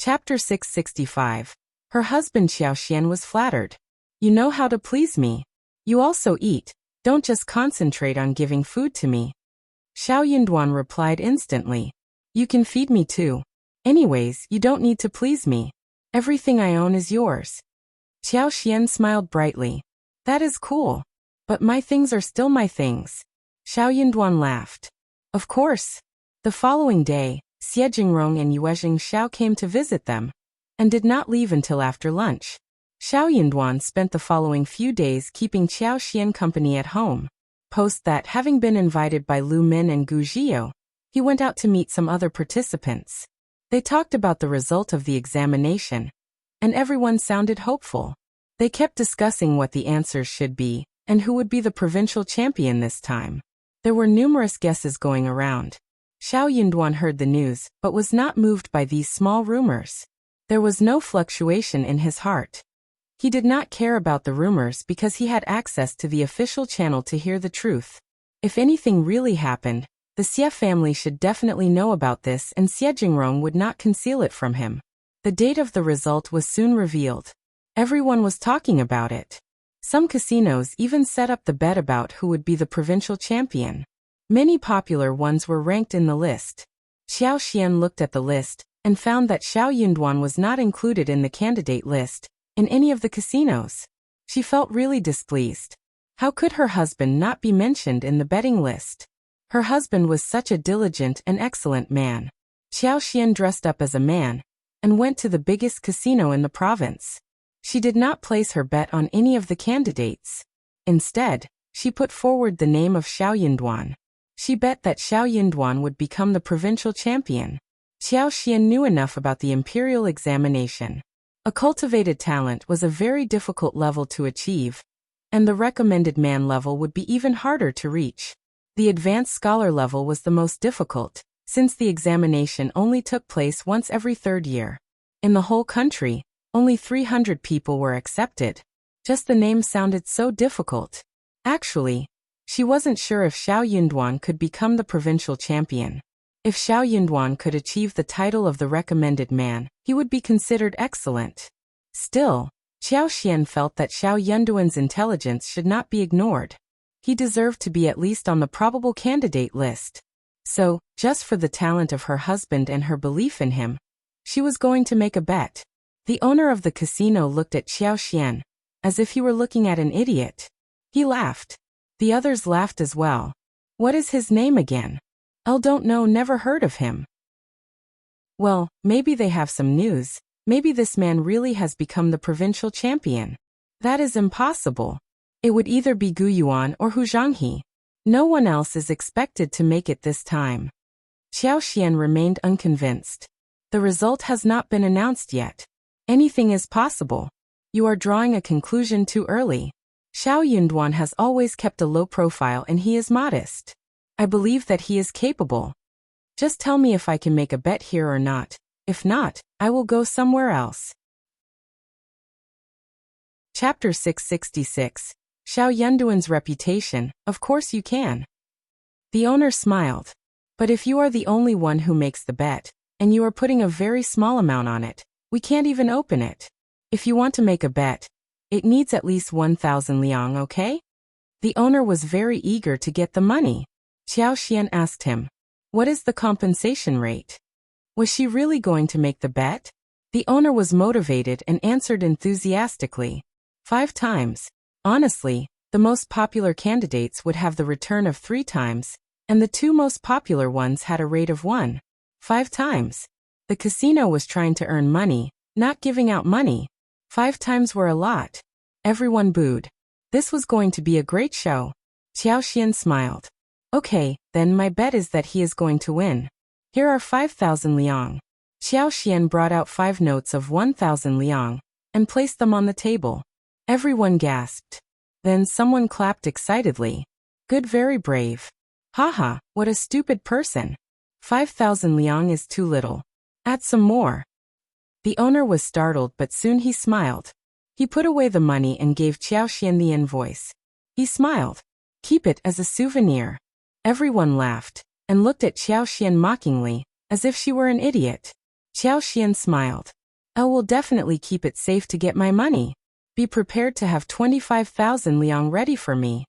Chapter 665. Her husband Xiao Xian was flattered. You know how to please me. You also eat. Don't just concentrate on giving food to me. Xiao Yunduan replied instantly. You can feed me too. Anyways, you don't need to please me. Everything I own is yours. Xiao Xian smiled brightly. That is cool. But my things are still my things. Xiao Yunduan laughed. Of course. The following day, Xie Jingrong and Yuezhing Xiao came to visit them, and did not leave until after lunch. Xiao Yunduan spent the following few days keeping Xiao Xian company at home. Post that, having been invited by Lu Min and Gu Zhio, he went out to meet some other participants. They talked about the result of the examination, and everyone sounded hopeful. They kept discussing what the answers should be, and who would be the provincial champion this time. There were numerous guesses going around. Xiao Yunduan heard the news, but was not moved by these small rumors. There was no fluctuation in his heart. He did not care about the rumors because he had access to the official channel to hear the truth. If anything really happened, the Xie family should definitely know about this, and Xie Jingrong would not conceal it from him. The date of the result was soon revealed. Everyone was talking about it. Some casinos even set up the bet about who would be the provincial champion. Many popular ones were ranked in the list. Xiao Xian looked at the list, and found that Xiao Yunduan was not included in the candidate list, in any of the casinos. She felt really displeased. How could her husband not be mentioned in the betting list? Her husband was such a diligent and excellent man. Xiao Xian dressed up as a man, and went to the biggest casino in the province. She did not place her bet on any of the candidates. Instead, she put forward the name of Xiao Yunduan. She bet that Xiao Yunduan would become the provincial champion. Xiao Xian knew enough about the imperial examination. A cultivated talent was a very difficult level to achieve, and the recommended man level would be even harder to reach. The advanced scholar level was the most difficult, since the examination only took place once every third year. In the whole country, only 300 people were accepted. Just the name sounded so difficult. Actually, she wasn't sure if Xiao Yunduan could become the provincial champion. If Xiao Yunduan could achieve the title of the recommended man, he would be considered excellent. Still, Xiao Xian felt that Xiao Yunduan's intelligence should not be ignored. He deserved to be at least on the probable candidate list. So, just for the talent of her husband and her belief in him, she was going to make a bet. The owner of the casino looked at Xiao Xian, as if he were looking at an idiot. He laughed. The others laughed as well. What is his name again? Don't know, never heard of him. Well, maybe they have some news. Maybe this man really has become the provincial champion. That is impossible. It would either be Gu Yuan or Hu Zhanghe. No one else is expected to make it this time. Xiao Xian remained unconvinced. The result has not been announced yet. Anything is possible. You are drawing a conclusion too early. Xiao Yunduan has always kept a low profile and he is modest. I believe that he is capable. Just tell me if I can make a bet here or not. If not, I will go somewhere else. Chapter 666. Xiao Yunduan's reputation. Of course you can. The owner smiled. But if you are the only one who makes the bet, and you are putting a very small amount on it, we can't even open it. If you want to make a bet, it needs at least 1,000 liang, okay? The owner was very eager to get the money. Xiao Xian asked him, what is the compensation rate? Was she really going to make the bet? The owner was motivated and answered enthusiastically. 5 times. Honestly, the most popular candidates would have the return of 3 times, and the 2 most popular ones had a rate of 1.5 times. The casino was trying to earn money, not giving out money. 5 times were a lot. Everyone booed. This was going to be a great show. Xiao Xian smiled. Okay, then my bet is that he is going to win. Here are 5,000 liang. Xiao Xian brought out 5 notes of 1,000 liang, and placed them on the table. Everyone gasped. Then someone clapped excitedly. Good, very brave. Haha, what a stupid person. 5,000 liang is too little. Add some more. The owner was startled, but soon he smiled. He put away the money and gave Xiao Xian the invoice. He smiled. Keep it as a souvenir. Everyone laughed, and looked at Xiao Xian mockingly, as if she were an idiot. Xiao Xian smiled. I will definitely keep it safe to get my money. Be prepared to have 25,000 liang ready for me.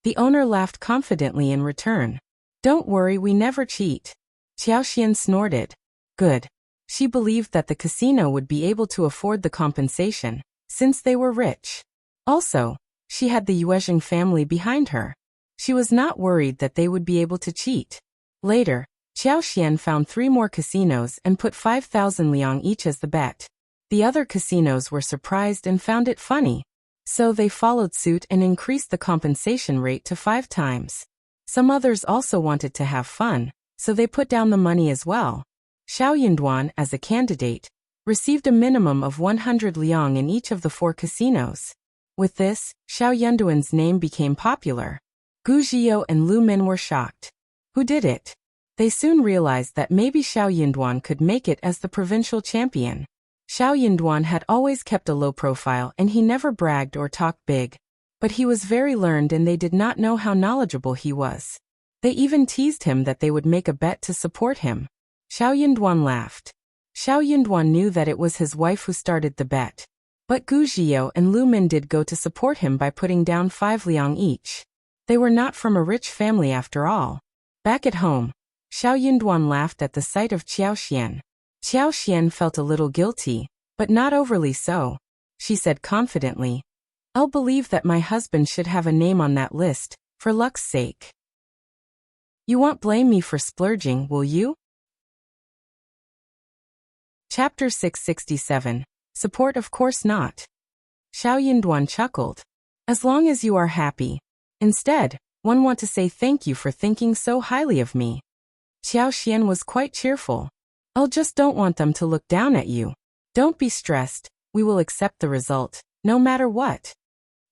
The owner laughed confidently in return. Don't worry, we never cheat. Xiao Xian snorted. Good. She believed that the casino would be able to afford the compensation, since they were rich. Also, she had the Yuezheng family behind her. She was not worried that they would be able to cheat. Later, Xiao Xian found 3 more casinos and put 5,000 liang each as the bet. The other casinos were surprised and found it funny. So they followed suit and increased the compensation rate to 5 times. Some others also wanted to have fun, so they put down the money as well. Xiao Yinduan, as a candidate, received a minimum of 100 liang in each of the 4 casinos. With this, Xiao Yinduan's name became popular. Gu Zhiyou and Lu Min were shocked. Who did it? They soon realized that maybe Xiao Yinduan could make it as the provincial champion. Xiao Yinduan had always kept a low profile and he never bragged or talked big. But he was very learned and they did not know how knowledgeable he was. They even teased him that they would make a bet to support him. Xiao Yinduan laughed. Xiao Yinduan knew that it was his wife who started the bet. But Gu Zhiyou and Lu Min did go to support him by putting down 5 liang each. They were not from a rich family after all. Back at home, Xiao Yinduan laughed at the sight of Xiao Xian. Xiao Xian felt a little guilty, but not overly so. She said confidently, I'll believe that my husband should have a name on that list, for luck's sake. You won't blame me for splurging, will you? Chapter 667. Support, of course not. Xiao Yinduan chuckled. As long as you are happy. Instead, one want to say thank you for thinking so highly of me. Xiao Xian was quite cheerful. I'll just don't want them to look down at you. Don't be stressed, we will accept the result, no matter what.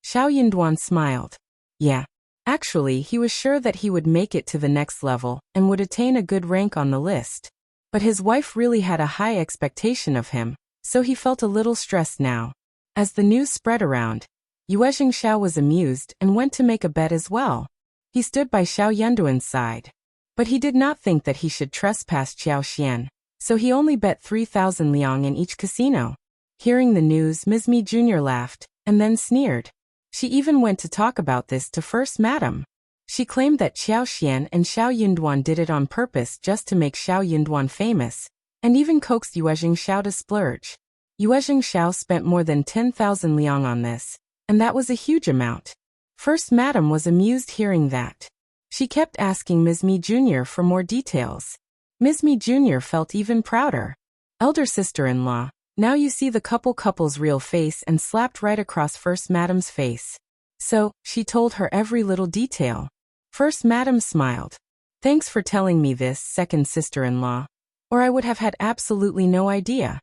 Xiao Yinduan smiled. Yeah. Actually, he was sure that he would make it to the next level and would attain a good rank on the list. But his wife really had a high expectation of him, so he felt a little stressed now. As the news spread around, Yuezheng Xiao was amused and went to make a bet as well. He stood by Xiao Yinduan's side. But he did not think that he should trespass Xiao Xian, so he only bet 3,000 liang in each casino. Hearing the news, Ms. Mi Jr. laughed, and then sneered. She even went to talk about this to First Madam. She claimed that Xiao Xian and Xiao Yinduan did it on purpose just to make Xiao Yinduan famous, and even coaxed Yuezheng Xiao to splurge. Yuezheng Xiao spent more than 10,000 liang on this, and that was a huge amount. First Madam was amused hearing that. She kept asking Ms. Mi Jr. for more details. Ms. Mi Jr. felt even prouder. Elder sister-in-law, now you see the couple's real face, and slapped right across First Madam's face. So, she told her every little detail. First Madam smiled. Thanks for telling me this, second sister-in-law. Or I would have had absolutely no idea.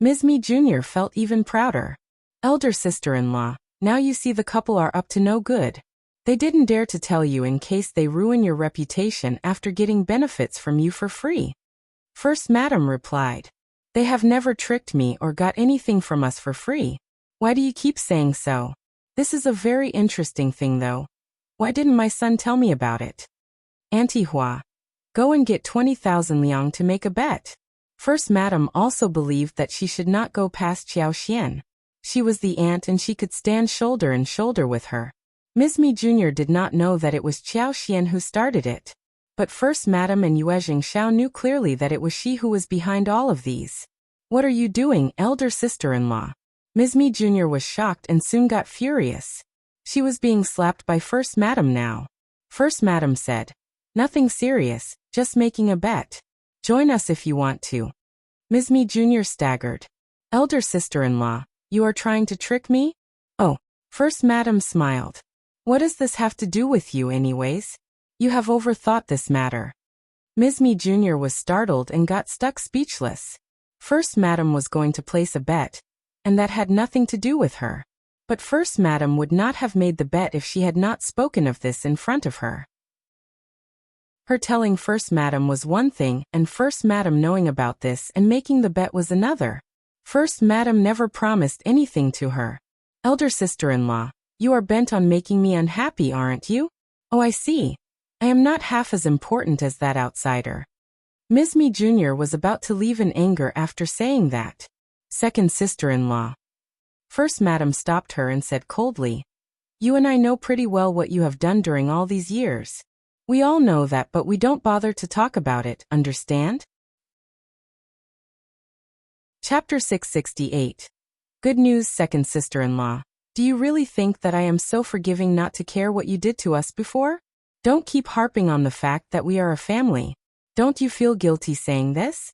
Ms. Mi Jr. felt even prouder. Elder sister-in-law, now you see the couple are up to no good. They didn't dare to tell you in case they ruin your reputation after getting benefits from you for free. First Madam replied. They have never tricked me or got anything from us for free. Why do you keep saying so? This is a very interesting thing though. Why didn't my son tell me about it? Auntie Hua. Go and get 20,000 liang to make a bet. First Madam also believed that she should not go past Xiao Xian. She was the aunt and she could stand shoulder and shoulder with her. Ms. Mi Jr. did not know that it was Xiao Xian who started it. But First Madam and Yuezheng Xiao knew clearly that it was she who was behind all of these. What are you doing, elder sister-in-law? Ms. Mi Jr. was shocked and soon got furious. She was being slapped by First Madam now. First Madam said, nothing serious, just making a bet. Join us if you want to. Ms. Mi Jr. staggered. Elder sister-in-law, you are trying to trick me? Oh, First Madam smiled. What does this have to do with you anyways? You have overthought this matter. Ms. Mi Jr. was startled and got stuck speechless. First Madam was going to place a bet, and that had nothing to do with her. But First Madam would not have made the bet if she had not spoken of this in front of her. Her telling First Madam was one thing, and First Madam knowing about this and making the bet was another. First Madam never promised anything to her. Elder sister-in-law, you are bent on making me unhappy, aren't you? Oh, I see. I am not half as important as that outsider. Ms. Mi Jr. was about to leave in anger after saying that. Second sister-in-law. First Madam stopped her and said coldly, "You and I know pretty well what you have done during all these years. We all know that, but we don't bother to talk about it, understand?" Chapter 668. Good news, second sister-in-law. Do you really think that I am so forgiving not to care what you did to us before? Don't keep harping on the fact that we are a family. Don't you feel guilty saying this?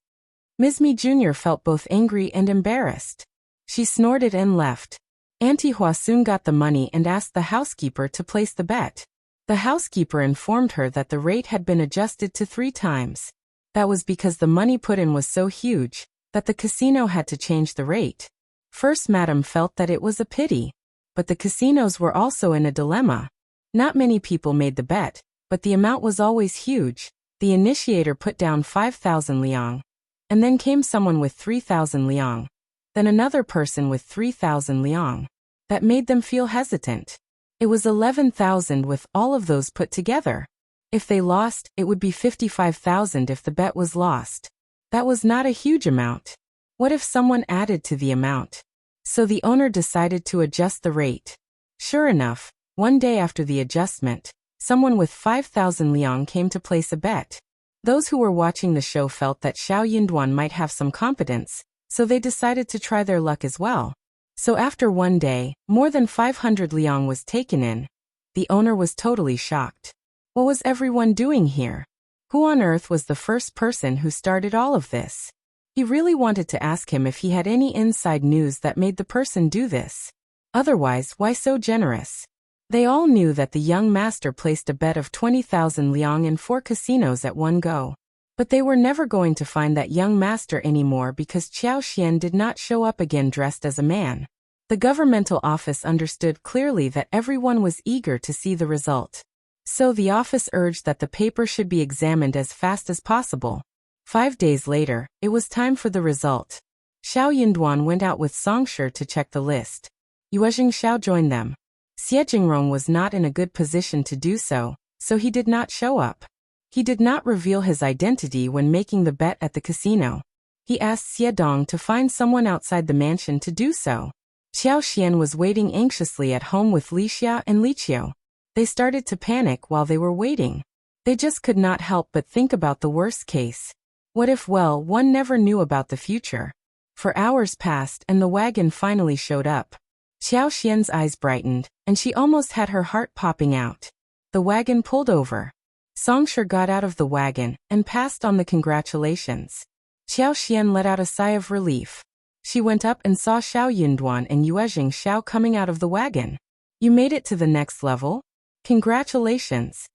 Ms. Mi Jr. felt both angry and embarrassed. She snorted and left. Auntie Hua soon got the money and asked the housekeeper to place the bet. The housekeeper informed her that the rate had been adjusted to 3 times. That was because the money put in was so huge that the casino had to change the rate. First Madam felt that it was a pity. But the casinos were also in a dilemma. Not many people made the bet, but the amount was always huge. The initiator put down 5,000 liang. And then came someone with 3,000 liang. Then another person with 3,000 liang. That made them feel hesitant. It was 11,000 with all of those put together. If they lost, it would be 55,000 if the bet was lost. That was not a huge amount. What if someone added to the amount? So the owner decided to adjust the rate. Sure enough, one day after the adjustment, someone with 5,000 liang came to place a bet. Those who were watching the show felt that Xiao Yunduan might have some competence, so they decided to try their luck as well. So after one day, more than 500 liang was taken in. The owner was totally shocked. What was everyone doing here? Who on earth was the first person who started all of this? He really wanted to ask him if he had any inside news that made the person do this. Otherwise, why so generous? They all knew that the young master placed a bet of 20,000 liang in 4 casinos at one go. But they were never going to find that young master anymore because Qiao Xian did not show up again dressed as a man. The governmental office understood clearly that everyone was eager to see the result. So the office urged that the paper should be examined as fast as possible. 5 days later, it was time for the result. Xiao Yunduan went out with Songshi to check the list. Yuezhing Xiao joined them. Xie Jingrong was not in a good position to do so, so he did not show up. He did not reveal his identity when making the bet at the casino. He asked Xie Dong to find someone outside the mansion to do so. Xiao Xian was waiting anxiously at home with Li Xia and Li Qiu. They started to panic while they were waiting. They just could not help but think about the worst case. What if, well, one never knew about the future? For hours passed and the wagon finally showed up. Xiao Xian's eyes brightened, and she almost had her heart popping out. The wagon pulled over. Songshi got out of the wagon and passed on the congratulations. Xiao Xian let out a sigh of relief. She went up and saw Xiao Yunduan and Yuezhing Xiao coming out of the wagon. You made it to the next level? Congratulations.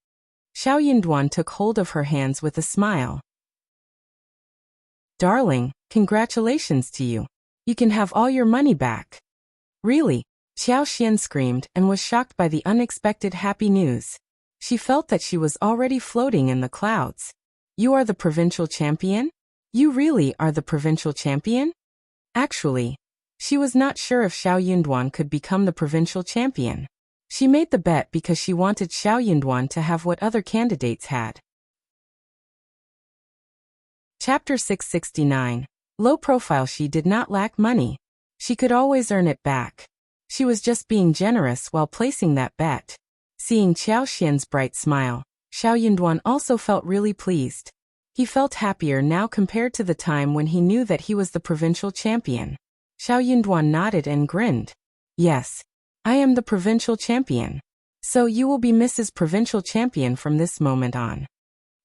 Xiao Yunduan took hold of her hands with a smile. Darling, congratulations to you. You can have all your money back. Really? Xiao Xian screamed and was shocked by the unexpected happy news. She felt that she was already floating in the clouds. You are the provincial champion? You really are the provincial champion? Actually, she was not sure if Xiao Yunduan could become the provincial champion. She made the bet because she wanted Xiao Yunduan to have what other candidates had. Chapter 669. Low profile. She did not lack money. She could always earn it back. She was just being generous while placing that bet. Seeing Qiao Xian's bright smile, Xiao Yunduan also felt really pleased. He felt happier now compared to the time when he knew that he was the provincial champion. Xiao Yunduan nodded and grinned. Yes, I am the provincial champion. So you will be Mrs. Provincial Champion from this moment on.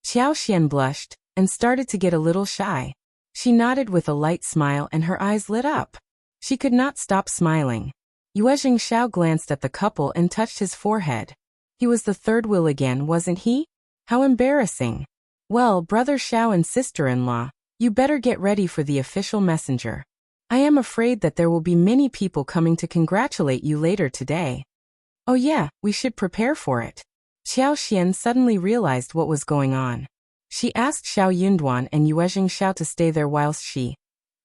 Qiao Xian blushed and started to get a little shy. She nodded with a light smile and her eyes lit up. She could not stop smiling. Yuezhing Xiao glanced at the couple and touched his forehead. He was the third wheel again, wasn't he? How embarrassing. Well, brother Xiao and sister-in-law, you better get ready for the official messenger. I am afraid that there will be many people coming to congratulate you later today. Oh yeah, we should prepare for it. Xiao Xian suddenly realized what was going on. She asked Xiao Yunduan and Yuezhing Xiao to stay there whilst she,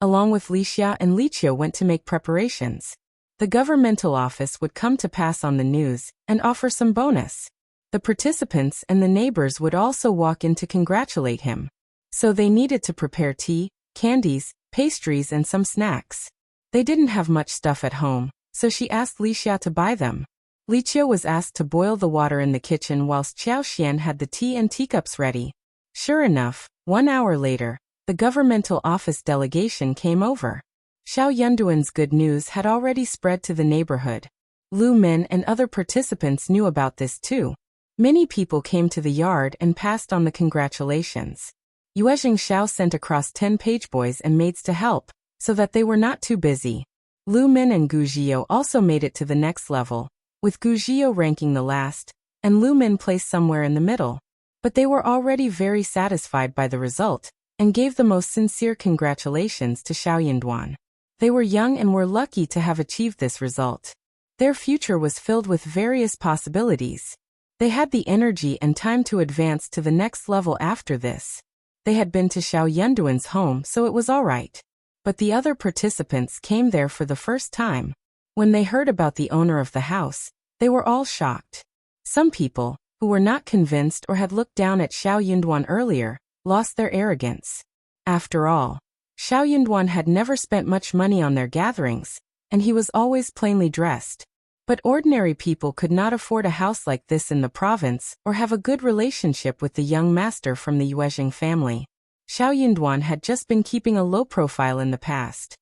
along with Li Xia and Li Qiu, went to make preparations. The governmental office would come to pass on the news and offer some bonus. The participants and the neighbors would also walk in to congratulate him. So they needed to prepare tea, candies, pastries and some snacks. They didn't have much stuff at home, so she asked Wuxia to buy them. Wuxia was asked to boil the water in the kitchen whilst Xiaoxian had the tea and teacups ready. Sure enough, 1 hour later, the governmental office delegation came over. Xiao Yunduan's good news had already spread to the neighborhood. Lu Min and other participants knew about this too. Many people came to the yard and passed on the congratulations. Yuezhing Xiao sent across 10 page boys and maids to help, so that they were not too busy. Lu Min and Gu Zhio also made it to the next level, with Gu Zhio ranking the last, and Lu Min placed somewhere in the middle. But they were already very satisfied by the result, and gave the most sincere congratulations to Xiao Yunduan. They were young and were lucky to have achieved this result. Their future was filled with various possibilities. They had the energy and time to advance to the next level after this. They had been to Xiao Yunduan's home, so it was all right. But the other participants came there for the first time. When they heard about the owner of the house, they were all shocked. Some people, who were not convinced or had looked down at Xiao Yunduan earlier, lost their arrogance. After all, Xiao Yunduan had never spent much money on their gatherings, and he was always plainly dressed. But ordinary people could not afford a house like this in the province or have a good relationship with the young master from the Yuezhing family. Xiao Yunduan had just been keeping a low profile in the past.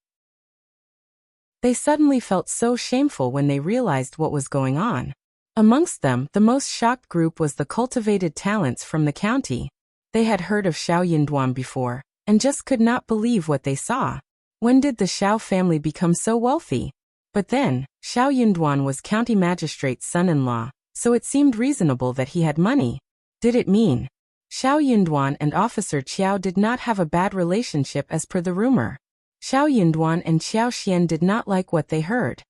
They suddenly felt so shameful when they realized what was going on. Amongst them, the most shocked group was the cultivated talents from the county. They had heard of Xiao Yunduan before, and just could not believe what they saw. When did the Xiao family become so wealthy? But then, Xiao Yunduan was county magistrate's son-in-law, so it seemed reasonable that he had money. Did it mean Xiao Yunduan and Officer Qiao did not have a bad relationship as per the rumor? Xiao Yunduan and Xiao Xian did not like what they heard.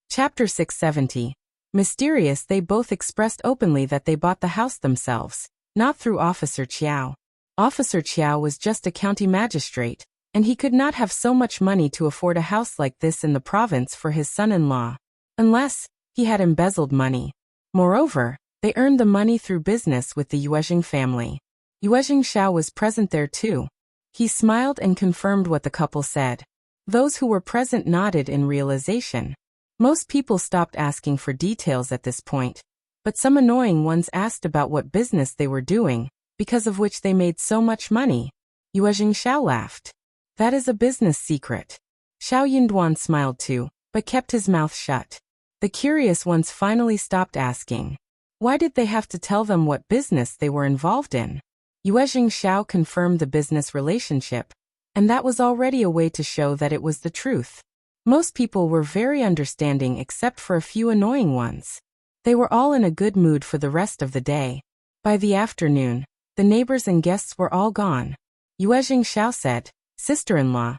Chapter 670. Mysterious. They both expressed openly that they bought the house themselves, not through Officer Qiao. Officer Qiao was just a county magistrate, and he could not have so much money to afford a house like this in the province for his son-in-law, unless he had embezzled money. Moreover, they earned the money through business with the Yuezhing family. Yuezhing Xiao was present there too. He smiled and confirmed what the couple said. Those who were present nodded in realization. Most people stopped asking for details at this point, but some annoying ones asked about what business they were doing, because of which they made so much money. Yuezhing Xiao laughed. That is a business secret. Xiao Yunduan smiled too, but kept his mouth shut. The curious ones finally stopped asking. Why did they have to tell them what business they were involved in? Yuezhing Xiao confirmed the business relationship, and that was already a way to show that it was the truth. Most people were very understanding except for a few annoying ones. They were all in a good mood for the rest of the day. By the afternoon, the neighbors and guests were all gone. Yuezhing Xiao said, "Sister-in-law,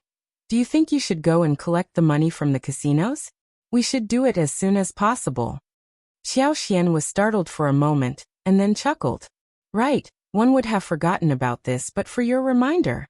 do you think you should go and collect the money from the casinos? We should do it as soon as possible." Xiao Xian was startled for a moment, and then chuckled. Right, one would have forgotten about this but for your reminder.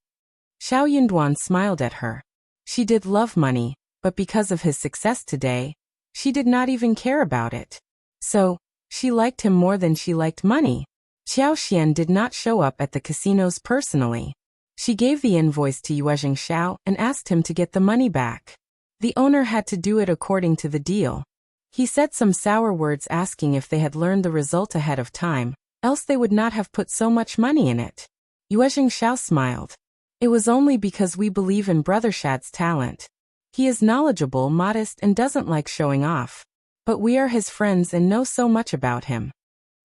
Xiao Yunduan smiled at her. She did love money, but because of his success today, she did not even care about it. So, she liked him more than she liked money. Xiao Xian did not show up at the casinos personally. She gave the invoice to Yuezhing Xiao and asked him to get the money back. The owner had to do it according to the deal. He said some sour words asking if they had learned the result ahead of time, else they would not have put so much money in it. Yuezhing Xiao smiled. It was only because we believe in Brother Shad's talent. He is knowledgeable, modest, and doesn't like showing off. But we are his friends and know so much about him.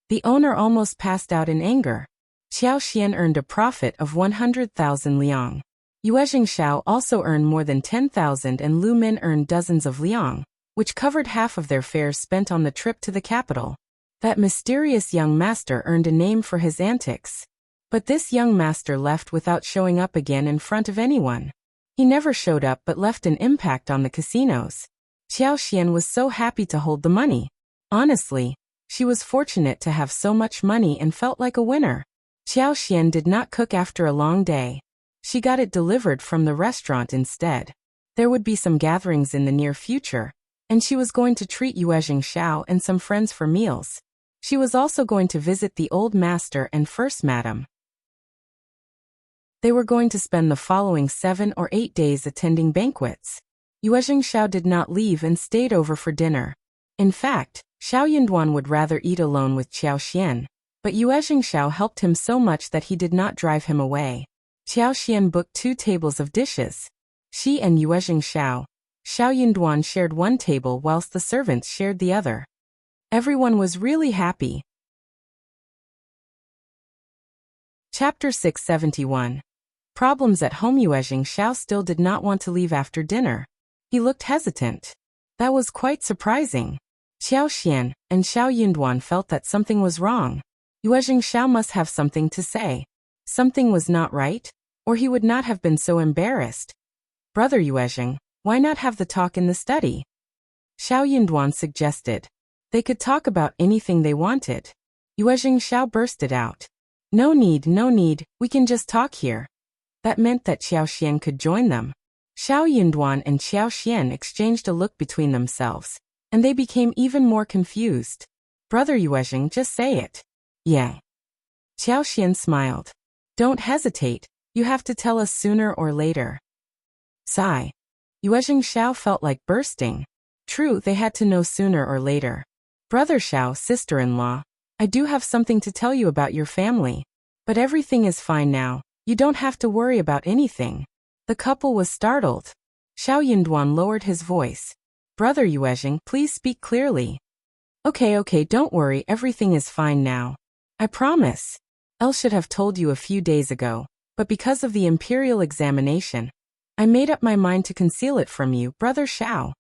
The owner almost passed out in anger. Xiao Xian earned a profit of 100,000 liang. Yuezhing Xiao also earned more than 10,000 and Lu Min earned dozens of liang, which covered half of their fares spent on the trip to the capital. That mysterious young master earned a name for his antics. But this young master left without showing up again in front of anyone. He never showed up but left an impact on the casinos. Xiao Xian was so happy to hold the money. Honestly, she was fortunate to have so much money and felt like a winner. Xiao Xian did not cook after a long day. She got it delivered from the restaurant instead. There would be some gatherings in the near future, and she was going to treat Yuezhing Xiao and some friends for meals. She was also going to visit the old master and first madam. They were going to spend the following 7 or 8 days attending banquets. Yue Jingxiao did not leave and stayed over for dinner. In fact, Xiao Yinduan would rather eat alone with Qiao Xian, but Yue Jingxiao helped him so much that he did not drive him away. Qiao Xian booked 2 tables of dishes. She and Yue Jingxiao, Xiao Yinduan shared one table whilst the servants shared the other. Everyone was really happy. Chapter 671. Problems at home. Yue Jingxiao still did not want to leave after dinner. He looked hesitant. That was quite surprising. Qiao Xian and Xiao Yinduan felt that something was wrong. Yue Jingxiao must have something to say. Something was not right, or he would not have been so embarrassed. Brother Yue Jing, why not have the talk in the study? Xiao Yinduan suggested. They could talk about anything they wanted. Yue Jingxiao bursted out. No need, we can just talk here. That meant that Qiao Xian could join them. Xiao Yinduan and Qiao Xian exchanged a look between themselves, and they became even more confused. Brother Yue Jing, just say it. Yeah. Qiao Xian smiled. Don't hesitate, you have to tell us sooner or later. Sigh. Yue Jingxiao felt like bursting. True, they had to know sooner or later. Brother Xiao, sister-in-law, I do have something to tell you about your family. But everything is fine now, you don't have to worry about anything. The couple was startled. Xiao Yinduan lowered his voice. Brother Yue Jing, please speak clearly. Okay, don't worry, everything is fine now. I promise. Elle should have told you a few days ago, but because of the imperial examination, I made up my mind to conceal it from you, Brother Xiao.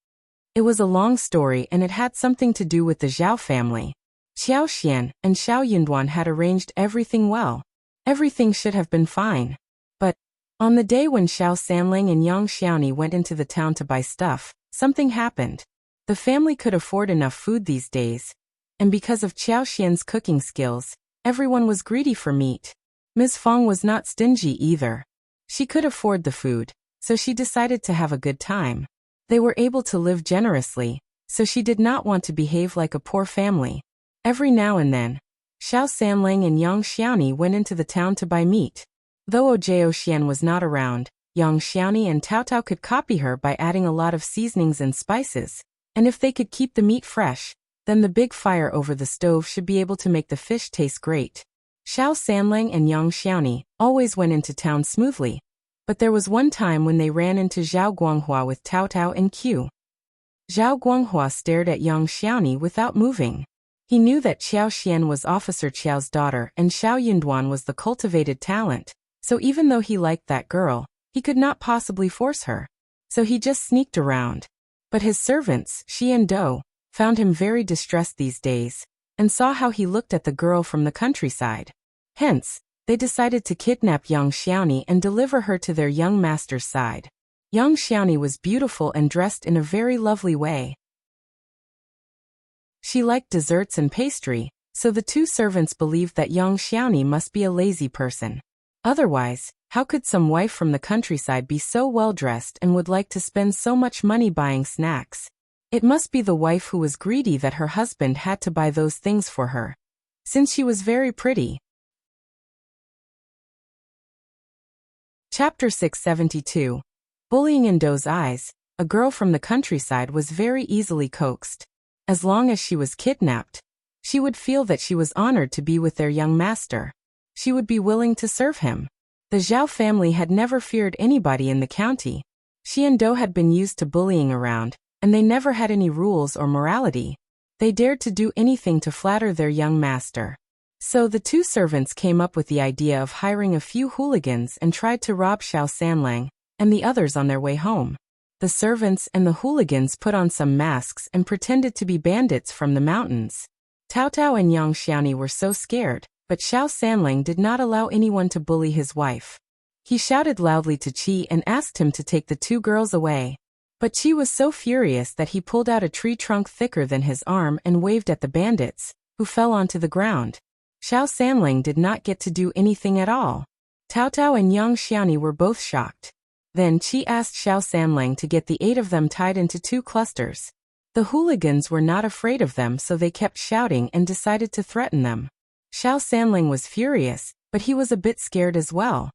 It was a long story and it had something to do with the Zhao family. Qiao Xian and Xiao Yinduan had arranged everything well. Everything should have been fine. But, on the day when Xiao Sanling and Yang Xiaoni went into the town to buy stuff, something happened. The family could afford enough food these days, and because of Qiao Xian's cooking skills, everyone was greedy for meat. Ms. Fong was not stingy either. She could afford the food, so she decided to have a good time. They were able to live generously, so she did not want to behave like a poor family. Every now and then, Xiao Sanling and Yang Xiaoni went into the town to buy meat. Though Ojao Xian was not around, Yang Xiaoni and Tao Tao could copy her by adding a lot of seasonings and spices, and if they could keep the meat fresh, then the big fire over the stove should be able to make the fish taste great. Xiao Sanling and Yang Xiaoni always went into town smoothly, but there was one time when they ran into Zhao Guanghua with Tao Tao and Q. Zhao Guanghua stared at Yang Xiaoni without moving. He knew that Qiao Xian was Officer Qiao's daughter and Xiao Yinduan was the cultivated talent, so even though he liked that girl, he could not possibly force her. So he just sneaked around. But his servants, Shi and Do, found him very distressed these days, and saw how he looked at the girl from the countryside. Hence, they decided to kidnap Yang Xiaoni and deliver her to their young master's side. Yang Xiaoni was beautiful and dressed in a very lovely way. She liked desserts and pastry, so the 2 servants believed that Yang Xiaoni must be a lazy person. Otherwise, how could some wife from the countryside be so well-dressed and would like to spend so much money buying snacks? It must be the wife who was greedy that her husband had to buy those things for her. Since she was very pretty. Chapter 672. Bullying. In Do's eyes, a girl from the countryside was very easily coaxed. As long as she was kidnapped, she would feel that she was honored to be with their young master. She would be willing to serve him. The Zhao family had never feared anybody in the county. She and Do had been used to bullying around, and they never had any rules or morality. They dared to do anything to flatter their young master. So the 2 servants came up with the idea of hiring a few hooligans and tried to rob Xiao Sanlang and the others on their way home. The servants and the hooligans put on some masks and pretended to be bandits from the mountains. Tao Tao and Yang Xiaoni were so scared, but Xiao Sanlang did not allow anyone to bully his wife. He shouted loudly to Qi and asked him to take the 2 girls away. But Qi was so furious that he pulled out a tree trunk thicker than his arm and waved at the bandits, who fell onto the ground. Xiao Sanlang did not get to do anything at all. Tao Tao and Yang Xiaoni were both shocked. Then Qi asked Xiao Sanlang to get the 8 of them tied into 2 clusters. The hooligans were not afraid of them, so they kept shouting and decided to threaten them. Xiao Sanlang was furious, but he was a bit scared as well.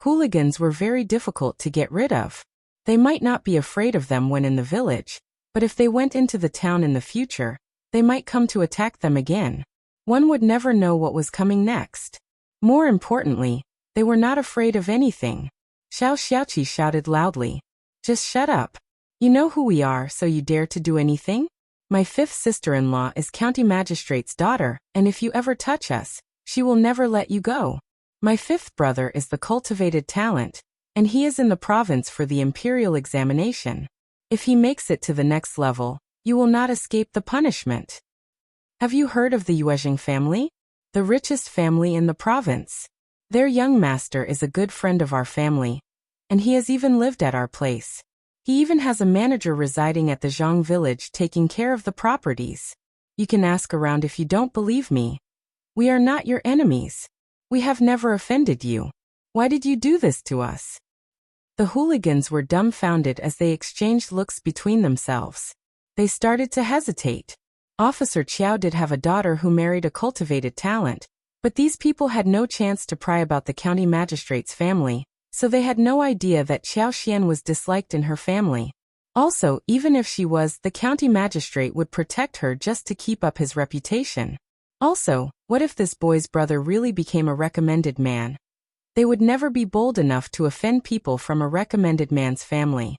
Hooligans were very difficult to get rid of. They might not be afraid of them when in the village, but if they went into the town in the future, they might come to attack them again. One would never know what was coming next. More importantly, they were not afraid of anything. Xiao Xiaoqi shouted loudly. Just shut up. You know who we are, so you dare to do anything? My fifth sister-in-law is county magistrate's daughter, and if you ever touch us, she will never let you go. My fifth brother is the cultivated talent, and he is in the province for the imperial examination. If he makes it to the next level, you will not escape the punishment. Have you heard of the Yuezheng family? The richest family in the province. Their young master is a good friend of our family, and he has even lived at our place. He even has a manager residing at the Zhang village taking care of the properties. You can ask around if you don't believe me. We are not your enemies. We have never offended you. Why did you do this to us? The hooligans were dumbfounded as they exchanged looks between themselves. They started to hesitate. Officer Qiao did have a daughter who married a cultivated talent, but these people had no chance to pry about the county magistrate's family, so they had no idea that Qiao Xian was disliked in her family. Also, even if she was, the county magistrate would protect her just to keep up his reputation. Also, what if this boy's brother really became a recommended man? They would never be bold enough to offend people from a recommended man's family.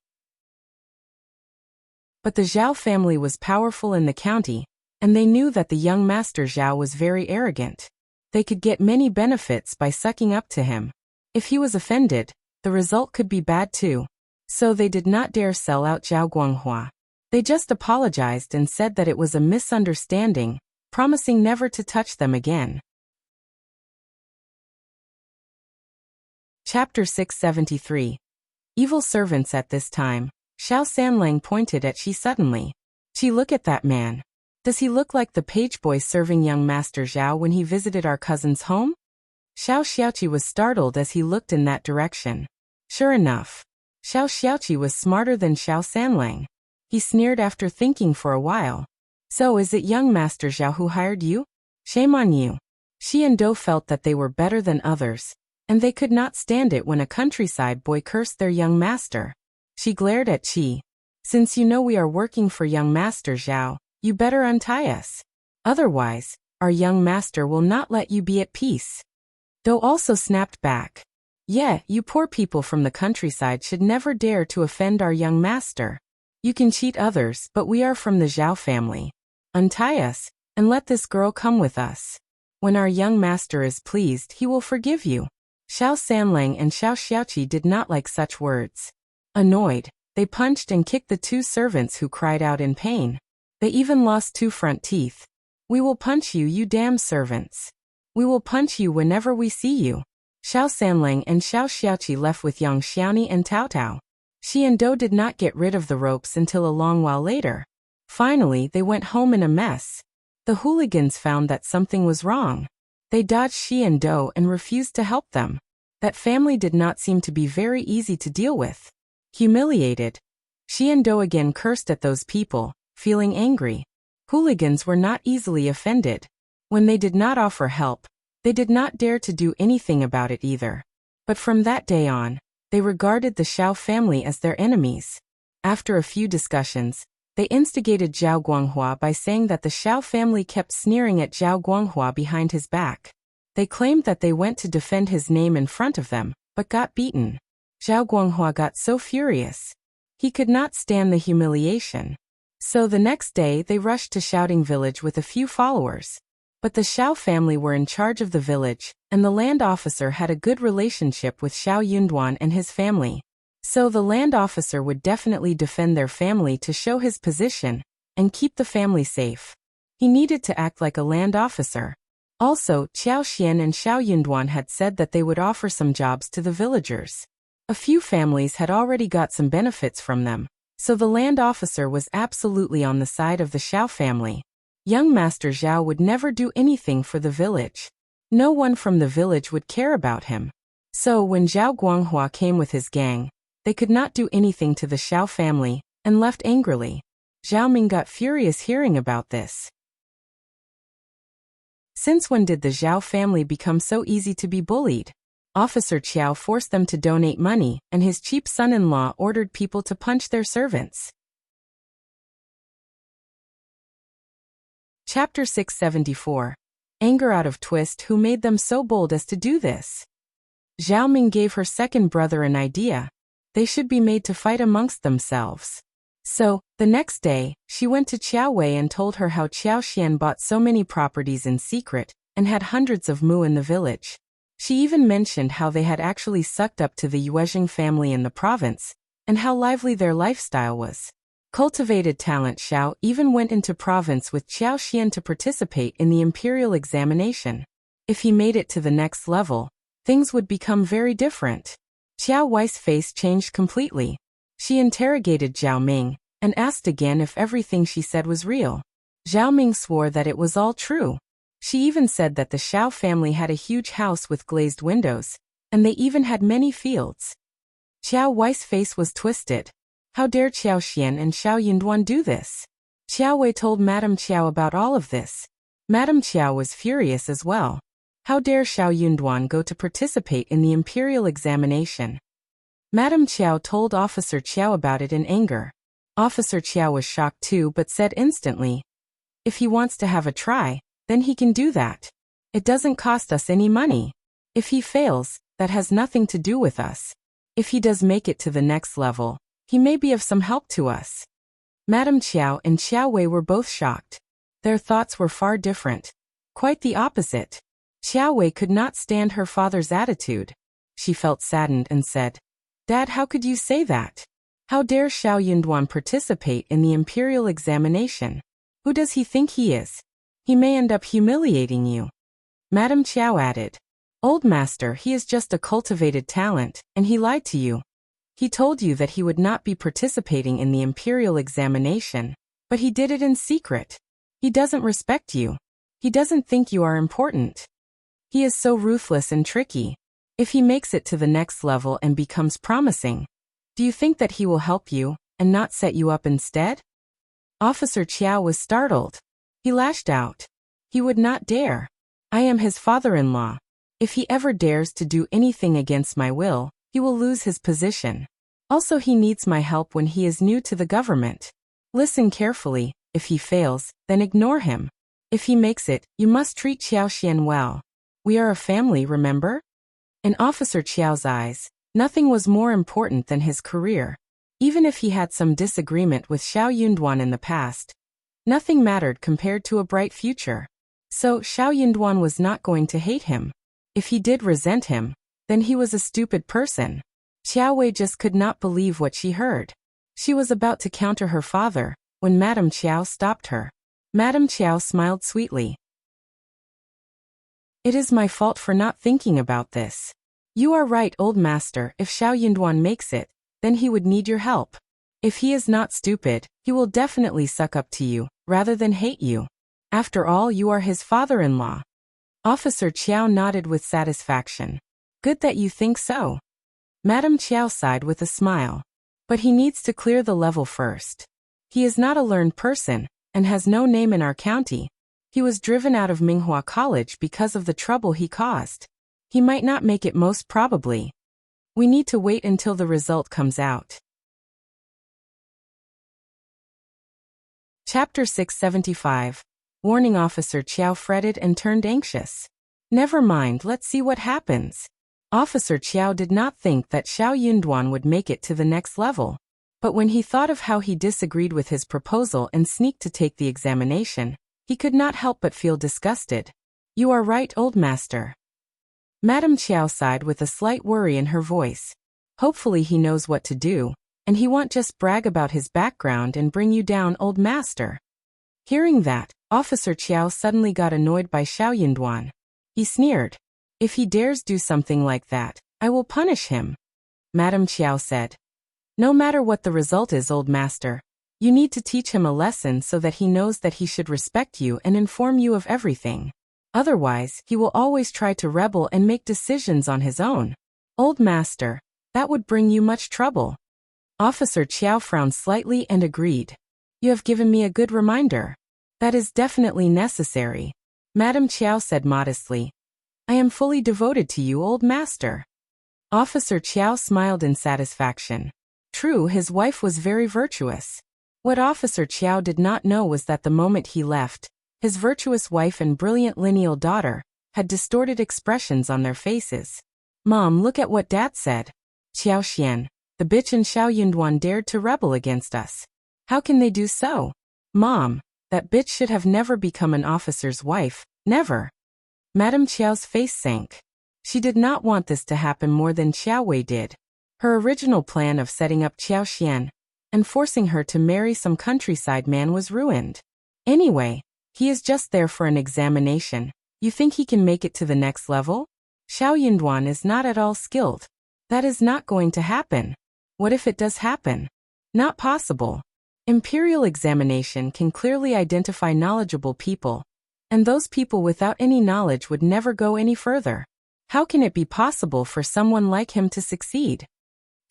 But the Zhao family was powerful in the county, and they knew that the young master Zhao was very arrogant. They could get many benefits by sucking up to him. If he was offended, the result could be bad too. So they did not dare sell out Zhao Guanghua. They just apologized and said that it was a misunderstanding, promising never to touch them again. Chapter 673. Evil servants. At this time, Xiao Sanlang pointed at Qi suddenly. Qi, look at that man. Does he look like the page boy serving young Master Zhao when he visited our cousin's home? Xiao Xiaoqi was startled as he looked in that direction. Sure enough, Xiao Xiaoqi was smarter than Xiao Sanlang. He sneered after thinking for a while. So is it young Master Zhao who hired you? Shame on you. Xi and Dou felt that they were better than others, and they could not stand it when a countryside boy cursed their young master. She glared at Qi. Since you know we are working for young Master Zhao, you better untie us. Otherwise, our young master will not let you be at peace. Dou also snapped back. Yeah, you poor people from the countryside should never dare to offend our young master. You can cheat others, but we are from the Zhao family. Untie us, and let this girl come with us. When our young master is pleased, he will forgive you. Xiao Sanlang and Xiao Xiaoqi did not like such words. Annoyed, they punched and kicked the two servants who cried out in pain. They even lost 2 front teeth. We will punch you, you damn servants. We will punch you whenever we see you. Xiao Sanlang and Xiao Xiaoqi left with Yang Xiaoni and Tao Tao. Xi and Dou did not get rid of the ropes until a long while later. Finally, they went home in a mess. The hooligans found that something was wrong. They dodged Xi and Dou and refused to help them. That family did not seem to be very easy to deal with. Humiliated, Xi and Dou again cursed at those people, feeling angry. Hooligans were not easily offended. When they did not offer help, they did not dare to do anything about it either. But from that day on, they regarded the Xiao family as their enemies. After a few discussions, they instigated Zhao Guanghua by saying that the Xiao family kept sneering at Zhao Guanghua behind his back. They claimed that they went to defend his name in front of them, but got beaten. Zhao Guanghua got so furious. He could not stand the humiliation. So the next day they rushed to Shouting Village with a few followers. But the Xiao family were in charge of the village, and the land officer had a good relationship with Xiao Yunduan and his family. So the land officer would definitely defend their family to show his position and keep the family safe. He needed to act like a land officer. Also, Qiao Xian and Xiao Yunduan had said that they would offer some jobs to the villagers. A few families had already got some benefits from them, so the land officer was absolutely on the side of the Xiao family. Young Master Zhao would never do anything for the village. No one from the village would care about him. So when Zhao Guanghua came with his gang, they could not do anything to the Xiao family, and left angrily. Zhao Ming got furious hearing about this. Since when did the Zhao family become so easy to be bullied? Officer Qiao forced them to donate money, and his cheap son-in-law ordered people to punch their servants. Chapter 674. Anger out of twist. Who made them so bold as to do this? Zhao Ming gave her second brother an idea. They should be made to fight amongst themselves. So, the next day, she went to Qiao Wei and told her how Qiao Xian bought so many properties in secret, and had hundreds of mu in the village. She even mentioned how they had actually sucked up to the Yuezheng family in the province, and how lively their lifestyle was. Cultivated talent Xiao even went into province with Qiao Xian to participate in the imperial examination. If he made it to the next level, things would become very different. Qiao Wei's face changed completely. She interrogated Zhao Ming, and asked again if everything she said was real. Zhao Ming swore that it was all true. She even said that the Xiao family had a huge house with glazed windows, and they even had many fields. Qiao Wei's face was twisted. How dare Qiao Xian and Xiao Yunduan do this? Qiao Wei told Madame Qiao about all of this. Madame Qiao was furious as well. How dare Xiao Yunduan go to participate in the imperial examination? Madame Qiao told Officer Qiao about it in anger. Officer Qiao was shocked too but said instantly, "If he wants to have a try, then he can do that. It doesn't cost us any money. If he fails, that has nothing to do with us. If he does make it to the next level, he may be of some help to us." Madame Qiao and Qiao Wei were both shocked. Their thoughts were far different. Quite the opposite. Qiao Wei could not stand her father's attitude. She felt saddened and said, "Dad, how could you say that? How dare Xiao Yunduan participate in the imperial examination? Who does he think he is? He may end up humiliating you." Madame Qiao added, "Old master, he is just a cultivated talent, and he lied to you. He told you that he would not be participating in the imperial examination, but he did it in secret. He doesn't respect you. He doesn't think you are important. He is so ruthless and tricky. If he makes it to the next level and becomes promising, do you think that he will help you, and not set you up instead?" Officer Qiao was startled. He lashed out. "He would not dare. I am his father-in-law. If he ever dares to do anything against my will, he will lose his position. Also, he needs my help when he is new to the government. Listen carefully. If he fails, then ignore him. If he makes it, you must treat Qiao Xian well. We are a family, remember?" In Officer Qiao's eyes, nothing was more important than his career. Even if he had some disagreement with Xiao Yunduan in the past, nothing mattered compared to a bright future. So, Xiao Yunduan was not going to hate him. If he did resent him, then he was a stupid person. Qiao Wei just could not believe what she heard. She was about to counter her father, when Madame Qiao stopped her. Madame Qiao smiled sweetly. "It is my fault for not thinking about this. You are right, old master. If Xiao Yunduan makes it, then he would need your help. If he is not stupid, he will definitely suck up to you, rather than hate you. After all, you are his father-in-law." Officer Qiao nodded with satisfaction. "Good that you think so." Madame Qiao sighed with a smile. "But he needs to clear the level first. He is not a learned person, and has no name in our county. He was driven out of Minghua College because of the trouble he caused. He might not make it, most probably. We need to wait until the result comes out." Chapter 675. Warning. Officer Qiao fretted and turned anxious. "Never mind, let's see what happens." Officer Qiao did not think that Xiao Yunduan would make it to the next level. But when he thought of how he disagreed with his proposal and sneaked to take the examination, he could not help but feel disgusted. "You are right, old master." Madame Qiao sighed with a slight worry in her voice. "Hopefully he knows what to do, and he won't just brag about his background and bring you down, old master." Hearing that, Officer Qiao suddenly got annoyed by Xiao Yunduan. He sneered. "If he dares do something like that, I will punish him." Madame Qiao said, "No matter what the result is, old master, you need to teach him a lesson so that he knows that he should respect you and inform you of everything. Otherwise, he will always try to rebel and make decisions on his own. Old master, that would bring you much trouble." Officer Qiao frowned slightly and agreed. You have given me a good reminder. That is definitely necessary. Madame Chiao said modestly. I am fully devoted to you, old master. Officer Chiao smiled in satisfaction. True, his wife was very virtuous. What Officer Chiao did not know was that the moment he left, his virtuous wife and brilliant lineal daughter had distorted expressions on their faces. Mom, look at what Dad said. Xiao Xian, the bitch and Xiao Yunduan dared to rebel against us. How can they do so? Mom, that bitch should have never become an officer's wife, never. Madame Chiao's face sank. She did not want this to happen more than Xiao Wei did. Her original plan of setting up Xiao Xian and forcing her to marry some countryside man was ruined. Anyway, he is just there for an examination. You think he can make it to the next level? Xiao Yunduan is not at all skilled. That is not going to happen. What if it does happen? Not possible. Imperial examination can clearly identify knowledgeable people, and those people without any knowledge would never go any further. How can it be possible for someone like him to succeed?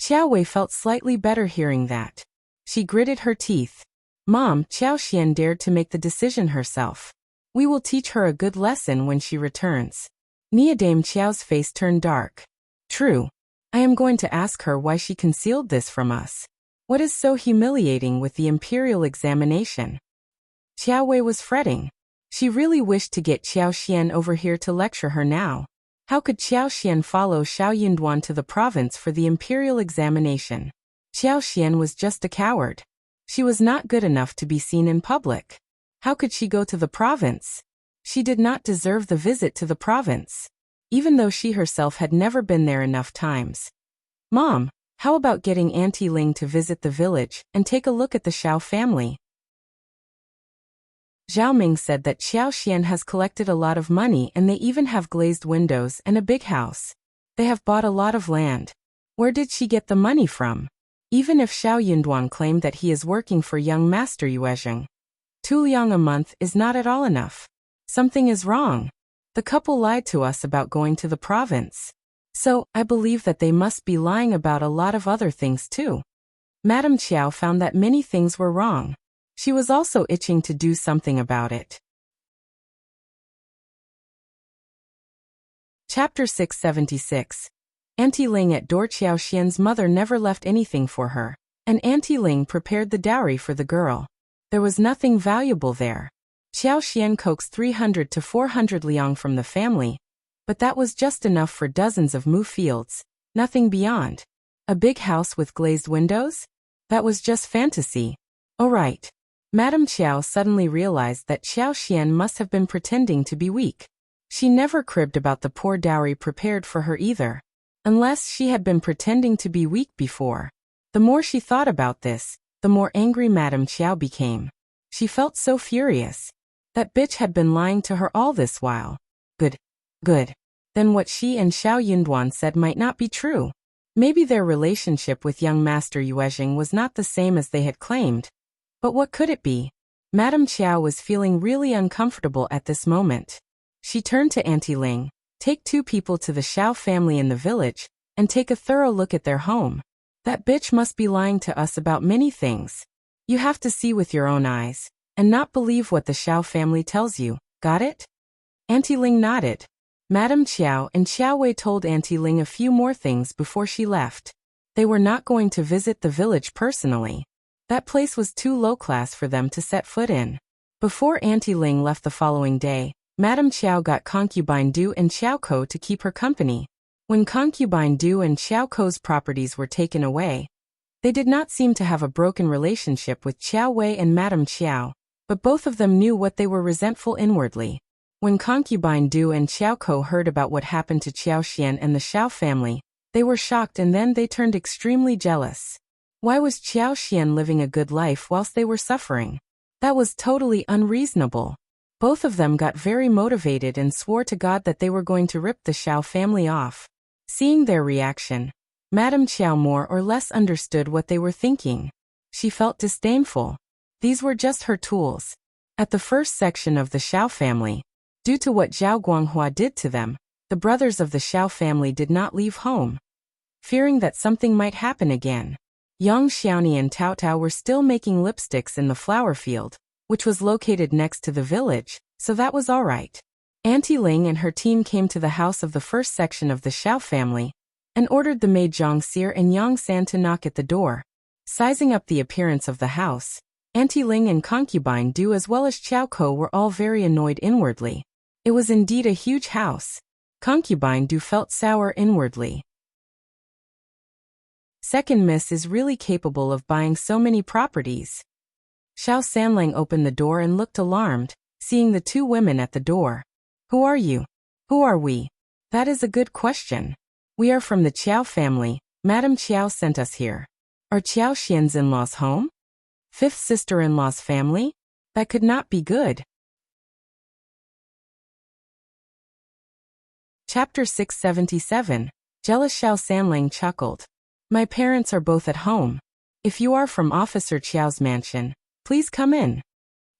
Xiao Wei felt slightly better hearing that. She gritted her teeth. Mom, Xiao Xian dared to make the decision herself. We will teach her a good lesson when she returns. Dame Qiao's face turned dark. True. I am going to ask her why she concealed this from us. What is so humiliating with the imperial examination? Xiao Wei was fretting. She really wished to get Xiao Xian over here to lecture her now. How could Xiao Xian follow Xiao Yunduan to the province for the imperial examination? Xiao Xian was just a coward. She was not good enough to be seen in public. How could she go to the province? She did not deserve the visit to the province, even though she herself had never been there enough times. Mom, how about getting Auntie Ling to visit the village and take a look at the Xiao family? Zhao Ming said that Xiao Xian has collected a lot of money and they even have glazed windows and a big house. They have bought a lot of land. Where did she get the money from? Even if Xiao Yunduan claimed that he is working for young Master Yuezheng, 2 liang a month is not at all enough. Something is wrong. The couple lied to us about going to the province. So, I believe that they must be lying about a lot of other things too. Madame Chiao found that many things were wrong. She was also itching to do something about it. Chapter 676. Auntie Ling at door. Xiao Xian's mother never left anything for her, and Auntie Ling prepared the dowry for the girl. There was nothing valuable there. Xiao Xian coaxed 300 to 400 liang from the family, but that was just enough for dozens of mu fields, nothing beyond. A big house with glazed windows? That was just fantasy. Oh right. Madame Chiao suddenly realized that Xiao Xian must have been pretending to be weak. She never cribbed about the poor dowry prepared for her either, unless she had been pretending to be weak before. The more she thought about this, the more angry Madame Chiao became. She felt so furious. That bitch had been lying to her all this while. Good. Then what she and Xiao Yunduan said might not be true. Maybe their relationship with young Master Yuezheng was not the same as they had claimed. But what could it be? Madame Chiao was feeling really uncomfortable at this moment. She turned to Auntie Ling. Take 2 people to the Xiao family in the village, and take a thorough look at their home. That bitch must be lying to us about many things. You have to see with your own eyes, and not believe what the Xiao family tells you, got it? Auntie Ling nodded. Madame Chiao and Xiao Wei told Auntie Ling a few more things before she left. They were not going to visit the village personally. That place was too low class for them to set foot in. Before Auntie Ling left the following day, Madame Chiao got Concubine Du and Xiao Ko to keep her company. When Concubine Du and Xiao Ko's properties were taken away, they did not seem to have a broken relationship with Xiao Wei and Madame Chiao, but both of them knew what they were resentful inwardly. When Concubine Du and Xiao Ko heard about what happened to Xiao Xian and the Xiao family, they were shocked and then they turned extremely jealous. Why was Xiao Xian living a good life whilst they were suffering? That was totally unreasonable. Both of them got very motivated and swore to God that they were going to rip the Xiao family off. Seeing their reaction, Madame Chiao more or less understood what they were thinking. She felt disdainful. These were just her tools. At the first section of the Xiao family, due to what Zhao Guanghua did to them, the brothers of the Xiao family did not leave home, fearing that something might happen again. Yang Xiaoni and Tao Tao were still making lipsticks in the flower field, which was located next to the village, so that was all right. Auntie Ling and her team came to the house of the first section of the Xiao family and ordered the maid Zhang Xir and Yang San to knock at the door. Sizing up the appearance of the house, Auntie Ling and concubine Du as well as Qiao Ko were all very annoyed inwardly. It was indeed a huge house. Concubine Du felt sour inwardly. Second miss is really capable of buying so many properties. Xiao Sanlang opened the door and looked alarmed, seeing the two women at the door. Who are you? Who are we? That is a good question. We are from the Qiao family. Madame Qiao sent us here. Are Qiao Xian's in-laws home? Fifth sister-in-law's family? That could not be good. Chapter 677. Jealous Xiao Sanlang chuckled. My parents are both at home. If you are from Officer Qiao's mansion, please come in.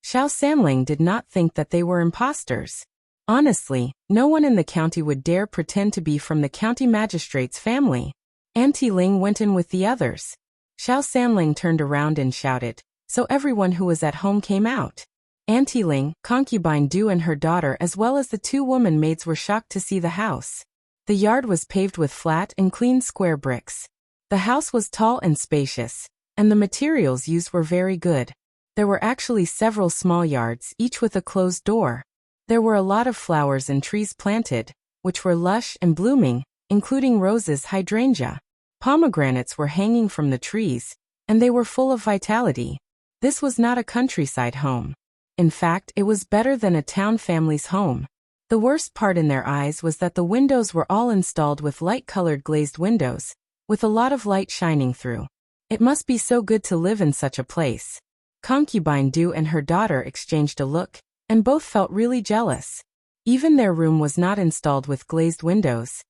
Xiao Sanlang did not think that they were imposters. Honestly, no one in the county would dare pretend to be from the county magistrate's family. Auntie Ling went in with the others. Xiao Sanlang turned around and shouted, so everyone who was at home came out. Auntie Ling, concubine Du and her daughter as well as the two woman maids were shocked to see the house. The yard was paved with flat and clean square bricks. The house was tall and spacious, and the materials used were very good. There were actually several small yards, each with a closed door. There were a lot of flowers and trees planted, which were lush and blooming, including roses, hydrangea. Pomegranates were hanging from the trees, and they were full of vitality. This was not a countryside home. In fact, it was better than a town family's home. The worst part in their eyes was that the windows were all installed with light-colored glazed windows, with a lot of light shining through. It must be so good to live in such a place. Concubine Du and her daughter exchanged a look, and both felt really jealous. Even their room was not installed with glazed windows.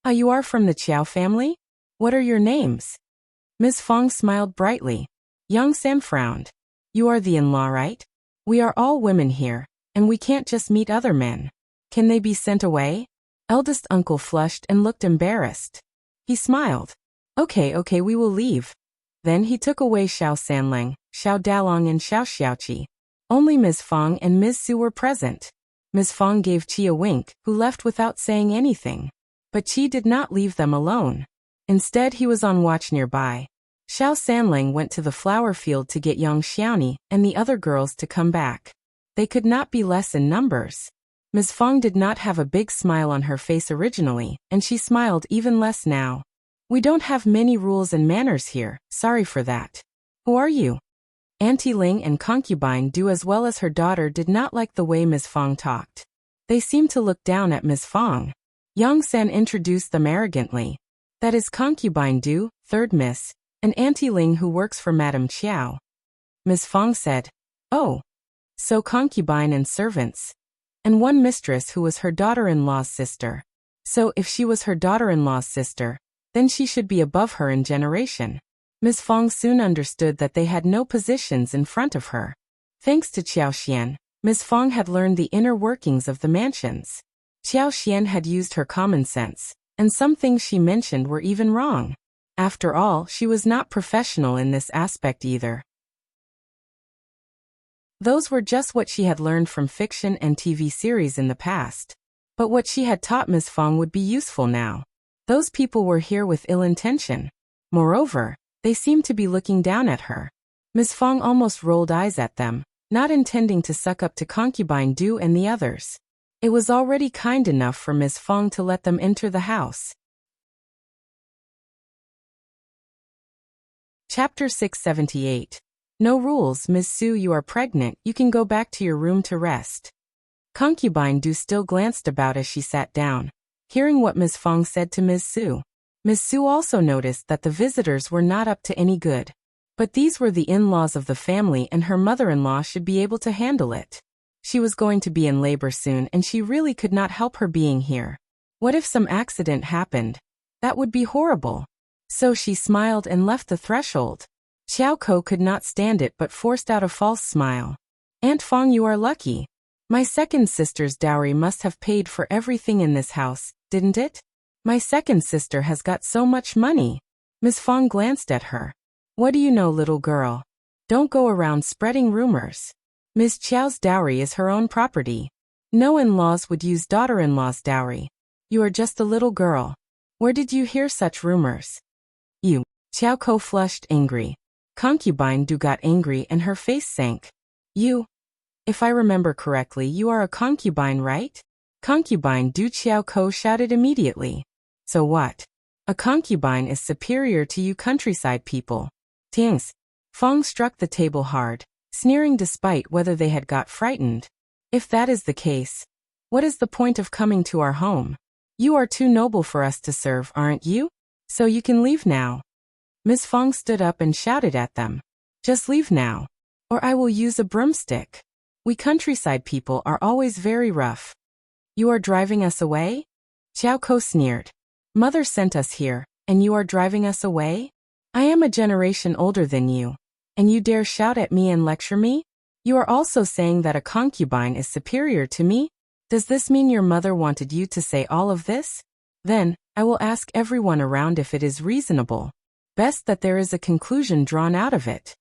Ah, you are from the Qiao family? What are your names? Ms. Fong smiled brightly. Yang San frowned. You are the in-law, right? We are all women here, and we can't just meet other men. Can they be sent away? Eldest uncle flushed and looked embarrassed. He smiled. Okay, we will leave. Then he took away Xiao Sanlang, Xiao Dalong and Xiao Xiaoqi. Only Ms. Fong and Ms. Su were present. Ms. Fong gave Qi a wink, who left without saying anything. But Qi did not leave them alone. Instead, he was on watch nearby. Xiao Sanlang went to the flower field to get Yang Xiaoni and the other girls to come back. They could not be less in numbers. Ms. Fong did not have a big smile on her face originally, and she smiled even less now. We don't have many rules and manners here, sorry for that. Who are you? Auntie Ling and concubine Du as well as her daughter did not like the way Ms. Fong talked. They seemed to look down at Ms. Fong. Yang San introduced them arrogantly. That is concubine Du, third miss, and Auntie Ling who works for Madame Qiao. Ms. Fong said, oh, so concubine and servants. And one mistress who was her daughter-in-law's sister. So if she was her daughter-in-law's sister, then she should be above her in generation. Ms. Fong soon understood that they had no positions in front of her. Thanks to Qiao Xian, Ms. Fong had learned the inner workings of the mansions. Qiao Xian had used her common sense, and some things she mentioned were even wrong. After all, she was not professional in this aspect either. Those were just what she had learned from fiction and TV series in the past. But what she had taught Ms. Fong would be useful now. Those people were here with ill intention. Moreover, they seemed to be looking down at her. Ms. Fong almost rolled eyes at them, not intending to suck up to concubine Du and the others. It was already kind enough for Ms. Fong to let them enter the house. Chapter 678. No rules, Ms. Su, you are pregnant, you can go back to your room to rest. Concubine Du still glanced about as she sat down, hearing what Ms. Fong said to Ms. Su. Ms. Su also noticed that the visitors were not up to any good. But these were the in-laws of the family and her mother-in-law should be able to handle it. She was going to be in labor soon and she really could not help her being here. What if some accident happened? That would be horrible. So she smiled and left the threshold. Xiao Ko could not stand it but forced out a false smile. Aunt Fong, you are lucky. My second sister's dowry must have paid for everything in this house, didn't it? My second sister has got so much money. Ms. Fong glanced at her. What do you know, little girl? Don't go around spreading rumors. Miss Chiao's dowry is her own property. No in-laws would use daughter-in-law's dowry. You are just a little girl. Where did you hear such rumors? You. Xiao Ko flushed angry. Concubine Du got angry and her face sank. You. If I remember correctly, you are a concubine, right? Concubine Du Xiao Ko shouted immediately. So what? A concubine is superior to you countryside people. Tings. Fong struck the table hard, sneering despite whether they had got frightened. If that is the case, what is the point of coming to our home? You are too noble for us to serve, aren't you? So you can leave now. Miss Fong stood up and shouted at them. Just leave now, or I will use a broomstick. We countryside people are always very rough. You are driving us away? Xiao Ko sneered. Mother sent us here, and you are driving us away? I am a generation older than you, and you dare shout at me and lecture me? You are also saying that a concubine is superior to me? Does this mean your mother wanted you to say all of this? Then, I will ask everyone around if it is reasonable. Best that there is a conclusion drawn out of it.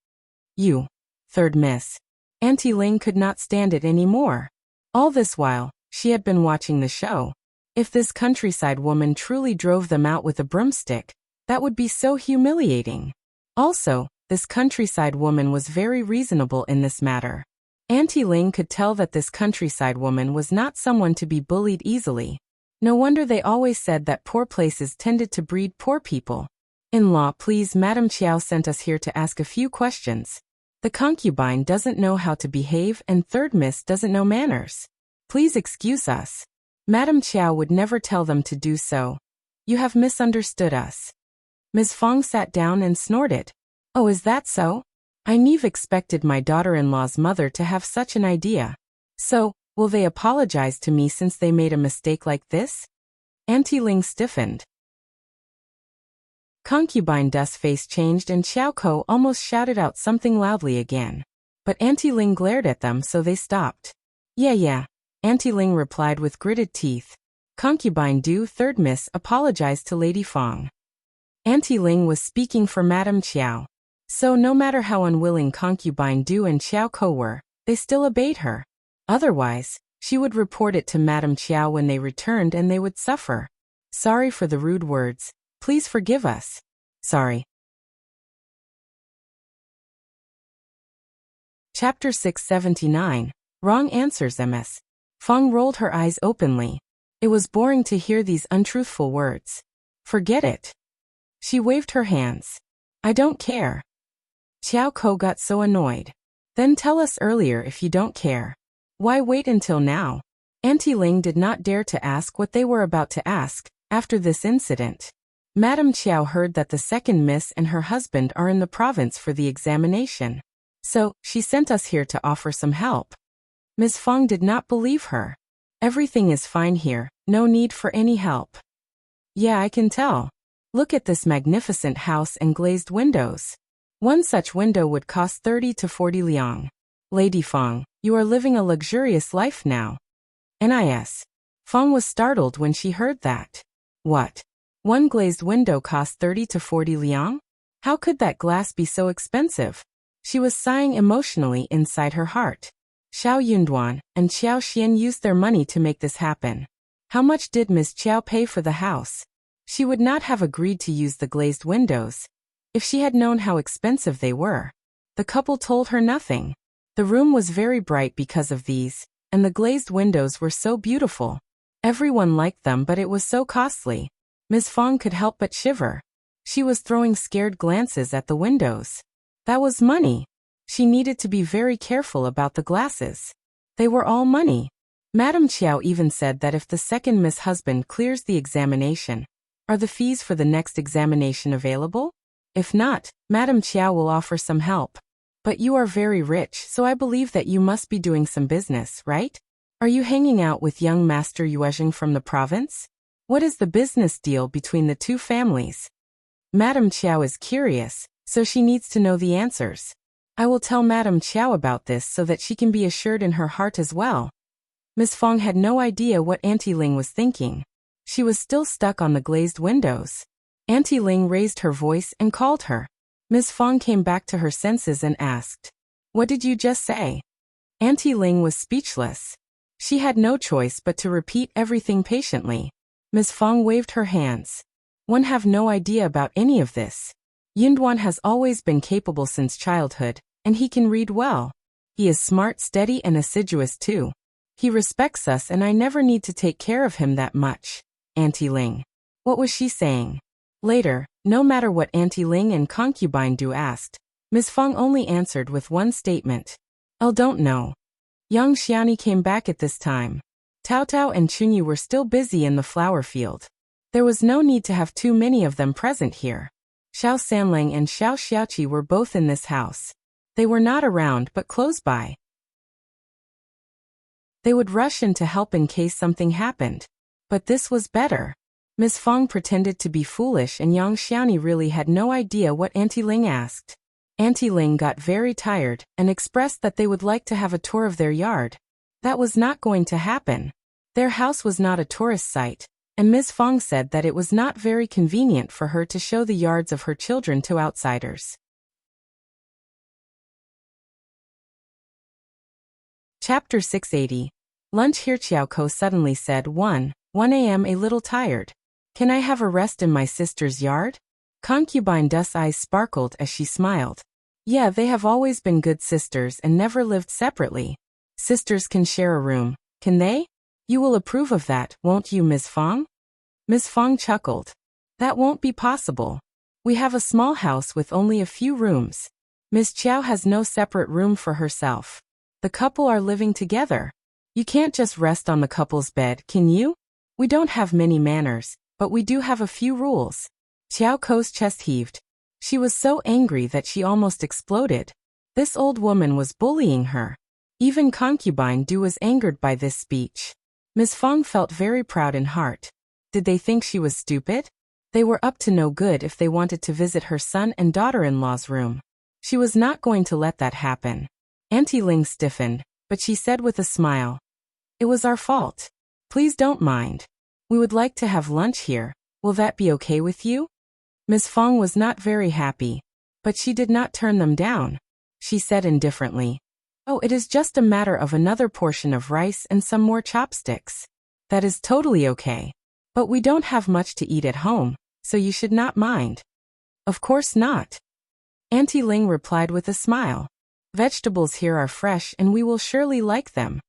You. Third Miss. Auntie Ling could not stand it anymore. All this while, she had been watching the show. If this countryside woman truly drove them out with a broomstick, that would be so humiliating. Also, this countryside woman was very reasonable in this matter. Auntie Ling could tell that this countryside woman was not someone to be bullied easily. No wonder they always said that poor places tended to breed poor people. In-law, please, Madam Chiao sent us here to ask a few questions. The concubine doesn't know how to behave and third miss doesn't know manners. Please excuse us. Madam Chiao would never tell them to do so. You have misunderstood us. Ms. Fong sat down and snorted. Oh, is that so? I never expected my daughter-in-law's mother to have such an idea. So, will they apologize to me since they made a mistake like this? Auntie Ling stiffened. Concubine Du's face changed and Xiao Ko almost shouted out something loudly again. But Auntie Ling glared at them so they stopped. Yeah. Auntie Ling replied with gritted teeth. Concubine Du third miss apologized to Lady Fong. Auntie Ling was speaking for Madame Chiao. So no matter how unwilling Concubine Du and Xiao Ko were, they still obeyed her. Otherwise, she would report it to Madame Chiao when they returned and they would suffer. Sorry for the rude words. Please forgive us. Sorry. Chapter 679. Wrong Answers MS. Fong rolled her eyes openly. It was boring to hear these untruthful words. Forget it. She waved her hands. I don't care. Xiao Ko got so annoyed. Then tell us earlier if you don't care. Why wait until now? Auntie Ling did not dare to ask what they were about to ask, after this incident. Madame Chiao heard that the second miss and her husband are in the province for the examination. So, she sent us here to offer some help. Ms. Fong did not believe her. Everything is fine here, no need for any help. Yeah, I can tell. Look at this magnificent house and glazed windows. One such window would cost 30 to 40 liang. Lady Fong, you are living a luxurious life now. NIS. Fong was startled when she heard that. What? One glazed window cost 30 to 40 liang? How could that glass be so expensive? She was sighing emotionally inside her heart. Xiao Yunduan and Xiao Xian used their money to make this happen. How much did Miss Chiao pay for the house? She would not have agreed to use the glazed windows if she had known how expensive they were. The couple told her nothing. The room was very bright because of these, and the glazed windows were so beautiful. Everyone liked them, but it was so costly. Ms. Fong could help but shiver. She was throwing scared glances at the windows. That was money. She needed to be very careful about the glasses. They were all money. Madame Chiao even said that if the second Miss husband clears the examination, are the fees for the next examination available? If not, Madame Chiao will offer some help. But you are very rich, so I believe that you must be doing some business, right? Are you hanging out with young Master Yuezheng from the province? What is the business deal between the two families? Madame Chiao is curious, so she needs to know the answers. I will tell Madame Chiao about this so that she can be assured in her heart as well. Miss Fong had no idea what Auntie Ling was thinking. She was still stuck on the glazed windows. Auntie Ling raised her voice and called her. Miss Fong came back to her senses and asked, "What did you just say?" Auntie Ling was speechless. She had no choice but to repeat everything patiently. Miss Fong waved her hands. "One have no idea about any of this. Yunduan has always been capable since childhood, and he can read well. He is smart, steady, and assiduous too. He respects us and I never need to take care of him that much." Auntie Ling. What was she saying? Later, no matter what Auntie Ling and Concubine Du asked, Miss Fong only answered with one statement. "I don't know." Yang Xiaoni came back at this time. Tao Tao and Chunyu were still busy in the flower field. There was no need to have too many of them present here. Xiao Sanlang and Xiao Xiaoqi were both in this house. They were not around but close by. They would rush in to help in case something happened. But this was better. Miss Fong pretended to be foolish and Yang Xiaoni really had no idea what Auntie Ling asked. Auntie Ling got very tired and expressed that they would like to have a tour of their yard. That was not going to happen. Their house was not a tourist site, and Miss Fong said that it was not very convenient for her to show the yards of her children to outsiders. Chapter 680. Lunch here. Xiaoko suddenly said 1 a.m. a little tired. "Can I have a rest in my sister's yard?" Concubine Du's eyes sparkled as she smiled. "Yeah, they have always been good sisters and never lived separately. Sisters can share a room, can they? You will approve of that, won't you, Miss Fong?" Miss Fong chuckled. "That won't be possible. We have a small house with only a few rooms. Miss Chiao has no separate room for herself. The couple are living together. You can't just rest on the couple's bed, can you? We don't have many manners, but we do have a few rules." Xiao Ko's chest heaved. She was so angry that she almost exploded. This old woman was bullying her. Even Concubine Du was angered by this speech. Miss Fong felt very proud in heart. Did they think she was stupid? They were up to no good if they wanted to visit her son and daughter-in-law's room. She was not going to let that happen. Auntie Ling stiffened, but she said with a smile, "It was our fault. Please don't mind. We would like to have lunch here. Will that be okay with you?" Miss Fong was not very happy, but she did not turn them down. She said indifferently, "Oh, it is just a matter of another portion of rice and some more chopsticks. That is totally okay. But we don't have much to eat at home, so you should not mind." "Of course not." Auntie Ling replied with a smile. "Vegetables here are fresh and we will surely like them."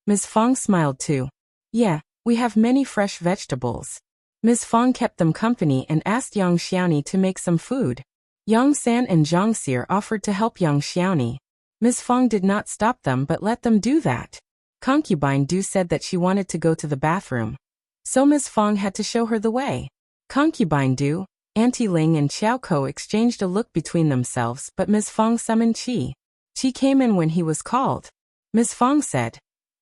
Miss Fong smiled too. "Yeah, we have many fresh vegetables." Miss Fong kept them company and asked Yang Xiaoni to make some food. Yang San and Zhang Xir offered to help Yang Xiaoni. Miss Fong did not stop them but let them do that. Concubine Du said that she wanted to go to the bathroom, so Miss Fong had to show her the way. Concubine Du, Auntie Ling and Xiao Ko exchanged a look between themselves, but Miss Fong summoned Qi. Qi came in when he was called. Miss Fong said,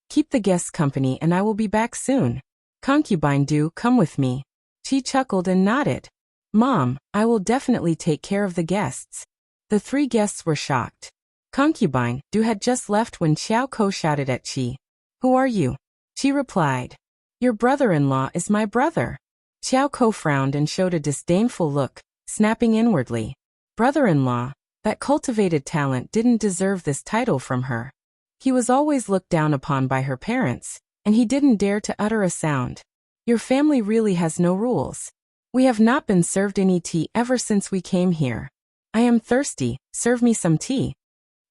"Keep the guests company and I will be back soon." Concubine Du, come with me. Qi chuckled and nodded. "Mom, I will definitely take care of the guests." The three guests were shocked. Concubine Du had just left when Xiao Ko shouted at Qi, "Who are you?" Qi replied, "Your brother-in-law is my brother." Xiao Ko frowned and showed a disdainful look, snapping inwardly. Brother-in-law, that cultivated talent didn't deserve this title from her. He was always looked down upon by her parents, and he didn't dare to utter a sound. Your family really has no rules. We have not been served any tea ever since we came here. I am thirsty, serve me some tea.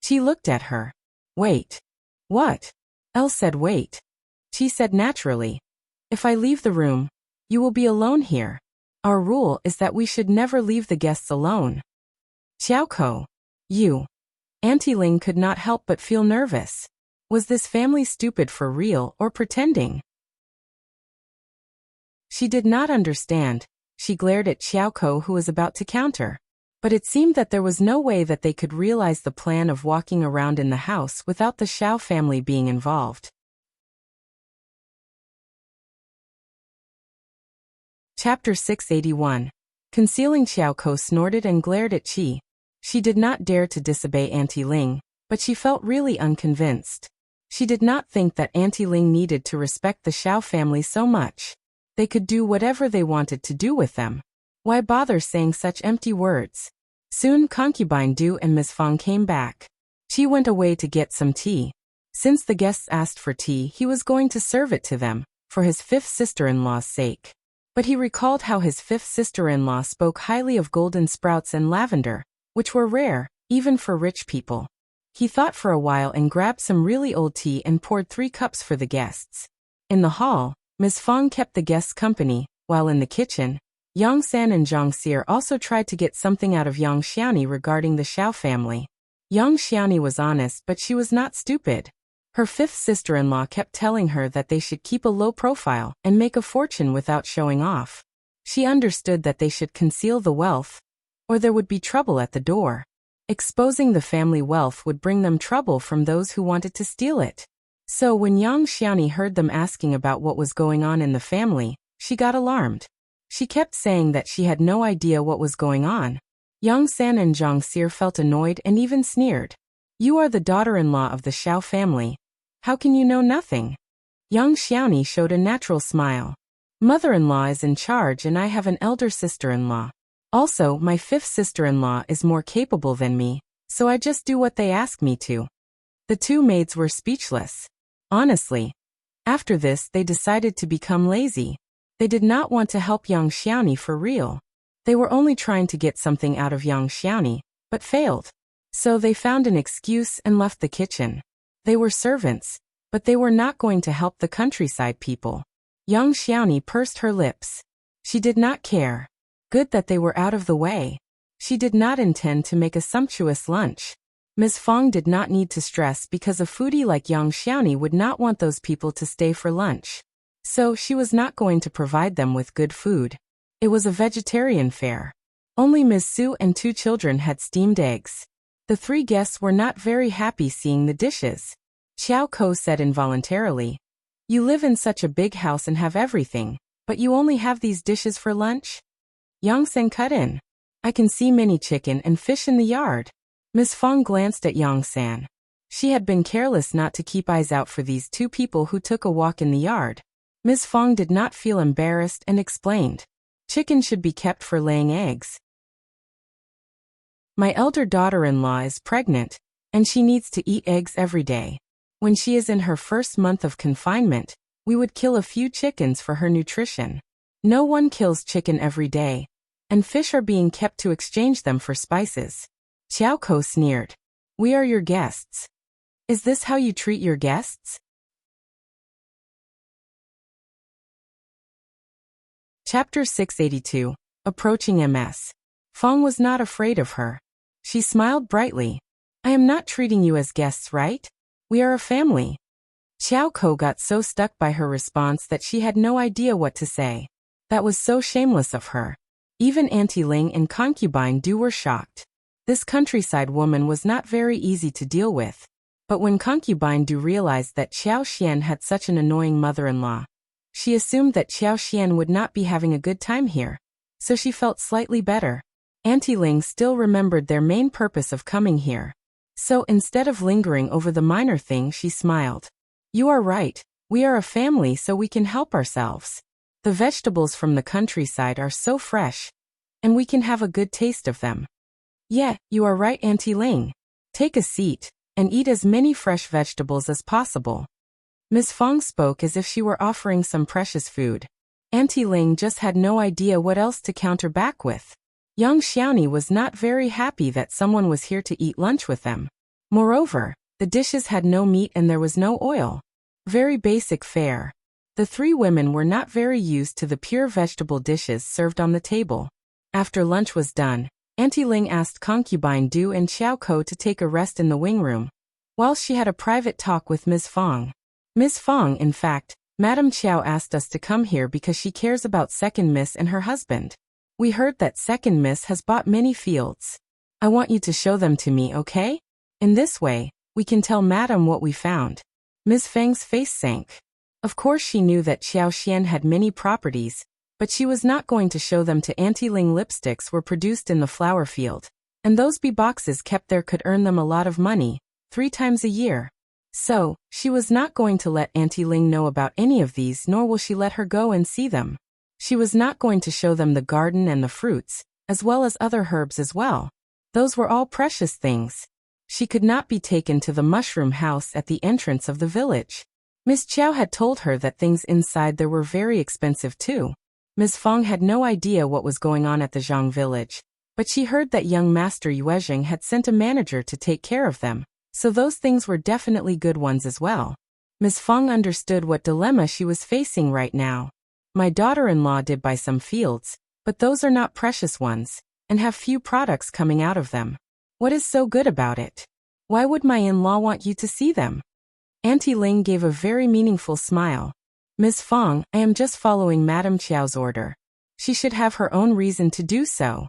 She looked at her. Wait. What? Elle said wait. She said naturally. If I leave the room, you will be alone here. Our rule is that we should never leave the guests alone. Xiaoko. You. Auntie Ling could not help but feel nervous. Was this family stupid for real or pretending? She did not understand. She glared at Xiaoko, who was about to counter. But it seemed that there was no way that they could realize the plan of walking around in the house without the Xiao family being involved. Chapter 681. Concealing. Xiaoko snorted and glared at Qi. She did not dare to disobey Auntie Ling, but she felt really unconvinced. She did not think that Auntie Ling needed to respect the Xiao family so much. They could do whatever they wanted to do with them. Why bother saying such empty words? Soon concubine Du and Miss Fang came back. She went away to get some tea. Since the guests asked for tea, he was going to serve it to them, for his fifth sister-in-law's sake. But he recalled how his fifth sister-in-law spoke highly of golden sprouts and lavender, which were rare, even for rich people. He thought for a while and grabbed some really old tea and poured 3 cups for the guests. In the hall, Ms. Fang kept the guests company, while in the kitchen, Yang San and Zhang Xie also tried to get something out of Yang Xiaoni regarding the Xiao family. Yang Xiaoni was honest, but she was not stupid. Her fifth sister-in-law kept telling her that they should keep a low profile and make a fortune without showing off. She understood that they should conceal the wealth, or there would be trouble at the door. Exposing the family wealth would bring them trouble from those who wanted to steal it. So when Yang Xiaoni heard them asking about what was going on in the family, she got alarmed. She kept saying that she had no idea what was going on. Yang San and Zhang Xie felt annoyed and even sneered. You are the daughter-in-law of the Xiao family. How can you know nothing? Yang Xiaoni showed a natural smile. Mother-in-law is in charge and I have an elder sister-in-law. Also, my fifth sister-in-law is more capable than me, so I just do what they ask me to. The 2 maids were speechless. Honestly. After this, they decided to become lazy. They did not want to help Yang Xiaoni for real. They were only trying to get something out of Yang Xiaoni, but failed. So they found an excuse and left the kitchen. They were servants, but they were not going to help the countryside people. Yang Xiaoni pursed her lips. She did not care. Good that they were out of the way. She did not intend to make a sumptuous lunch. Ms. Fang did not need to stress because a foodie like Yang Xiaoni would not want those people to stay for lunch. So she was not going to provide them with good food. It was a vegetarian fare. Only Ms. Su and 2 children had steamed eggs. The 3 guests were not very happy seeing the dishes. Xiao Ko said involuntarily, "You live in such a big house and have everything, but you only have these dishes for lunch?" Yang San cut in. "I can see many chicken and fish in the yard." Ms. Fang glanced at Yang San. She had been careless not to keep eyes out for these 2 people who took a walk in the yard. Ms. Fang did not feel embarrassed and explained, "Chicken should be kept for laying eggs. My elder daughter-in-law is pregnant, and she needs to eat eggs every day. When she is in her first month of confinement, we would kill a few chickens for her nutrition. No one kills chicken every day, and fish are being kept to exchange them for spices." Xiao Ko sneered. "We are your guests. Is this how you treat your guests?" Chapter 682. Approaching MS. Fang was not afraid of her. She smiled brightly. "I am not treating you as guests, right? We are a family." Xiao Ko got so stuck by her response that she had no idea what to say. That was so shameless of her. Even Auntie Ling and concubine Du were shocked. This countryside woman was not very easy to deal with. But when concubine Du realized that Xiao Xian had such an annoying mother-in-law, she assumed that Xiao Xian would not be having a good time here, so she felt slightly better. Auntie Ling still remembered their main purpose of coming here. So instead of lingering over the minor thing, she smiled. "You are right, we are a family so we can help ourselves. The vegetables from the countryside are so fresh, and we can have a good taste of them." "Yeah, you are right, Auntie Ling. Take a seat, and eat as many fresh vegetables as possible." Ms. Fang spoke as if she were offering some precious food. Auntie Ling just had no idea what else to counter back with. Yang Xiaoni was not very happy that someone was here to eat lunch with them. Moreover, the dishes had no meat and there was no oil. Very basic fare. The 3 women were not very used to the pure vegetable dishes served on the table. After lunch was done, Auntie Ling asked concubine Du and Xiao Ko to take a rest in the wing room, whilst she had a private talk with Ms. Fang. "Ms. Fang, in fact, Madame Qiao asked us to come here because she cares about Second Miss and her husband. We heard that Second Miss has bought many fields. I want you to show them to me, okay? In this way, we can tell Madame what we found." Ms. Fang's face sank. Of course she knew that Xiao Xian had many properties, but she was not going to show them to Auntie Ling. Lipsticks were produced in the flower field, and those bee boxes kept there could earn them a lot of money, 3 times a year. So, she was not going to let Auntie Ling know about any of these, nor will she let her go and see them. She was not going to show them the garden and the fruits, as well as other herbs as well. Those were all precious things. She could not be taken to the mushroom house at the entrance of the village. Miss Chiao had told her that things inside there were very expensive too. Ms. Fong had no idea what was going on at the Zhang village, but she heard that young Master Yuezheng had sent a manager to take care of them, so those things were definitely good ones as well. Ms. Fong understood what dilemma she was facing right now. My daughter-in-law did buy some fields, but those are not precious ones, and have few products coming out of them. What is so good about it? Why would my in-law want you to see them? Auntie Ling gave a very meaningful smile. Ms. Fong, I am just following Madame Chiao's order. She should have her own reason to do so.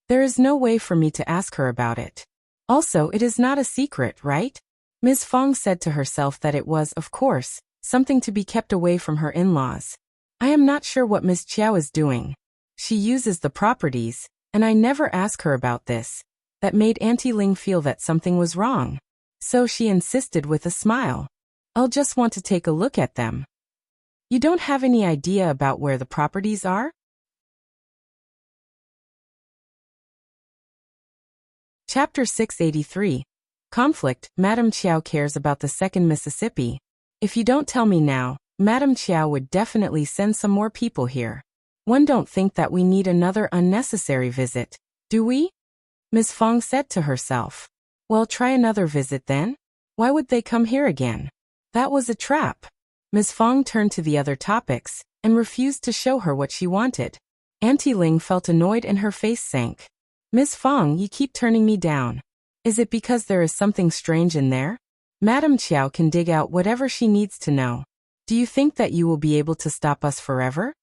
There is no way for me to ask her about it. Also, it is not a secret, right? Ms. Fong said to herself that it was, of course, something to be kept away from her in-laws. I am not sure what Ms. Chiao is doing. She uses the properties, and I never ask her about this. That made Auntie Ling feel that something was wrong. So she insisted with a smile. I'll just want to take a look at them. You don't have any idea about where the properties are? Chapter 683. Conflict. Madame Chiao cares about the second Mississippi. If you don't tell me now, Madame Chiao would definitely send some more people here. One don't think that we need another unnecessary visit, do we? Ms. Fong said to herself. Well, try another visit then. Why would they come here again? That was a trap. Ms. Fong turned to the other topics, and refused to show her what she wanted. Auntie Ling felt annoyed and her face sank. Ms. Fong, you keep turning me down. Is it because there is something strange in there? Madame Chiao can dig out whatever she needs to know. Do you think that you will be able to stop us forever?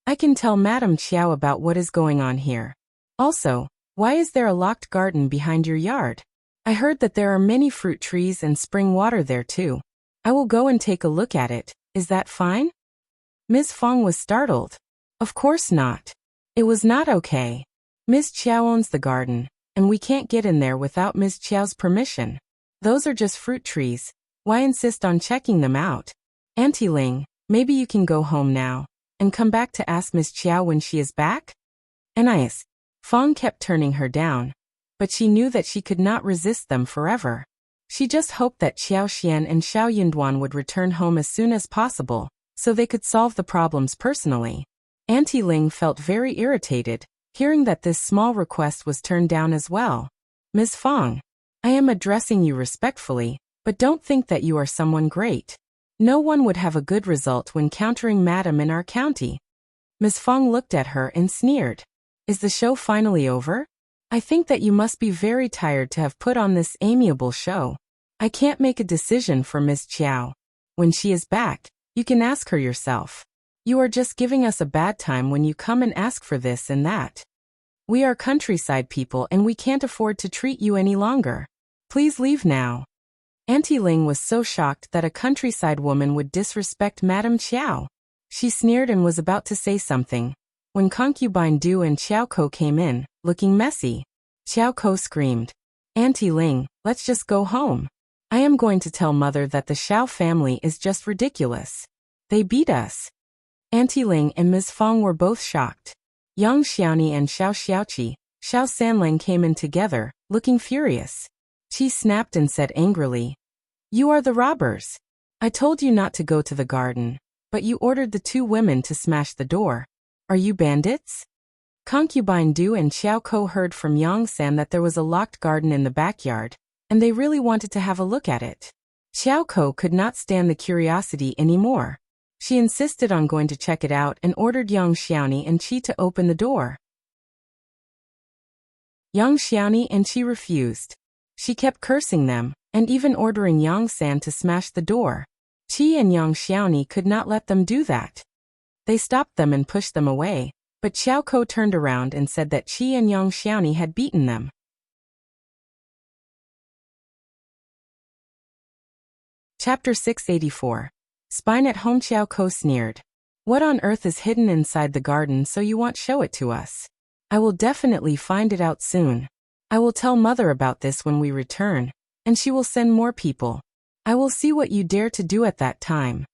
I can tell Madame Chiao about what is going on here. Also, why is there a locked garden behind your yard? I heard that there are many fruit trees and spring water there too. I will go and take a look at it. Is that fine? Ms. Fong was startled. Of course not. It was not okay. Ms. Chiao owns the garden, and we can't get in there without Ms. Chiao's permission. Those are just fruit trees. Why insist on checking them out? Auntie Ling, maybe you can go home now, and come back to ask Ms. Chiao when she is back? Anais. Fong kept turning her down, but she knew that she could not resist them forever. She just hoped that Xiao Xian and Xiao Yunduan would return home as soon as possible, so they could solve the problems personally. Auntie Ling felt very irritated, hearing that this small request was turned down as well. Ms. Fong, I am addressing you respectfully, but don't think that you are someone great. No one would have a good result when countering Madam in our county. Ms. Fong looked at her and sneered. Is the show finally over? I think that you must be very tired to have put on this amiable show. I can't make a decision for Ms. Chiao. When she is back, you can ask her yourself. You are just giving us a bad time when you come and ask for this and that. We are countryside people and we can't afford to treat you any longer. Please leave now. Auntie Ling was so shocked that a countryside woman would disrespect Madame Chiao. She sneered and was about to say something, when Concubine Du and Xiao Ko came in, looking messy. Xiao Ko screamed, Auntie Ling, let's just go home. I am going to tell Mother that the Xiao family is just ridiculous. They beat us. Auntie Ling and Ms. Fong were both shocked. Yang Xiaoni and Xiao Xiaoqi, Xiao Sanling came in together, looking furious. She snapped and said angrily, You are the robbers. I told you not to go to the garden, but you ordered the two women to smash the door. Are you bandits? Concubine Du and Xiao Ko heard from Yang San that there was a locked garden in the backyard, and they really wanted to have a look at it. Xiao Ko could not stand the curiosity anymore. She insisted on going to check it out and ordered Yang Xiaoni and Qi to open the door. Yang Xiaoni and Qi refused. She kept cursing them, and even ordering Yang San to smash the door. Qi and Yang Xiaoni could not let them do that. They stopped them and pushed them away, but Xiao Ko turned around and said that Qi and Yang Xiaoni had beaten them. Chapter 684. Spine at home. Xiao Ko sneered. What on earth is hidden inside the garden so you won't show it to us? I will definitely find it out soon. I will tell Mother about this when we return, and she will send more people. I will see what you dare to do at that time.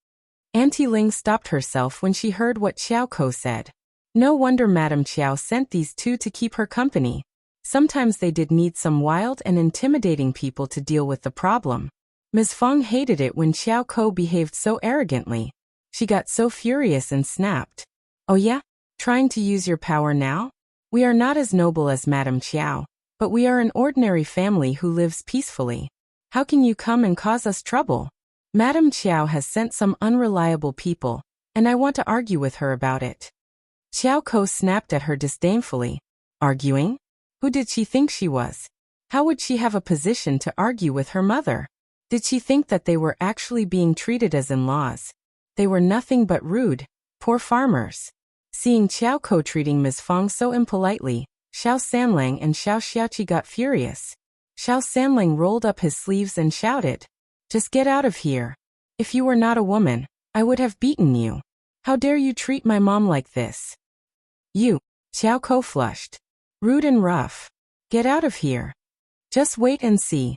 Auntie Ling stopped herself when she heard what Xiao Ko said. No wonder Madame Chiao sent these two to keep her company. Sometimes they did need some wild and intimidating people to deal with the problem. Ms. Fong hated it when Xiao Ko behaved so arrogantly. She got so furious and snapped. Oh yeah? Trying to use your power now? We are not as noble as Madame Chiao, but we are an ordinary family who lives peacefully. How can you come and cause us trouble? Madame Chiao has sent some unreliable people, and I want to argue with her about it. Xiao Ko snapped at her disdainfully. Arguing? Who did she think she was? How would she have a position to argue with her mother? Did she think that they were actually being treated as in-laws? They were nothing but rude, poor farmers. Seeing Xiao Ko treating Ms. Fong so impolitely, Xiao Sanlang and Xiao Xiaoqi got furious. Xiao Sanlang rolled up his sleeves and shouted, "Just get out of here. If you were not a woman, I would have beaten you. How dare you treat my mom like this?" You, Xiao Ko flushed. Rude and rough. Get out of here. Just wait and see.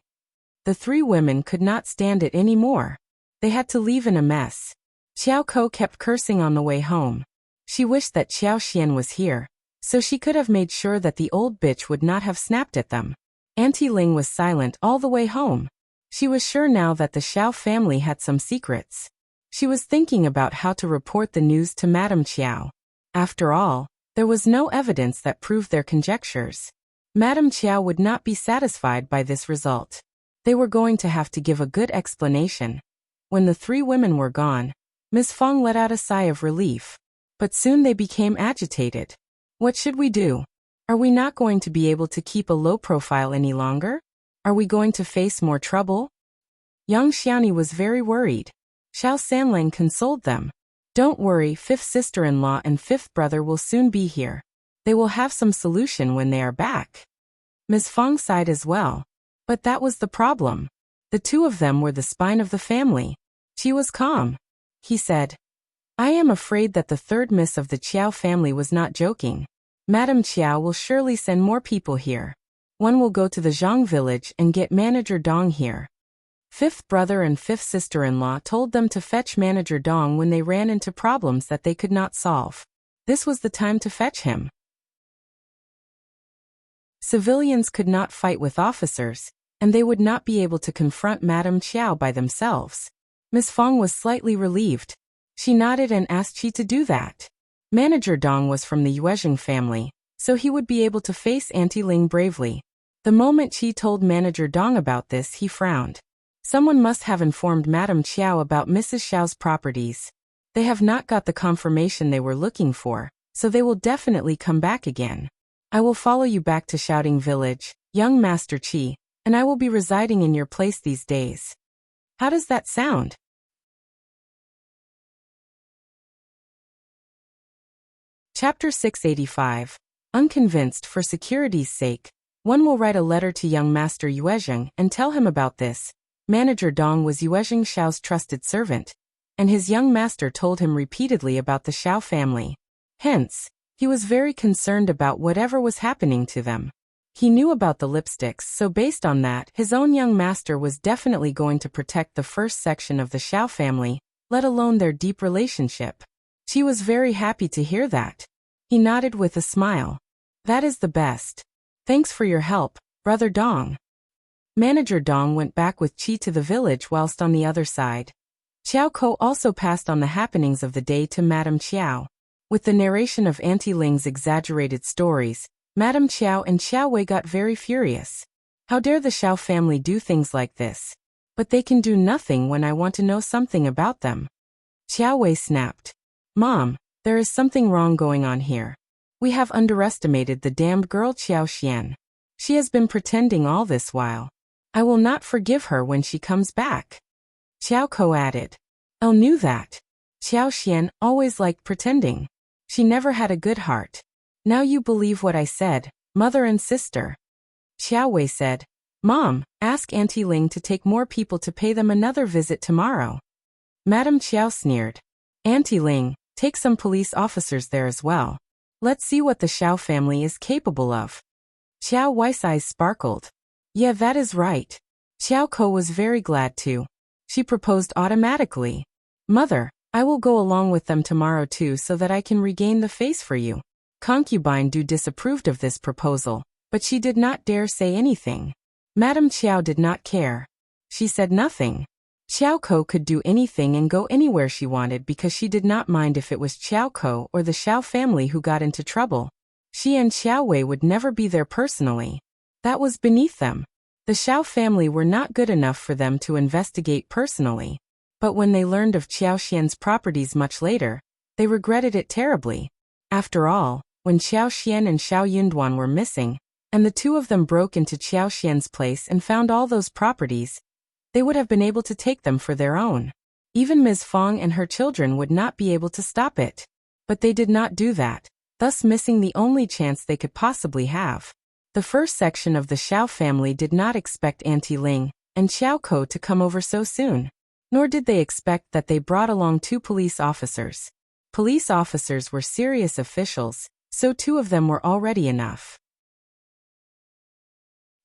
The three women could not stand it anymore. They had to leave in a mess. Xiao Ko kept cursing on the way home. She wished that Xiao Xian was here, so she could have made sure that the old bitch would not have snapped at them. Auntie Ling was silent all the way home. She was sure now that the Xiao family had some secrets. She was thinking about how to report the news to Madame Chiao. After all, there was no evidence that proved their conjectures. Madame Chiao would not be satisfied by this result. They were going to have to give a good explanation. When the three women were gone, Ms. Fong let out a sigh of relief. But soon they became agitated. What should we do? Are we not going to be able to keep a low profile any longer? Are we going to face more trouble? Yang Xiaoni was very worried. Xiao Sanlang consoled them. Don't worry, fifth sister-in-law and fifth brother will soon be here. They will have some solution when they are back. Ms. Fong sighed as well. But that was the problem. The two of them were the spine of the family. She was calm. He said, I am afraid that the third miss of the Chiao family was not joking. Madame Chiao will surely send more people here. One will go to the Zhang village and get Manager Dong here. Fifth brother and fifth sister-in-law told them to fetch Manager Dong when they ran into problems that they could not solve. This was the time to fetch him. Civilians could not fight with officers, and they would not be able to confront Madame Chiao by themselves. Ms. Fong was slightly relieved. She nodded and asked Qi to do that. Manager Dong was from the Yuezheng family, so he would be able to face Auntie Ling bravely. The moment Qi told Manager Dong about this, he frowned. Someone must have informed Madame Chiao about Mrs. Xiao's properties. They have not got the confirmation they were looking for, so they will definitely come back again. I will follow you back to Shouting Village, young Master Qi, and I will be residing in your place these days. How does that sound? Chapter 685. Unconvinced for security's sake, one will write a letter to young Master Yuezheng and tell him about this. Manager Dong was Yuezheng Xiao's trusted servant, and his young master told him repeatedly about the Xiao family. Hence, he was very concerned about whatever was happening to them. He knew about the lipsticks, so based on that, his own young master was definitely going to protect the first section of the Xiao family, let alone their deep relationship. She was very happy to hear that. He nodded with a smile. That is the best. Thanks for your help, Brother Dong. Manager Dong went back with Qi to the village whilst on the other side. Xiao Ko also passed on the happenings of the day to Madame Chiao. With the narration of Auntie Ling's exaggerated stories, Madame Chiao and Xiao Wei got very furious. How dare the Xiao family do things like this? But they can do nothing when I want to know something about them. Xiao Wei snapped. Mom, there is something wrong going on here. We have underestimated the damned girl Xiao Xian. She has been pretending all this while. I will not forgive her when she comes back. Xiao Ko added. I knew that. Xiao Xian always liked pretending. She never had a good heart. Now you believe what I said, mother and sister. Xiao Wei said, Mom, ask Auntie Ling to take more people to pay them another visit tomorrow. Madame Chiao sneered. Auntie Ling, take some police officers there as well. Let's see what the Xiao family is capable of. Xiao Wei's eyes sparkled. Yeah, that is right. Xiao Ko was very glad too. She proposed automatically. Mother, I will go along with them tomorrow too so that I can regain the face for you. Concubine Du disapproved of this proposal, but she did not dare say anything. Madame Qiao did not care. She said nothing. Qiao Ko could do anything and go anywhere she wanted because she did not mind if it was Qiao Ko or the Xiao family who got into trouble. She and Xiao Wei would never be there personally. That was beneath them. The Xiao family were not good enough for them to investigate personally. But when they learned of Qiao Xian's properties much later, they regretted it terribly. After all, when Qiao Xian and Xiao Yunduan were missing, and the two of them broke into Qiao Xian's place and found all those properties, they would have been able to take them for their own. Even Ms. Fong and her children would not be able to stop it. But they did not do that, thus missing the only chance they could possibly have. The first section of the Xiao family did not expect Auntie Ling and Xiao Ko to come over so soon. Nor did they expect that they brought along 2 police officers. Police officers were serious officials, so 2 of them were already enough.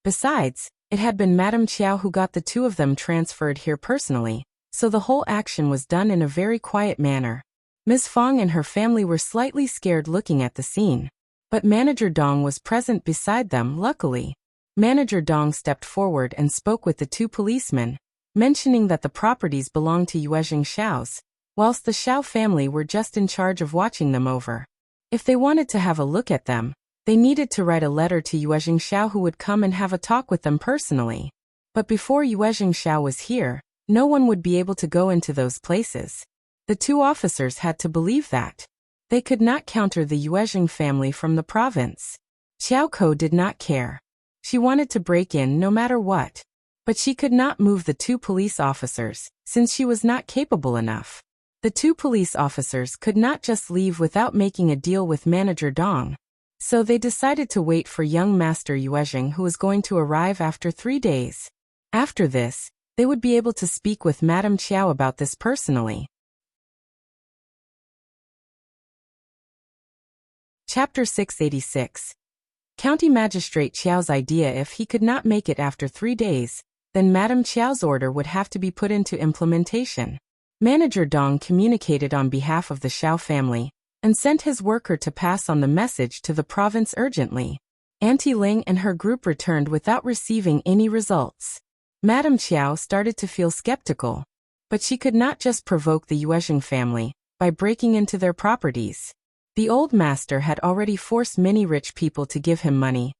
Besides, it had been Madame Qiao who got the 2 of them transferred here personally, so the whole action was done in a very quiet manner. Ms. Fong and her family were slightly scared looking at the scene. But Manager Dong was present beside them, luckily. Manager Dong stepped forward and spoke with the 2 policemen, mentioning that the properties belonged to Yuezheng Xiao's, whilst the Xiao family were just in charge of watching them over. If they wanted to have a look at them, they needed to write a letter to Yuezheng Xiao who would come and have a talk with them personally. But before Yuezheng Xiao was here, no one would be able to go into those places. The 2 officers had to believe that. They could not counter the Yuezheng family from the province. Qiao Ko did not care. She wanted to break in no matter what. But she could not move the 2 police officers, since she was not capable enough. The 2 police officers could not just leave without making a deal with Manager Dong. So they decided to wait for young Master Yuezheng who was going to arrive after 3 days. After this, they would be able to speak with Madame Qiao about this personally. Chapter 686. County Magistrate Qiao's idea. If he could not make it after 3 days, then Madame Qiao's order would have to be put into implementation. Manager Dong communicated on behalf of the Xiao family, and sent his worker to pass on the message to the province urgently. Auntie Ling and her group returned without receiving any results. Madame Qiao started to feel skeptical. But she could not just provoke the Yuezheng family by breaking into their properties. The old master had already forced many rich people to give him money,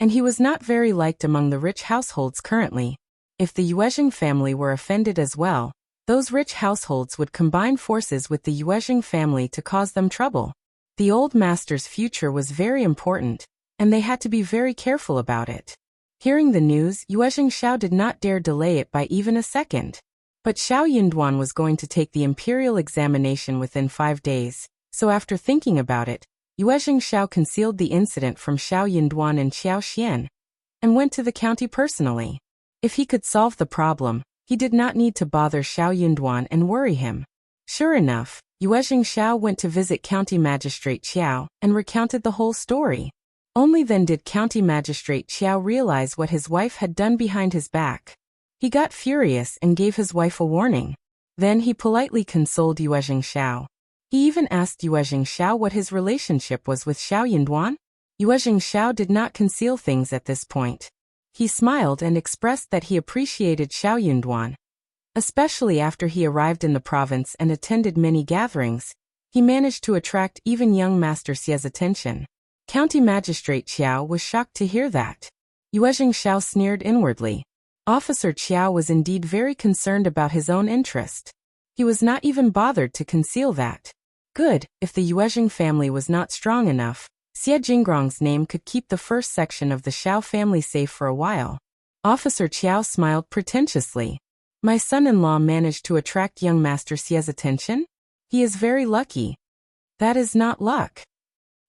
and he was not very liked among the rich households currently. If the Yuezheng family were offended as well, those rich households would combine forces with the Yuezheng family to cause them trouble. The old master's future was very important, and they had to be very careful about it. Hearing the news, Yuezheng Xiao did not dare delay it by even a second. But Xiao Yunduan was going to take the imperial examination within 5 days. So after thinking about it, Yuezheng Xiao concealed the incident from Xiao Yunduan and Xiao Xian, and went to the county personally. If he could solve the problem, he did not need to bother Xiao Yunduan and worry him. Sure enough, Yuezheng Xiao went to visit County Magistrate Qiao and recounted the whole story. Only then did County Magistrate Qiao realize what his wife had done behind his back. He got furious and gave his wife a warning. Then he politely consoled Yuezheng Xiao. He even asked Yuezheng Xiao what his relationship was with Xiao Yunduan. Yuezheng Xiao did not conceal things at this point. He smiled and expressed that he appreciated Xiao Yunduan. Especially after he arrived in the province and attended many gatherings, he managed to attract even young Master Xia's attention. County Magistrate Qiao was shocked to hear that. Yuezheng Xiao sneered inwardly. Officer Qiao was indeed very concerned about his own interest. He was not even bothered to conceal that. Good, if the Yuezheng family was not strong enough, Xie Jingrong's name could keep the first section of the Xiao family safe for a while. Officer Qiao smiled pretentiously. My son-in-law managed to attract young Master Xie's attention? He is very lucky. That is not luck.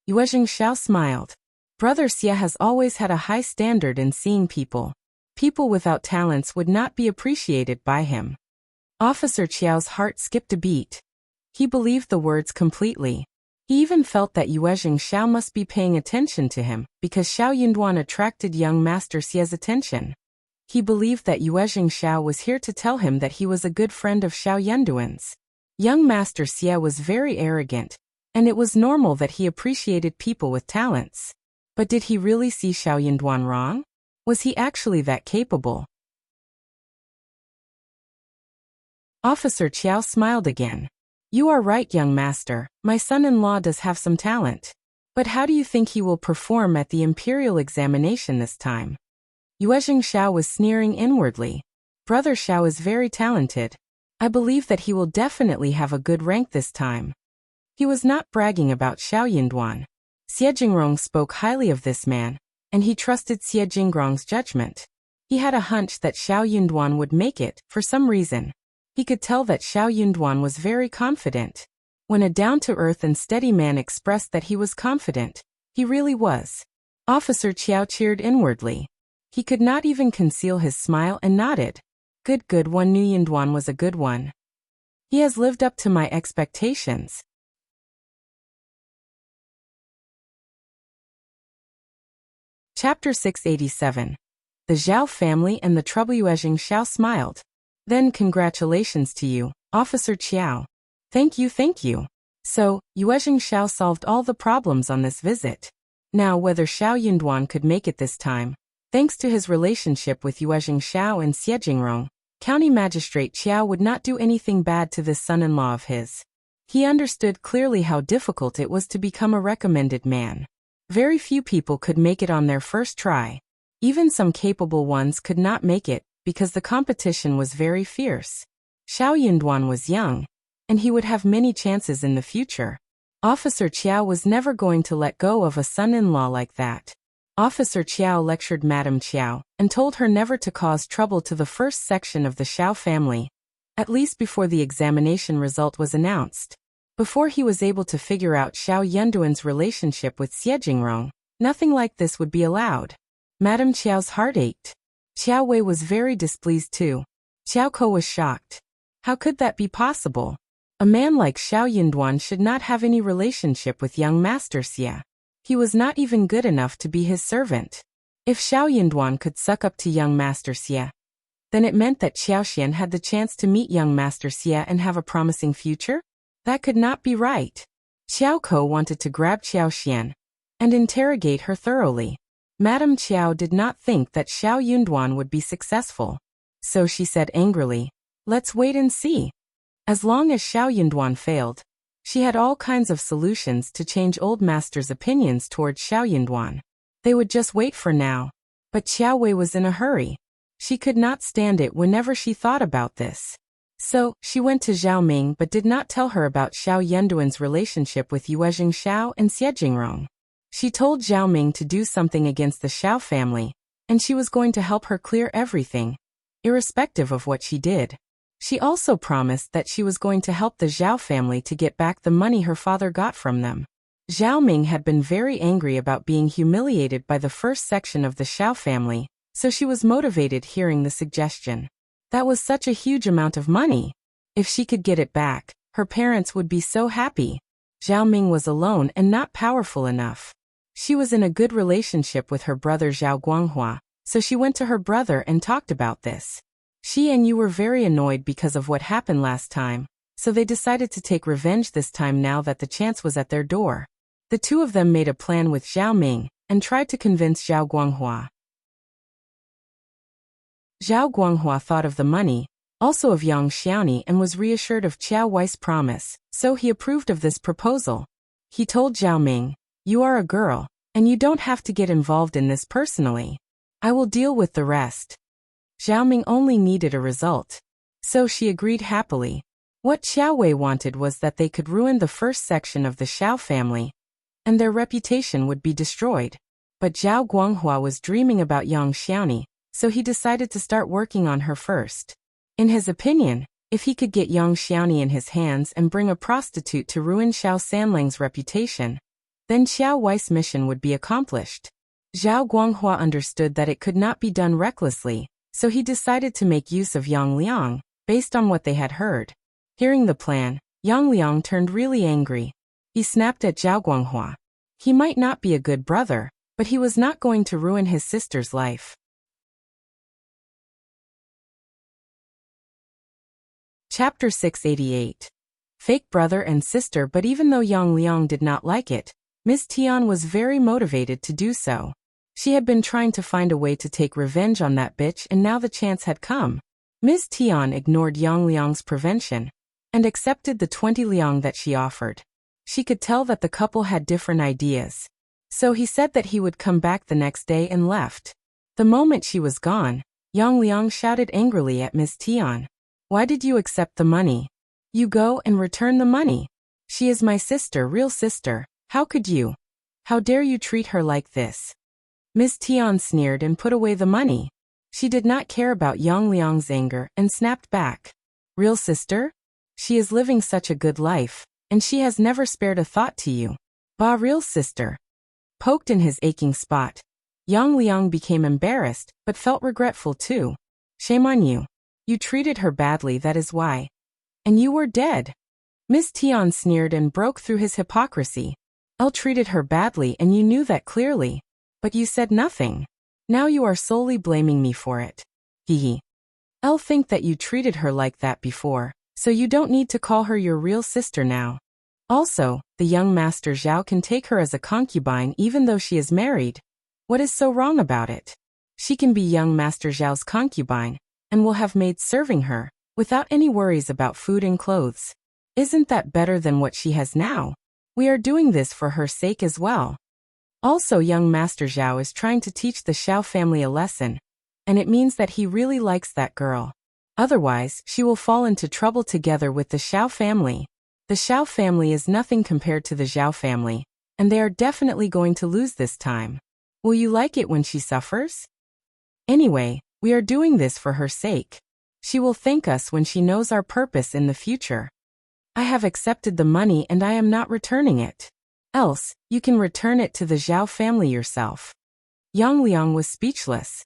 Yuezheng Xiao smiled. Brother Xie has always had a high standard in seeing people. People without talents would not be appreciated by him. Officer Qiao's heart skipped a beat. He believed the words completely. He even felt that Yuezheng Xiao must be paying attention to him, because Xiao Yunduan attracted young Master Xie's attention. He believed that Yuezheng Xiao was here to tell him that he was a good friend of Xiao Yunduan's. Young Master Xie was very arrogant, and it was normal that he appreciated people with talents. But did he really see Xiao Yinduan wrong? Was he actually that capable? Officer Qiao smiled again. You are right, young master. My son-in-law does have some talent. But how do you think he will perform at the imperial examination this time? Yuezheng Xiao was sneering inwardly. Brother Xiao is very talented. I believe that he will definitely have a good rank this time. He was not bragging about Xiao Yinduan. Xie Jingrong spoke highly of this man, and he trusted Xie Jingrong's judgment. He had a hunch that Xiao Yinduan would make it, for some reason. He could tell that Xiao Yinduan was very confident. When a down-to-earth and steady man expressed that he was confident, he really was. Officer Qiao cheered inwardly. He could not even conceal his smile and nodded. Good one, knew Yinduan was a good one. He has lived up to my expectations. Chapter 687. The Zhao family and the trouble. Yuezheng Xiao smiled. Then congratulations to you, Officer Qiao. Thank you. So, Yuezheng Xiao solved all the problems on this visit. Now whether Xiao Yinduan could make it this time, thanks to his relationship with Yuezheng Xiao and Xie Jingrong, County Magistrate Qiao would not do anything bad to this son-in-law of his. He understood clearly how difficult it was to become a recommended man. Very few people could make it on their first try. Even some capable ones could not make it, because the competition was very fierce. Xiao Yinduan was young, and he would have many chances in the future. Officer Qiao was never going to let go of a son-in-law like that. Officer Qiao lectured Madame Qiao, and told her never to cause trouble to the first section of the Xiao family, at least before the examination result was announced. Before he was able to figure out Xiao Yinduan's relationship with Xie Jingrong, nothing like this would be allowed. Madame Qiao's heart ached. Qiao Wei was very displeased too. Qiao Ko was shocked. How could that be possible? A man like Xiao Yinduan should not have any relationship with young Master Xie. He was not even good enough to be his servant. If Xiao Yinduan could suck up to young Master Xie, then it meant that Xiaoxian had the chance to meet young Master Xie and have a promising future? That could not be right. Qiao Ko wanted to grab Xiaoxian and interrogate her thoroughly. Madame Qiao did not think that Xiao Yinduan would be successful. So she said angrily, let's wait and see. As long as Xiao Yinduan failed, she had all kinds of solutions to change old master's opinions towards Xiao Yinduan. They would just wait for now. But Qiao Wei was in a hurry. She could not stand it whenever she thought about this. So, she went to Zhao Ming but did not tell her about Xiao Yinduan's relationship with Yuezheng Xiao and Xie Jingrong. She told Zhao Ming to do something against the Xiao family, and she was going to help her clear everything, irrespective of what she did. She also promised that she was going to help the Zhao family to get back the money her father got from them. Zhao Ming had been very angry about being humiliated by the first section of the Xiao family, so she was motivated hearing the suggestion. That was such a huge amount of money. If she could get it back, her parents would be so happy. Zhao Ming was alone and not powerful enough. She was in a good relationship with her brother Zhao Guanghua, so she went to her brother and talked about this. She and Yu were very annoyed because of what happened last time, so they decided to take revenge this time now that the chance was at their door. The two of them made a plan with Zhao Ming and tried to convince Zhao Guanghua. Zhao Guanghua thought of the money, also of Yang Xiaoni, and was reassured of Qiao Wei's promise, so he approved of this proposal. He told Zhao Ming, you are a girl, and you don't have to get involved in this personally. I will deal with the rest. Zhao Ming only needed a result, so she agreed happily. What Qiao Wei wanted was that they could ruin the first section of the Xiao family, and their reputation would be destroyed. But Zhao Guanghua was dreaming about Yang Xiaoni, so he decided to start working on her first. In his opinion, if he could get Yang Xiaoni in his hands and bring a prostitute to ruin Xiao Sanlang's reputation, then Qiao Wei's mission would be accomplished. Zhao Guanghua understood that it could not be done recklessly, so he decided to make use of Yang Liang, based on what they had heard. Hearing the plan, Yang Liang turned really angry. He snapped at Zhao Guanghua. He might not be a good brother, but he was not going to ruin his sister's life. Chapter 688. fake brother and sister, but even though Yang Liang did not like it, Miss Tian was very motivated to do so. She had been trying to find a way to take revenge on that bitch, and now the chance had come. Miss Tian ignored Yang Liang's prevention and accepted the 20 liang that she offered. She could tell that the couple had different ideas. So he said that he would come back the next day and left. The moment she was gone, Yang Liang shouted angrily at Miss Tian. Why did you accept the money? You go and return the money. She is my sister, real sister. How could you? How dare you treat her like this? Miss Tian sneered and put away the money. She did not care about Yang Liang's anger and snapped back. Real sister? She is living such a good life, and she has never spared a thought to you. Bah, real sister. Poked in his aching spot, Yang Liang became embarrassed, but felt regretful too. Shame on you. You treated her badly, that is why. And you were dead. Miss Tian sneered and broke through his hypocrisy. Elle treated her badly and you knew that clearly. But you said nothing. Now you are solely blaming me for it. Hehe. Elle think that you treated her like that before, so you don't need to call her your real sister now. Also, the young Master Zhao can take her as a concubine even though she is married. What is so wrong about it? She can be young Master Zhao's concubine, and will have maids serving her, without any worries about food and clothes. Isn't that better than what she has now? We are doing this for her sake as well. Also, young Master Zhao is trying to teach the Xiao family a lesson, and it means that he really likes that girl. Otherwise, she will fall into trouble together with the Xiao family. The Xiao family is nothing compared to the Zhao family, and they are definitely going to lose this time. Will you like it when she suffers? Anyway, we are doing this for her sake. She will thank us when she knows our purpose in the future. I have accepted the money and I am not returning it. Else, you can return it to the Zhao family yourself. Yang Liang was speechless.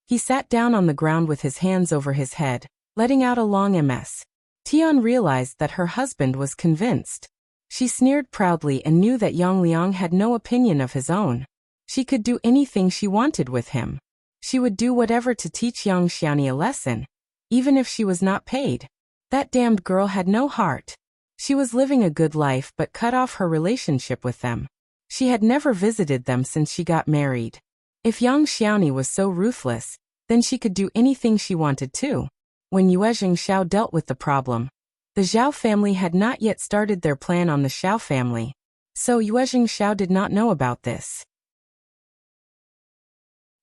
He sat down on the ground with his hands over his head, letting out a long ms. Tian realized that her husband was convinced. She sneered proudly and knew that Yang Liang had no opinion of his own. She could do anything she wanted with him. She would do whatever to teach Yang Xiaoni a lesson, even if she was not paid. That damned girl had no heart. She was living a good life but cut off her relationship with them. She had never visited them since she got married. If Yang Xiaoni was so ruthless, then she could do anything she wanted to. When Yuezheng Xiao dealt with the problem, the Zhao family had not yet started their plan on the Xiao family, so Yuezheng Xiao did not know about this.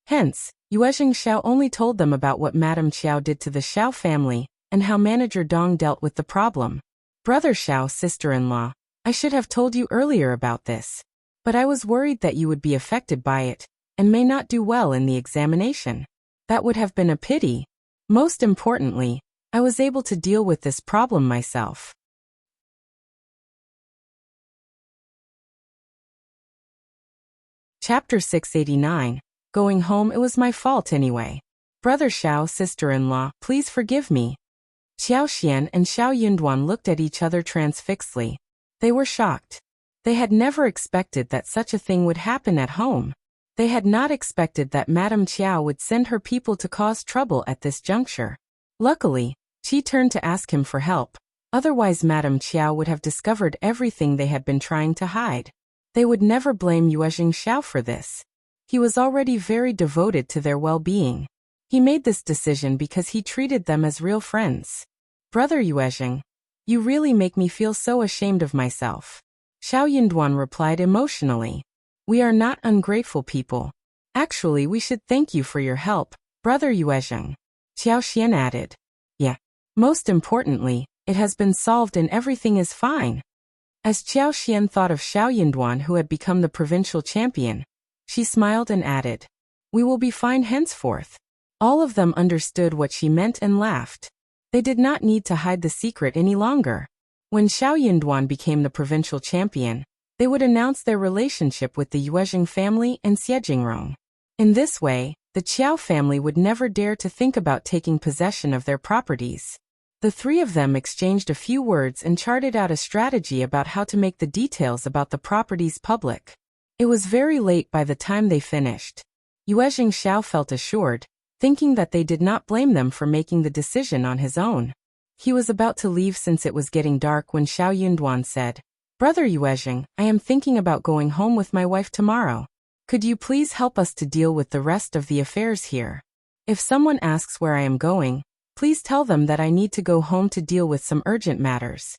Hence, Yuezheng Xiao only told them about what Madame Qiao did to the Xiao family, and how Manager Dong dealt with the problem. Brother Xiao, sister-in-law, I should have told you earlier about this. But I was worried that you would be affected by it, and may not do well in the examination. That would have been a pity. Most importantly, I was able to deal with this problem myself. Chapter 689. Going home, it was my fault anyway. Brother Xiao, sister-in-law, please forgive me. Xiao Xian and Xiao Yunduan looked at each other transfixedly. They were shocked. They had never expected that such a thing would happen at home. They had not expected that Madame Qiao would send her people to cause trouble at this juncture. Luckily, she turned to ask him for help. Otherwise Madame Qiao would have discovered everything they had been trying to hide. They would never blame Yuezheng Xiao for this. He was already very devoted to their well-being. He made this decision because he treated them as real friends. Brother Yuezheng, you really make me feel so ashamed of myself. Xiao Yunduan replied emotionally. We are not ungrateful people. Actually, we should thank you for your help, Brother Yuezheng. Xiao Xian added. Yeah. Most importantly, it has been solved and everything is fine. As Xiao Xian thought of Xiao Yunduan, who had become the provincial champion, she smiled and added, we will be fine henceforth. All of them understood what she meant and laughed. They did not need to hide the secret any longer. When Xiao Yunduan became the provincial champion, they would announce their relationship with the Yuezheng family and Xiejingrong. In this way, the Qiao family would never dare to think about taking possession of their properties. The three of them exchanged a few words and charted out a strategy about how to make the details about the properties public. It was very late by the time they finished. Yuezheng Xiao felt assured, thinking that they did not blame them for making the decision on his own. He was about to leave since it was getting dark when Xiao Yunduan said, "Brother Yuezheng, I am thinking about going home with my wife tomorrow. Could you please help us to deal with the rest of the affairs here? If someone asks where I am going, please tell them that I need to go home to deal with some urgent matters."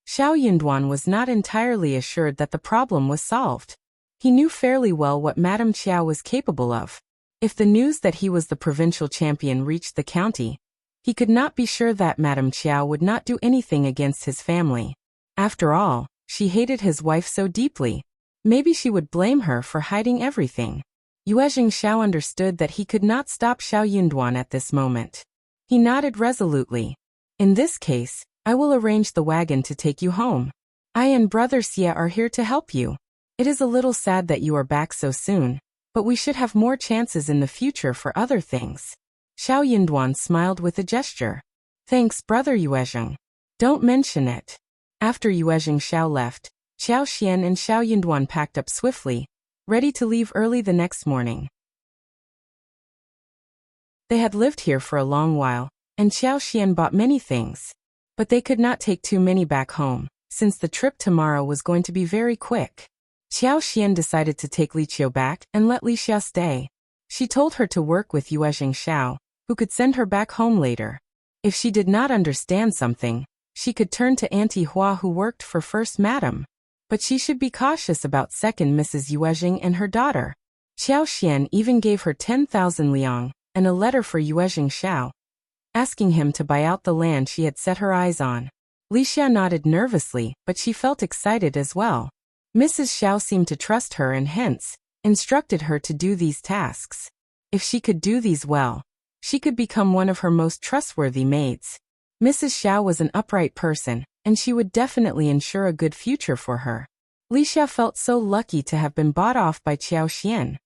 Xiao Yunduan was not entirely assured that the problem was solved. He knew fairly well what Madame Qiao was capable of. If the news that he was the provincial champion reached the county, he could not be sure that Madame Qiao would not do anything against his family. After all, she hated his wife so deeply. Maybe she would blame her for hiding everything. Yuezheng Xiao understood that he could not stop Xiao Yunduan at this moment. He nodded resolutely. "In this case, I will arrange the wagon to take you home. I and Brother Xia are here to help you. It is a little sad that you are back so soon, but we should have more chances in the future for other things." Xiao Yunduan smiled with a gesture. "Thanks, Brother Yuezheng. Don't mention it." After Yuezheng Xiao left, Xiao Xian and Xiao Yunduan packed up swiftly, ready to leave early the next morning. They had lived here for a long while, and Xiao Xian bought many things. But they could not take too many back home, since the trip tomorrow was going to be very quick. Xiao Xian decided to take Li Qiu back and let Li Xia stay. She told her to work with Yuezheng Xiao, who could send her back home later. If she did not understand something, she could turn to Auntie Hua, who worked for First Madam. But she should be cautious about Second Mrs. Yuezheng and her daughter. Xiao Xian even gave her 10,000 liang and a letter for Yuezheng Xiao, asking him to buy out the land she had set her eyes on. Li Xia nodded nervously, but she felt excited as well. Mrs. Xiao seemed to trust her and hence instructed her to do these tasks. If she could do these well, she could become one of her most trustworthy maids. Mrs. Xiao was an upright person, and she would definitely ensure a good future for her. Li Xia felt so lucky to have been bought off by Xiao Xian.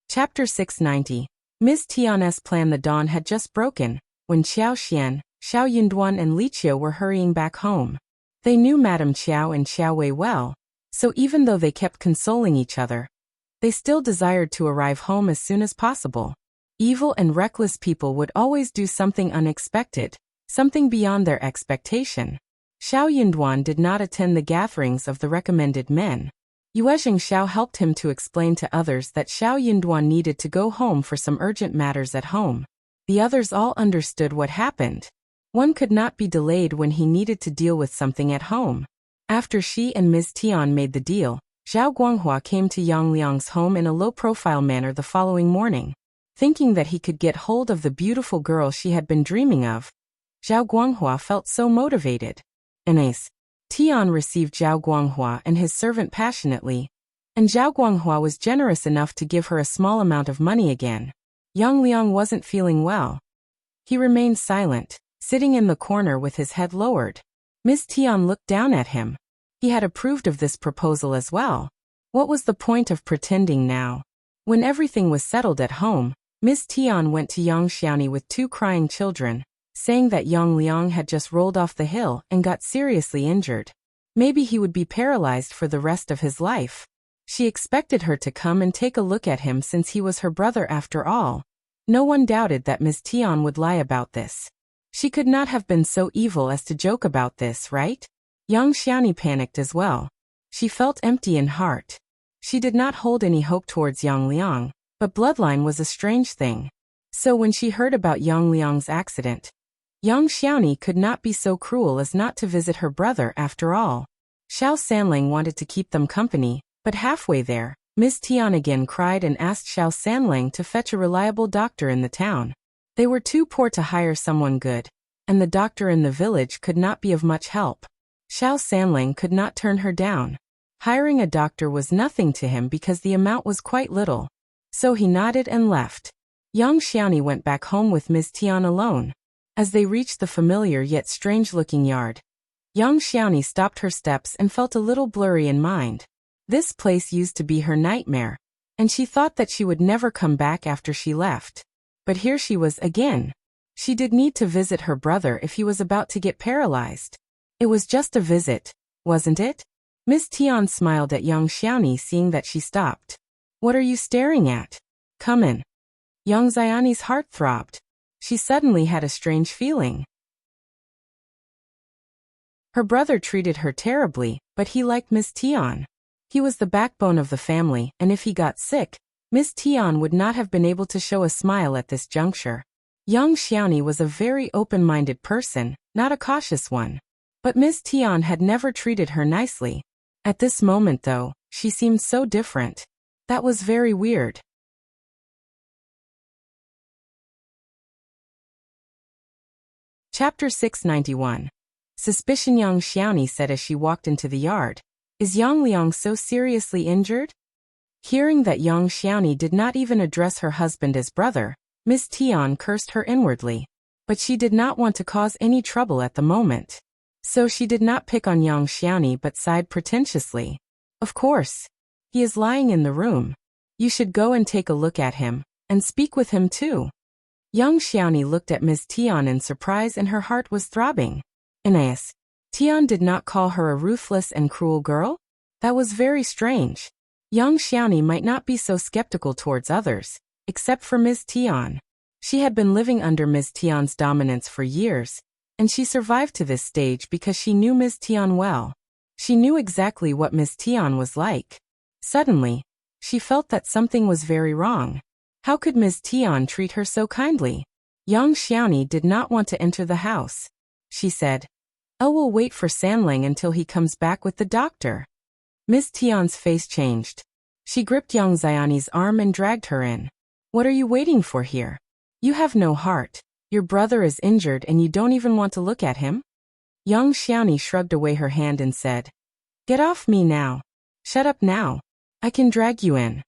Chapter 690. Ms. Tian's plan. The dawn had just broken when Xiao Xian, Xiao Yunduan and Li Qiu were hurrying back home. They knew Madame Qiao and Xiao Wei well, so even though they kept consoling each other, they still desired to arrive home as soon as possible. Evil and reckless people would always do something unexpected, something beyond their expectation. Xiao Yunduan did not attend the gatherings of the recommended men. Yuezheng Xiao helped him to explain to others that Xiao Yunduan needed to go home for some urgent matters at home. The others all understood what happened. One could not be delayed when he needed to deal with something at home. After she and Ms. Tian made the deal, Zhao Guanghua came to Yang Liang's home in a low-profile manner the following morning. Thinking that he could get hold of the beautiful girl she had been dreaming of, Zhao Guanghua felt so motivated. Ms. Tian received Zhao Guanghua and his servant passionately, and Zhao Guanghua was generous enough to give her a small amount of money again. Yang Liang wasn't feeling well. He remained silent, sitting in the corner with his head lowered. Ms. Tian looked down at him. He had approved of this proposal as well. What was the point of pretending now? When everything was settled at home, Ms. Tian went to Yang Xiaoni with 2 crying children, saying that Yang Liang had just rolled off the hill and got seriously injured. Maybe he would be paralyzed for the rest of his life. She expected her to come and take a look at him since he was her brother after all. No one doubted that Ms. Tian would lie about this. She could not have been so evil as to joke about this, right? Yang Xiaoni panicked as well. She felt empty in heart. She did not hold any hope towards Yang Liang, but bloodline was a strange thing. So when she heard about Yang Liang's accident, Yang Xiaoni could not be so cruel as not to visit her brother after all. Xiao Sanling wanted to keep them company, but halfway there, Ms. Tian again cried and asked Xiao Sanling to fetch a reliable doctor in the town. They were too poor to hire someone good, and the doctor in the village could not be of much help. Xiao Sanling could not turn her down. Hiring a doctor was nothing to him because the amount was quite little. So he nodded and left. Yang Xiaoni went back home with Ms. Tian alone. As they reached the familiar yet strange-looking yard, Yang Xiaoni stopped her steps and felt a little blurry in mind. This place used to be her nightmare, and she thought that she would never come back after she left. But here she was again. She did need to visit her brother if he was about to get paralyzed. It was just a visit, wasn't it? Ms. Tian smiled at Yang Xiaoni, seeing that she stopped. What are you staring at? Come in. Young Xiani's heart throbbed. She suddenly had a strange feeling. Her brother treated her terribly, but he liked Miss Tian. He was the backbone of the family, and if he got sick, Miss Tian would not have been able to show a smile at this juncture. Young Xiaoni was a very open-minded person, not a cautious one. But Miss Tian had never treated her nicely. At this moment though, she seemed so different. That was very weird. Chapter 691. Suspicion. Young Xiaoni said as she walked into the yard. Is Yang Liang so seriously injured? Hearing that Yang Xiaoni did not even address her husband as brother, Miss Tian cursed her inwardly. But she did not want to cause any trouble at the moment. So she did not pick on Yang Xiaoni but sighed pretentiously. Of course. He is lying in the room. You should go and take a look at him, and speak with him too. Young Xiaoni looked at Miss Tian in surprise and her heart was throbbing. Aeneas, Tian did not call her a ruthless and cruel girl? That was very strange. Young Xiaoni might not be so skeptical towards others, except for Miss Tian. She had been living under Miss Tian's dominance for years, and she survived to this stage because she knew Miss Tian well. She knew exactly what Miss Tian was like. Suddenly, she felt that something was very wrong. How could Miss Tian treat her so kindly? Young Xiaoni did not want to enter the house. She said, "I will wait for Sanlang until he comes back with the doctor." Miss Tian's face changed. She gripped Young Xiaoni's arm and dragged her in. "What are you waiting for here? You have no heart. Your brother is injured and you don't even want to look at him?" Young Xiaoni shrugged away her hand and said, "Get off me now. Shut up now. I can drag you in."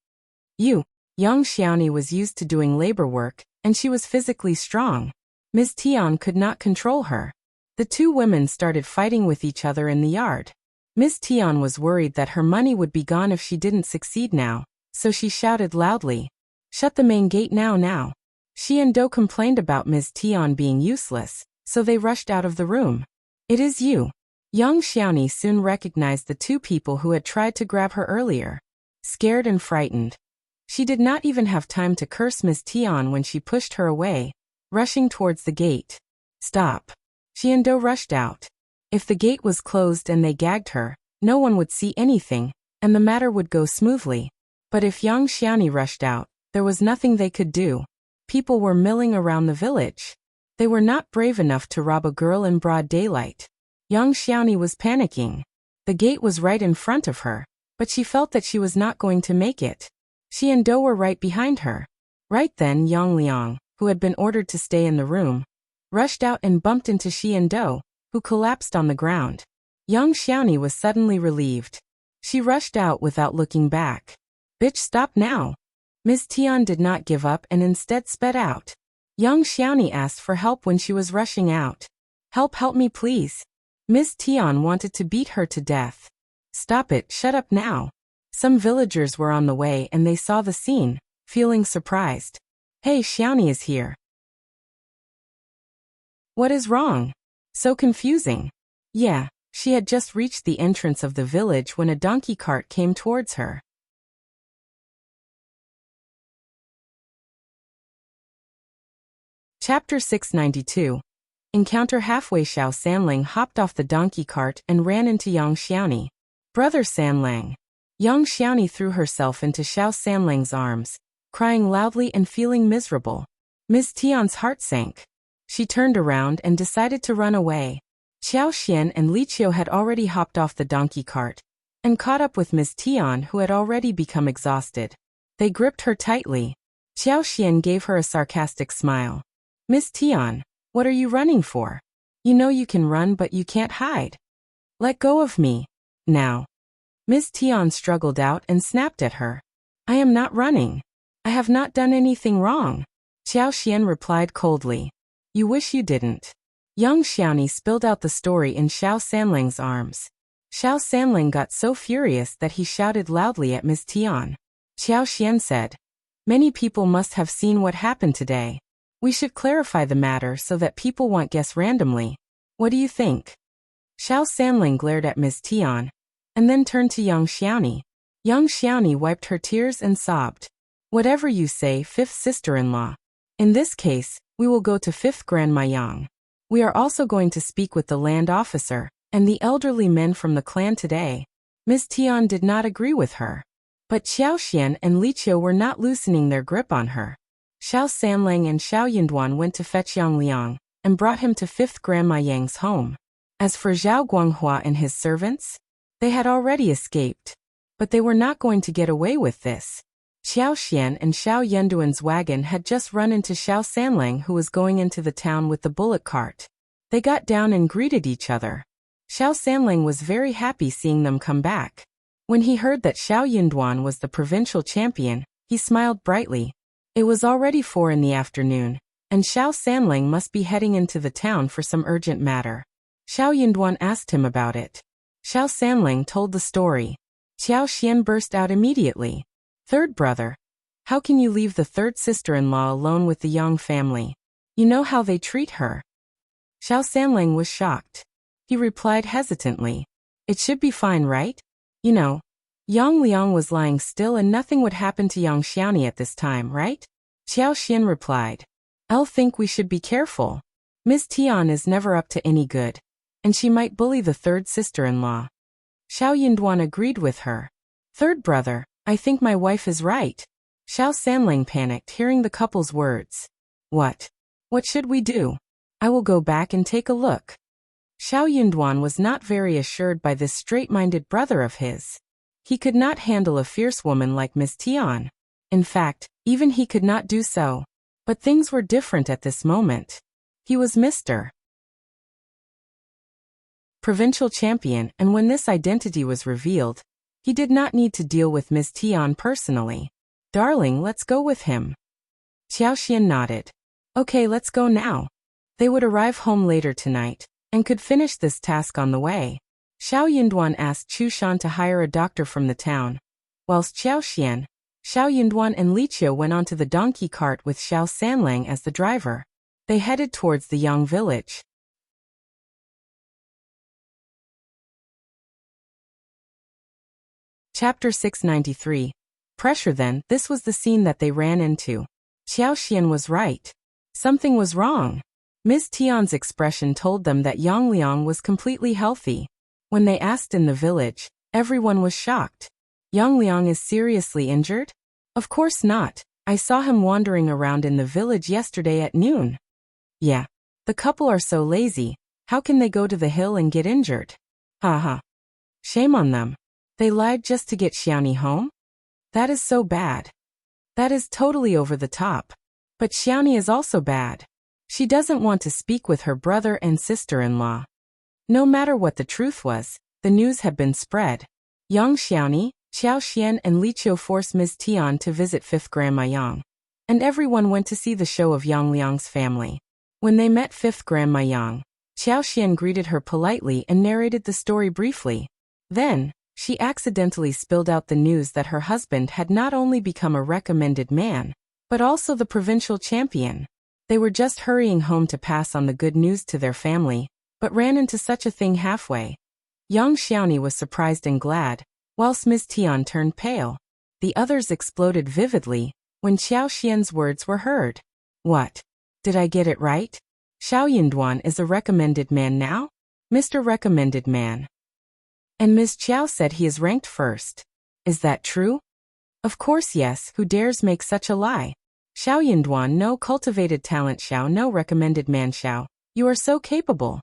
Young Xiaoni was used to doing labor work, and she was physically strong. Miss Tian could not control her. The two women started fighting with each other in the yard. Miss Tian was worried that her money would be gone if she didn't succeed now, so she shouted loudly, "Shut the main gate now. She and Do complained about Miss Tian being useless, so they rushed out of the room. "It is you." Young Xiaoni soon recognized the two people who had tried to grab her earlier. Scared and frightened, she did not even have time to curse Miss Tian when she pushed her away, rushing towards the gate. "Stop." She and Do rushed out. If the gate was closed and they gagged her, no one would see anything, and the matter would go smoothly. But if Young Xiaoni rushed out, there was nothing they could do. People were milling around the village. They were not brave enough to rob a girl in broad daylight. Young Xiaoni was panicking. The gate was right in front of her, but she felt that she was not going to make it. She and Do were right behind her. Right then Yang Liang, who had been ordered to stay in the room, rushed out and bumped into she and Do, who collapsed on the ground. Young Xiaoni was suddenly relieved. She rushed out without looking back. "Bitch, stop now." Miss Tian did not give up and instead sped out. Young Xiaoni asked for help when she was rushing out. Help me please." Miss Tian wanted to beat her to death. "Stop it, shut up now." Some villagers were on the way and they saw the scene, feeling surprised. "Hey, Xiaoni is here. What is wrong? So confusing." Yeah, she had just reached the entrance of the village when a donkey cart came towards her. Chapter 692. Encounter. Halfway, Xiao Sanlang hopped off the donkey cart and ran into Yang Xiaoni. "Brother Sanlang." Yang Xiaoni threw herself into Xiao Sanlang's arms, crying loudly and feeling miserable. Miss Tian's heart sank. She turned around and decided to run away. Xiao Xian and Li Qiu had already hopped off the donkey cart and caught up with Miss Tian, who had already become exhausted. They gripped her tightly. Xiao Xian gave her a sarcastic smile. "Miss Tian, what are you running for? You know you can run but you can't hide. Let go of me, now." Miss Tian struggled out and snapped at her. "I am not running. I have not done anything wrong." Xiao Xian replied coldly. "You wish you didn't." Young Xiaoni spilled out the story in Xiao Sanlang's arms. Xiao Sanlang got so furious that he shouted loudly at Miss Tian. Xiao Xian said, "Many people must have seen what happened today. We should clarify the matter so that people won't guess randomly. What do you think?" Xiao Sanlang glared at Miss Tian, and then turned to Young Xiaoni. Young Xiaoni wiped her tears and sobbed. Whatever you say, fifth sister-in-law. In this case, we will go to fifth Grandma Yang. We are also going to speak with the land officer and the elderly men from the clan today. Ms. Tian did not agree with her. But Xiao Xian and Li Qiu were not loosening their grip on her. Xiao Sanlang and Xiao Yinduan went to fetch Yang Liang and brought him to fifth Grandma Yang's home. As for Zhao Guanghua and his servants, they had already escaped. But they were not going to get away with this. Xiao Xian and Xiao Yenduan's wagon had just run into Xiao Sanlang, who was going into the town with the bullock cart. They got down and greeted each other. Xiao Sanlang was very happy seeing them come back. When he heard that Xiao Yinduan was the provincial champion, he smiled brightly. It was already 4 in the afternoon, and Xiao Sanlang must be heading into the town for some urgent matter. Xiao Yinduan asked him about it. Xiao Sanlang told the story. Xiao Xian burst out immediately. Third brother, how can you leave the third sister-in-law alone with the Yang family? You know how they treat her. Xiao Sanlang was shocked. He replied hesitantly. It should be fine, right? You know, Yang Liang was lying still and nothing would happen to Yang Xiaoni at this time, right? Xiao Xian replied. I'll think we should be careful. Ms. Tian is never up to any good, and she might bully the third sister-in-law. Xiao Yinduan agreed with her. Third brother, I think my wife is right. Xiao Sanlang panicked hearing the couple's words. What? What should we do? I will go back and take a look. Xiao Yinduan was not very assured by this straight-minded brother of his. He could not handle a fierce woman like Miss Tian. In fact, even he could not do so. But things were different at this moment. He was Mr. Provincial Champion, and when this identity was revealed, he did not need to deal with Miss Tian personally. Darling, let's go with him. Xiao Xian nodded. Okay, let's go now. They would arrive home later tonight, and could finish this task on the way. Xiao Yinduan asked Chu Shan to hire a doctor from the town, whilst Xiao Xian, Xiao Yinduan and Li Qiu went onto the donkey cart with Xiao Sanlang as the driver. They headed towards the Yang village. Chapter 693. Pressure. Then, this was the scene that they ran into. Xiao Xian was right. Something was wrong. Ms. Tian's expression told them that Yang Liang was completely healthy. When they asked in the village, everyone was shocked. Yang Liang is seriously injured? Of course not. I saw him wandering around in the village yesterday at noon. Yeah. The couple are so lazy. How can they go to the hill and get injured? Haha. Shame on them. They lied just to get Xiaoni home? That is so bad. That is totally over the top. But Xiaoni is also bad. She doesn't want to speak with her brother and sister-in-law. No matter what the truth was, the news had been spread. Yang Xiaoni, Xiao Xian and Li Qiu forced Ms. Tian to visit fifth Grandma Yang. And everyone went to see the show of Yang Liang's family. When they met fifth Grandma Yang, Xiao Xian greeted her politely and narrated the story briefly. Then, she accidentally spilled out the news that her husband had not only become a recommended man, but also the provincial champion. They were just hurrying home to pass on the good news to their family, but ran into such a thing halfway. Yang Xiaoni was surprised and glad, whilst Ms. Tian turned pale. The others exploded vividly when Xiao Xian's words were heard. What? Did I get it right? Xiao Yinduan is a recommended man now? Mr. Recommended Man. And Ms. Qiao said he is ranked first. Is that true? Of course yes, who dares make such a lie? Xiao Yinduan, no cultivated talent Xiao, no recommended man Xiao. You are so capable.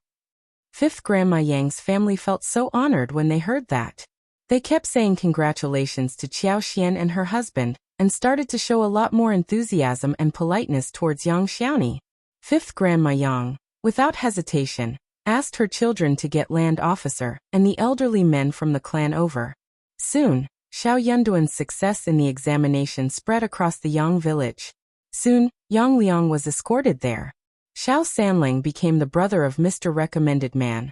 Fifth Grandma Yang's family felt so honored when they heard that. They kept saying congratulations to Xiao Xian and her husband, and started to show a lot more enthusiasm and politeness towards Yang Xiaoni. Fifth Grandma Yang, without hesitation, asked her children to get land officer and the elderly men from the clan over. Soon, Xiao Yunduan's success in the examination spread across the Yang village. Soon, Yang Liang was escorted there. Xiao Sanlang became the brother of Mr. Recommended Man,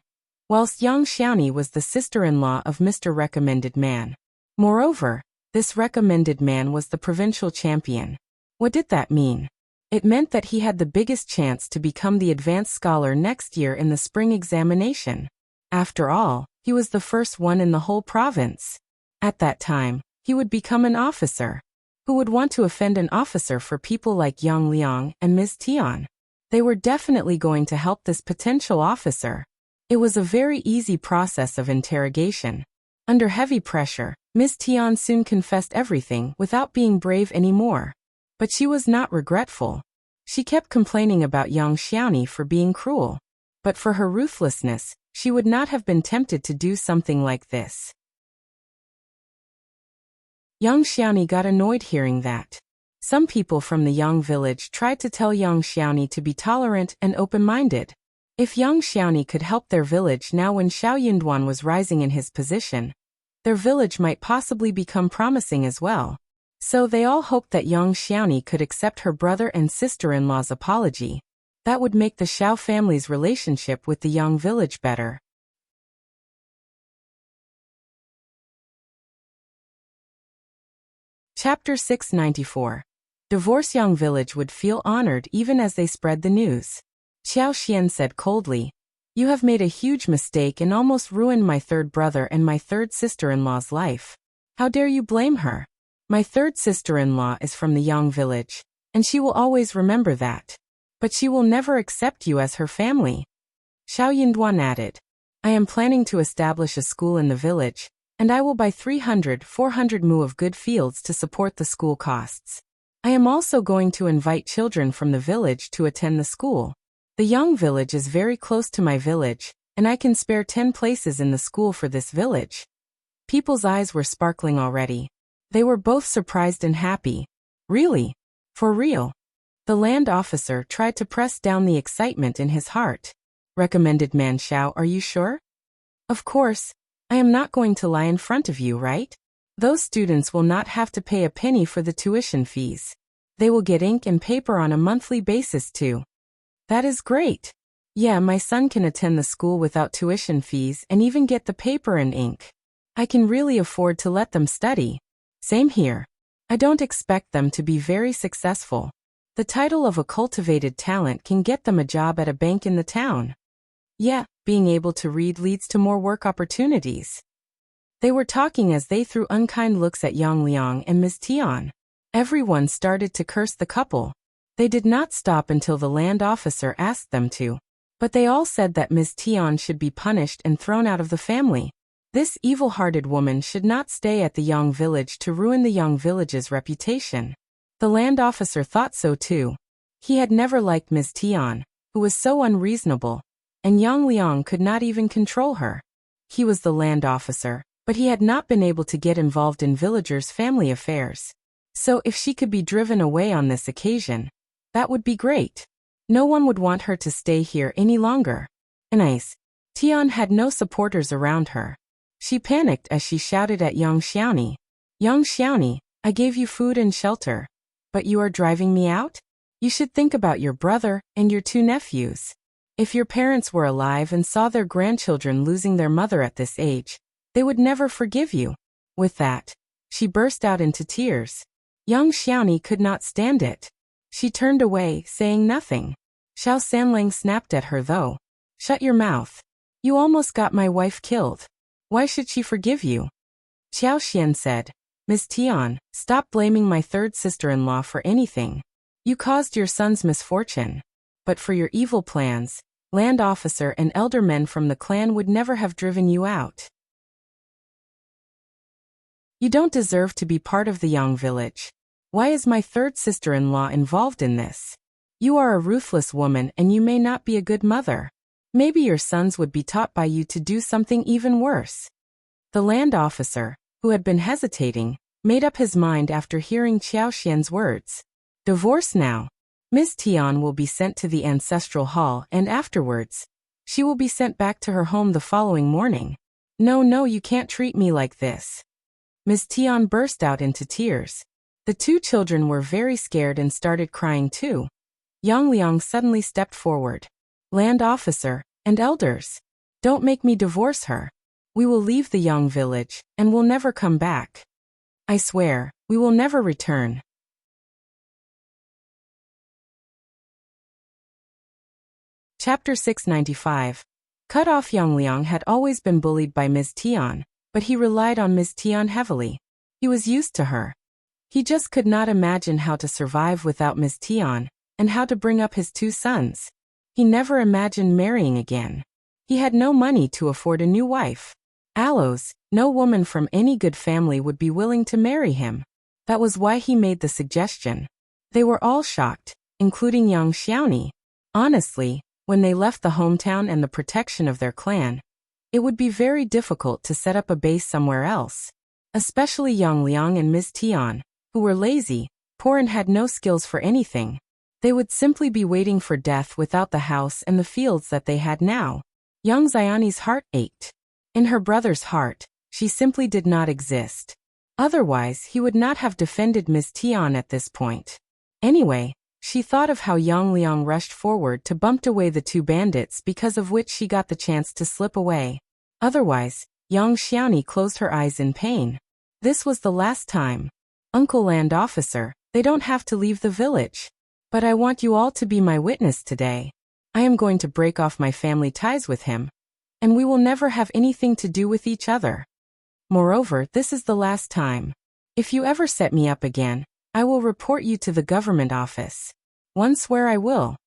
whilst Yang Xiaoni was the sister-in-law of Mr. Recommended Man. Moreover, this recommended man was the provincial champion. What did that mean? It meant that he had the biggest chance to become the advanced scholar next year in the spring examination. After all, he was the first one in the whole province. At that time, he would become an officer. Who would want to offend an officer for people like Yang Liang and Ms. Tian? They were definitely going to help this potential officer. It was a very easy process of interrogation. Under heavy pressure, Ms. Tian soon confessed everything without being brave anymore. But she was not regretful. She kept complaining about Yang Xiaoni for being cruel. But for her ruthlessness, she would not have been tempted to do something like this. Yang Xiaoni got annoyed hearing that. Some people from the Yang village tried to tell Yang Xiaoni to be tolerant and open-minded. If Yang Xiaoni could help their village now when Xiao Yunduan was rising in his position, their village might possibly become promising as well. So they all hoped that Yang Xiaoni could accept her brother and sister-in-law's apology. That would make the Xiao family's relationship with the Yang village better. Chapter 694. Divorce. Yang village would feel honored even as they spread the news. Xiao Xian said coldly, "You have made a huge mistake and almost ruined my third brother and my third sister-in-law's life. How dare you blame her? My third sister-in-law is from the Yang village, and she will always remember that. But she will never accept you as her family." Xiao Yunduan added, "I am planning to establish a school in the village, and I will buy 300-400 mu of good fields to support the school costs. I am also going to invite children from the village to attend the school. The Yang village is very close to my village, and I can spare 10 places in the school for this village." People's eyes were sparkling already. They were both surprised and happy. Really? For real? The land officer tried to press down the excitement in his heart. "Recommended man Xiao, are you sure?" "Of course. I am not going to lie in front of you, right? Those students will not have to pay a penny for the tuition fees. They will get ink and paper on a monthly basis too." "That is great. Yeah, my son can attend the school without tuition fees and even get the paper and ink. I can really afford to let them study." "Same here. I don't expect them to be very successful. The title of a cultivated talent can get them a job at a bank in the town. Yeah, being able to read leads to more work opportunities." They were talking as they threw unkind looks at Yang Liang and Ms. Tian. Everyone started to curse the couple. They did not stop until the land officer asked them to. But they all said that Ms. Tian should be punished and thrown out of the family. This evil-hearted woman should not stay at the Yang village to ruin the Yang village's reputation. The land officer thought so too. He had never liked Ms. Tian, who was so unreasonable, and Yang Liang could not even control her. He was the land officer, but he had not been able to get involved in villagers' family affairs. So if she could be driven away on this occasion, that would be great. No one would want her to stay here any longer. Nice. Tian had no supporters around her. She panicked as she shouted at Yang Xiaoni. "Yang Xiaoni, I gave you food and shelter. But you are driving me out? You should think about your brother and your 2 nephews. If your parents were alive and saw their grandchildren losing their mother at this age, they would never forgive you." With that, she burst out into tears. Yang Xiaoni could not stand it. She turned away, saying nothing. Xiao Sanlang snapped at her though. "Shut your mouth. You almost got my wife killed. Why should she forgive you?" Xiao Xian said, "Ms. Tian, stop blaming my third sister-in-law for anything. You caused your son's misfortune. But for your evil plans, land officer and elder men from the clan would never have driven you out. You don't deserve to be part of the Yang village. Why is my third sister-in-law involved in this? You are a ruthless woman and you may not be a good mother. Maybe your sons would be taught by you to do something even worse." The land officer, who had been hesitating, made up his mind after hearing Xiao Xian's words. "Divorce now. Ms. Tian will be sent to the ancestral hall and afterwards, she will be sent back to her home the following morning. No, you can't treat me like this." Ms. Tian burst out into tears. The 2 children were very scared and started crying too. Yang Liang suddenly stepped forward. "Land officer and elders, don't make me divorce her. We will leave the Yang village and will never come back. I swear, we will never return." Chapter 695. Cut off. Yang Liang had always been bullied by Ms. Tian, but he relied on Ms. Tian heavily. He was used to her. He just could not imagine how to survive without Ms. Tian, and how to bring up his 2 sons. He never imagined marrying again. He had no money to afford a new wife. Aloes, no woman from any good family would be willing to marry him. That was why he made the suggestion. They were all shocked, including young Xiaoni. Honestly, when they left the hometown and the protection of their clan, it would be very difficult to set up a base somewhere else. Especially young Liang and Ms. Tian, who were lazy, poor and had no skills for anything. They would simply be waiting for death without the house and the fields that they had now. Young Xiaoni's heart ached. In her brother's heart, she simply did not exist. Otherwise, he would not have defended Ms. Tian at this point. Anyway, she thought of how young Liang rushed forward to bump away the 2 bandits, because of which she got the chance to slip away. Otherwise, young Xiaoni closed her eyes in pain. This was the last time. Uncle Land Officer, they don't have to leave the village. But I want you all to be my witness today. I am going to break off my family ties with him, and we will never have anything to do with each other. Moreover, this is the last time. If you ever set me up again, I will report you to the government office. One swear I will.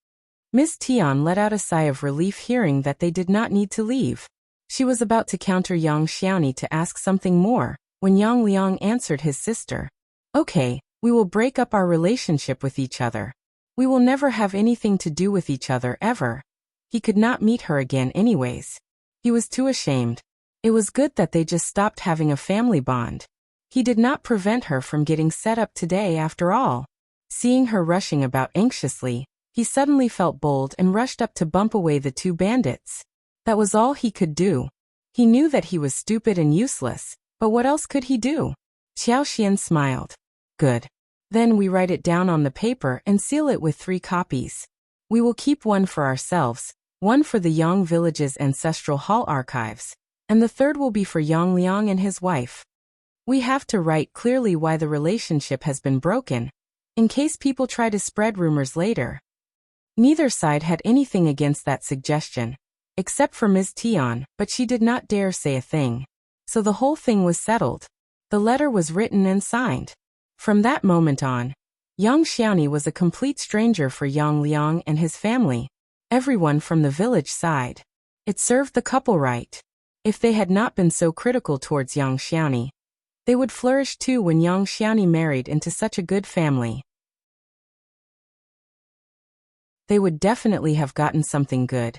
Miss Tian let out a sigh of relief hearing that they did not need to leave. She was about to counter young Xiaoni to ask something more, when young Liang answered his sister. Okay, we will break up our relationship with each other. We will never have anything to do with each other ever. He could not meet her again anyways. He was too ashamed. It was good that they just stopped having a family bond. He did not prevent her from getting set up today after all. Seeing her rushing about anxiously, he suddenly felt bold and rushed up to bump away the 2 bandits. That was all he could do. He knew that he was stupid and useless, but what else could he do? Xiao Xian smiled. Good. Then we write it down on the paper and seal it with 3 copies. We will keep one for ourselves, one for the Yang village's ancestral hall archives, and the 3rd will be for Yang Liang and his wife. We have to write clearly why the relationship has been broken, in case people try to spread rumors later. Neither side had anything against that suggestion, except for Ms. Tian, but she did not dare say a thing. So the whole thing was settled. The letter was written and signed. From that moment on, young Xiaoni was a complete stranger for Yang Liang and his family, everyone from the village side. It served the couple right. If they had not been so critical towards young Xiaoni, they would flourish too when young Xiaoni married into such a good family. They would definitely have gotten something good,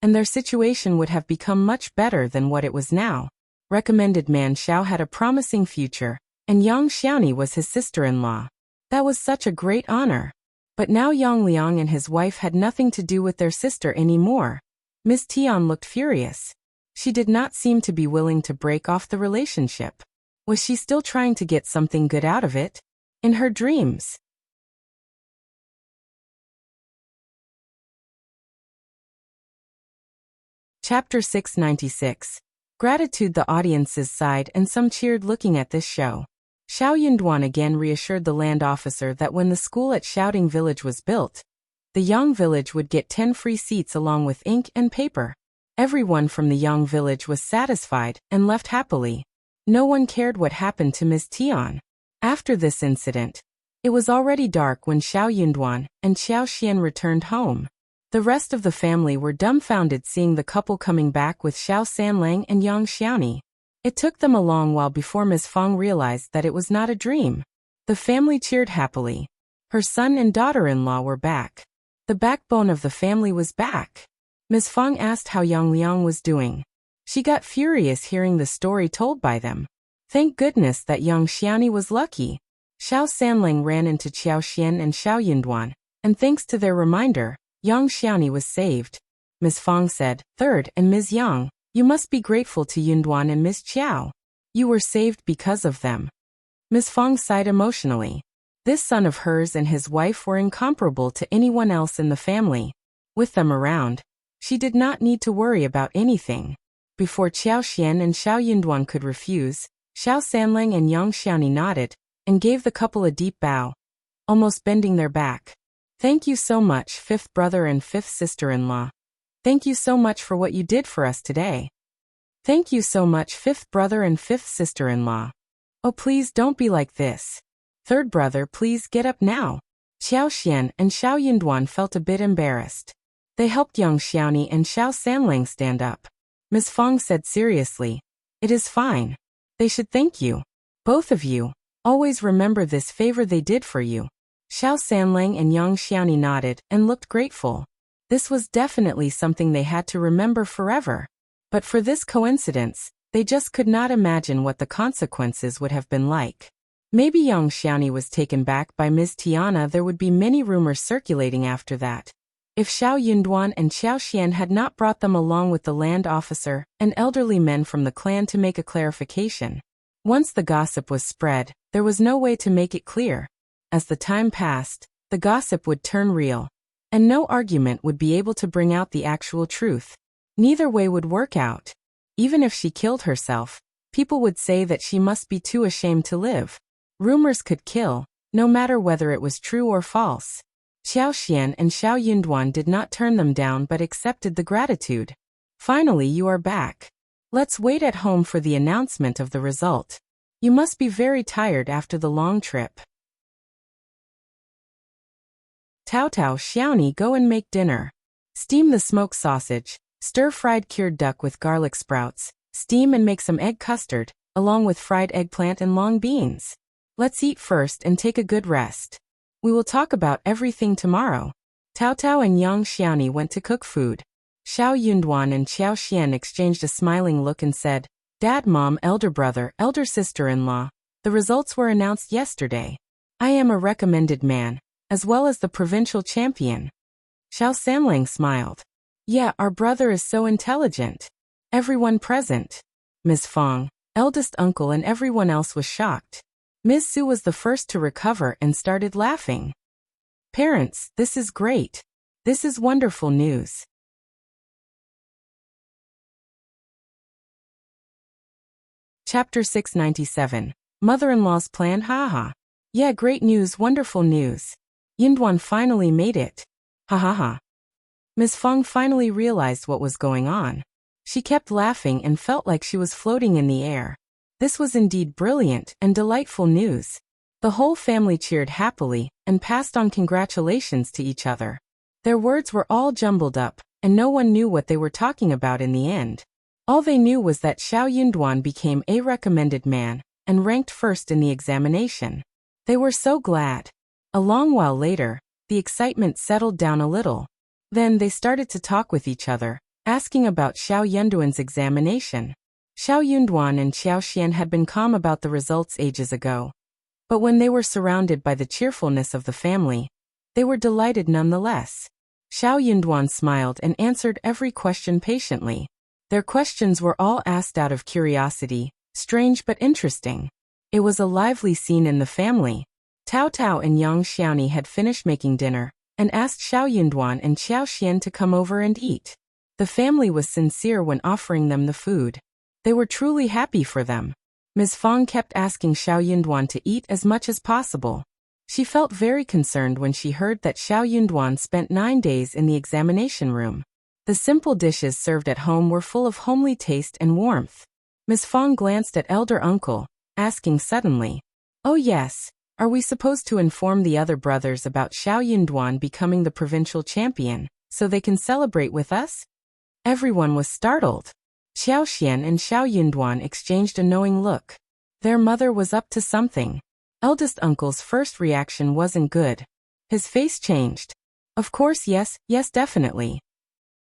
and their situation would have become much better than what it was now. Recommended man Xiao had a promising future, and young Xiaoni was his sister-in-law. That was such a great honor. But now young Liang and his wife had nothing to do with their sister anymore. Miss Tian looked furious. She did not seem to be willing to break off the relationship. Was she still trying to get something good out of it? In her dreams. Chapter 696. Gratitude. The audiences sighed and some cheered looking at this show. Xiao Yunduan again reassured the land officer that when the school at Shouting Village was built, the Yang village would get 10 free seats along with ink and paper. Everyone from the Yang village was satisfied and left happily. No one cared what happened to Ms. Tian. After this incident, it was already dark when Xiao Yunduan and Xiao Xian returned home. The rest of the family were dumbfounded seeing the couple coming back with Xiao Sanlang and young Xiaoni. It took them a long while before Ms. Feng realized that it was not a dream. The family cheered happily. Her son and daughter-in-law were back. The backbone of the family was back. Ms. Feng asked how young Liang was doing. She got furious hearing the story told by them. Thank goodness that young Xiaoni was lucky. Xiao Sanlang ran into Xiao Xian and Xiao Yunduan, and thanks to their reminder, young Xiaoni was saved. Ms. Feng said, "Third and Ms. Yang, you must be grateful to Yunduan and Ms. Chiao. You were saved because of them." Ms. Feng sighed emotionally. This son of hers and his wife were incomparable to anyone else in the family. With them around, she did not need to worry about anything. Before Xiao Xian and Xiao Yunduan could refuse, Xiao Sanlang and young Xiaoni nodded, and gave the couple a deep bow, almost bending their back. "Thank you so much, 5th brother and 5th sister-in-law. Thank you so much for what you did for us today. Thank you so much, 5th brother and 5th sister-in-law. Oh, please don't be like this. Third brother, please get up now. Xiao Xian and Xiao Yunduan felt a bit embarrassed. They helped young Xiaoni and Xiao Sanlang stand up. Ms. Fong said seriously, "It is fine. They should thank you. Both of you. Always remember this favor they did for you." Xiao Sanlang and young Xiaoni nodded and looked grateful. This was definitely something they had to remember forever. But for this coincidence, they just could not imagine what the consequences would have been like. Maybe young Xiaoni was taken back by Ms. Tiana. There would be many rumors circulating after that. If Xiao Yunduan and Xiao Xian had not brought them along with the land officer and elderly men from the clan to make a clarification. Once the gossip was spread, there was no way to make it clear. As the time passed, the gossip would turn real, and no argument would be able to bring out the actual truth. Neither way would work out. Even if she killed herself, people would say that she must be too ashamed to live. Rumors could kill, no matter whether it was true or false. Xiao Xian and Xiao Yunduan did not turn them down but accepted the gratitude. "Finally you are back. Let's wait at home for the announcement of the result. You must be very tired after the long trip." Tao Tao, Xiaoni, go and make dinner. Steam the smoked sausage, stir-fried cured duck with garlic sprouts, steam and make some egg custard, along with fried eggplant and long beans. Let's eat first and take a good rest. We will talk about everything tomorrow. Tao Tao and young Xiaoni went to cook food. Xiao Yunduan and Xiao Xian exchanged a smiling look and said, "Dad, Mom, elder brother, elder sister-in-law, the results were announced yesterday. I am a recommended man, as well as the provincial champion." Xiao Sanlang smiled. "Yeah, our brother is so intelligent." Everyone present, Ms. Fong, eldest uncle and everyone else was shocked. Ms. Su was the first to recover and started laughing. "Parents, this is great. This is wonderful news." Chapter 697. Mother-in-law's plan. Haha. Yeah, great news, wonderful news. Yunduan finally made it. Ha ha ha. Ms. Fong finally realized what was going on. She kept laughing and felt like she was floating in the air. This was indeed brilliant and delightful news. The whole family cheered happily and passed on congratulations to each other. Their words were all jumbled up, and no one knew what they were talking about in the end. All they knew was that Xiao Yunduan became a recommended man and ranked first in the examination. They were so glad. A long while later, the excitement settled down a little. Then they started to talk with each other, asking about Xiao Yunduan's examination. Xiao Yunduan and Xiao Xian had been calm about the results ages ago. But when they were surrounded by the cheerfulness of the family, they were delighted nonetheless. Xiao Yunduan smiled and answered every question patiently. Their questions were all asked out of curiosity, strange but interesting. It was a lively scene in the family. Tao Tao and young Xiaoni had finished making dinner, and asked Xiao Yunduan and Xiao Xian to come over and eat. The family was sincere when offering them the food. They were truly happy for them. Ms. Fong kept asking Xiao Yunduan to eat as much as possible. She felt very concerned when she heard that Xiao Yunduan spent 9 days in the examination room. The simple dishes served at home were full of homely taste and warmth. Ms. Fong glanced at elder uncle, asking suddenly, "Oh yes, are we supposed to inform the other brothers about Xiao Yunduan becoming the provincial champion, so they can celebrate with us?" Everyone was startled. Xiao Xian and Xiao Yunduan exchanged a knowing look. Their mother was up to something. Eldest uncle's first reaction wasn't good. His face changed. Of course, yes, definitely.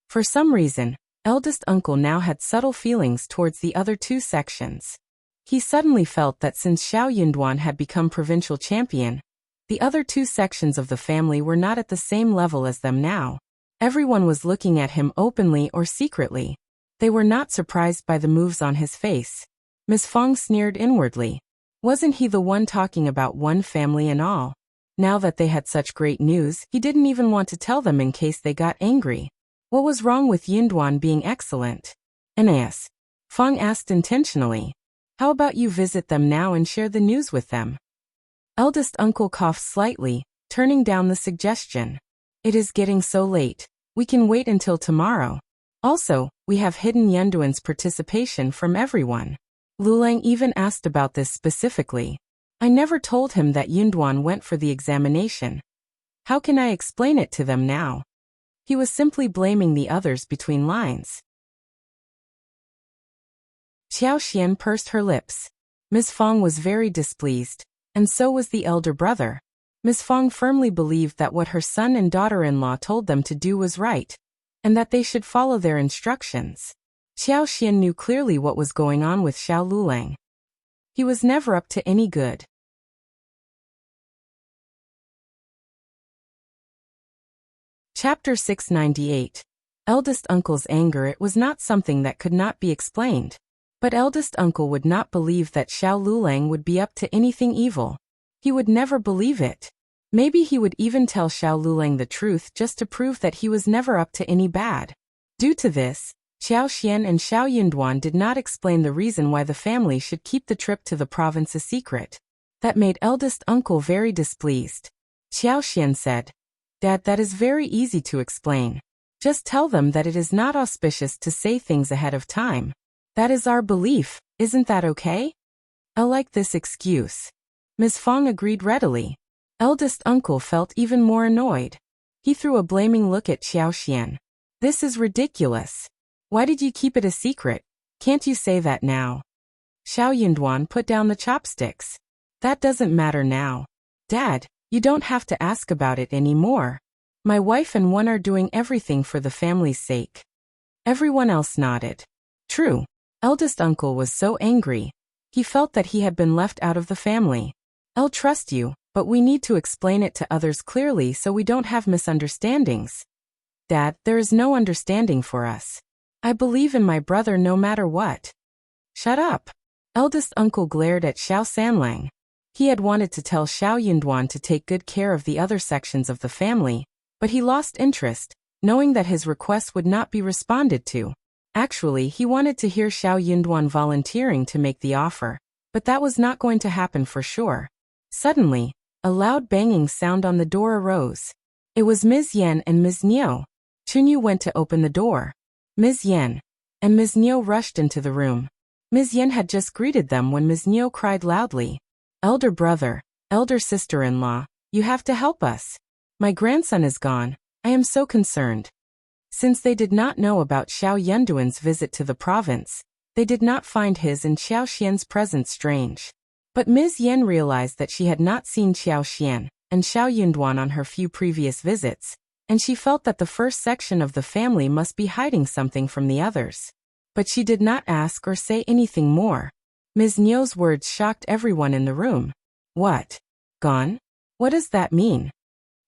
For some reason, eldest uncle now had subtle feelings towards the other two sections. He suddenly felt that since Xiao Yunduan had become provincial champion, the other two sections of the family were not at the same level as them now. Everyone was looking at him openly or secretly. They were not surprised by the moves on his face. Ms. Fong sneered inwardly. Wasn't he the one talking about one family and all? Now that they had such great news, he didn't even want to tell them in case they got angry. What was wrong with Yunduan being excellent? Nas. Fong asked intentionally. How about you visit them now and share the news with them? Eldest uncle coughed slightly, turning down the suggestion. It is getting so late. We can wait until tomorrow. Also, we have hidden Yunduan's participation from everyone. Lulang even asked about this specifically. I never told him that Yunduan went for the examination. How can I explain it to them now? He was simply blaming the others between lines. Xiao Xian pursed her lips. Ms. Fong was very displeased, and so was the elder brother. Ms. Fong firmly believed that what her son and daughter-in-law told them to do was right, and that they should follow their instructions. Xiao Xian knew clearly what was going on with Xiao Lulang. He was never up to any good. Chapter 698. Eldest Uncle's anger. It was not something that could not be explained. But eldest uncle would not believe that Xiao Lulang would be up to anything evil. He would never believe it. Maybe he would even tell Xiao Lulang the truth just to prove that he was never up to any bad. Due to this, Xiao Xian and Xiao Yunduan did not explain the reason why the family should keep the trip to the province a secret. That made eldest uncle very displeased. Xiao Xian said, "Dad, that is very easy to explain. Just tell them that it is not auspicious to say things ahead of time. That is our belief, isn't that okay?" I like this excuse. Ms. Fong agreed readily. Eldest uncle felt even more annoyed. He threw a blaming look at Xiao Xian. "This is ridiculous. Why did you keep it a secret? Can't you say that now?" Xiao Yunduan put down the chopsticks. "That doesn't matter now. Dad, you don't have to ask about it anymore. My wife and one are doing everything for the family's sake." Everyone else nodded. True. Eldest uncle was so angry. He felt that he had been left out of the family. "I'll trust you, but we need to explain it to others clearly so we don't have misunderstandings." "Dad, there is no understanding for us. I believe in my brother no matter what." "Shut up." Eldest uncle glared at Xiao Sanlang. He had wanted to tell Xiao Yunduan to take good care of the other sections of the family, but he lost interest, knowing that his request would not be responded to. Actually, he wanted to hear Xiao Yunduan volunteering to make the offer, but that was not going to happen for sure. Suddenly, a loud banging sound on the door arose. It was Ms. Yan and Ms. Niu. Chunyu went to open the door. Ms. Yan and Ms. Niu rushed into the room. Ms. Yan had just greeted them when Ms. Niu cried loudly, "Elder brother, elder sister-in-law, you have to help us. My grandson is gone. I am so concerned." Since they did not know about Xiao Yunduan's visit to the province, they did not find his and Xiao Xian's presence strange. But Ms. Yan realized that she had not seen Xiao Xian and Xiao Yunduan on her few previous visits, and she felt that the first section of the family must be hiding something from the others. But she did not ask or say anything more. Ms. Niu's words shocked everyone in the room. "What? Gone? What does that mean?"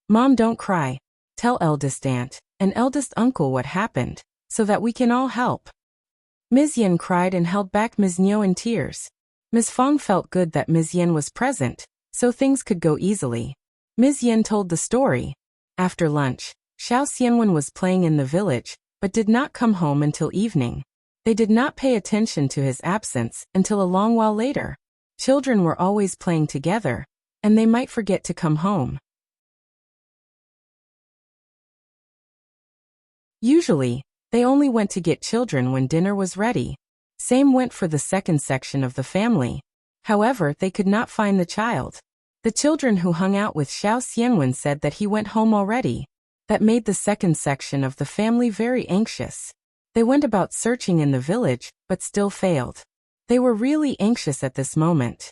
"Mom, don't cry. Tell eldest aunt and eldest uncle what happened, so that we can all help." Ms. Yan cried and held back Ms. Niu in tears. Ms. Fong felt good that Ms. Yan was present, so things could go easily. Ms. Yan told the story. After lunch, Xiao Xianwen was playing in the village, but did not come home until evening. They did not pay attention to his absence until a long while later. Children were always playing together, and they might forget to come home. Usually, they only went to get children when dinner was ready. Same went for the second section of the family. However, they could not find the child. The children who hung out with Xiao Xianwen said that he went home already. That made the second section of the family very anxious. They went about searching in the village, but still failed. They were really anxious at this moment.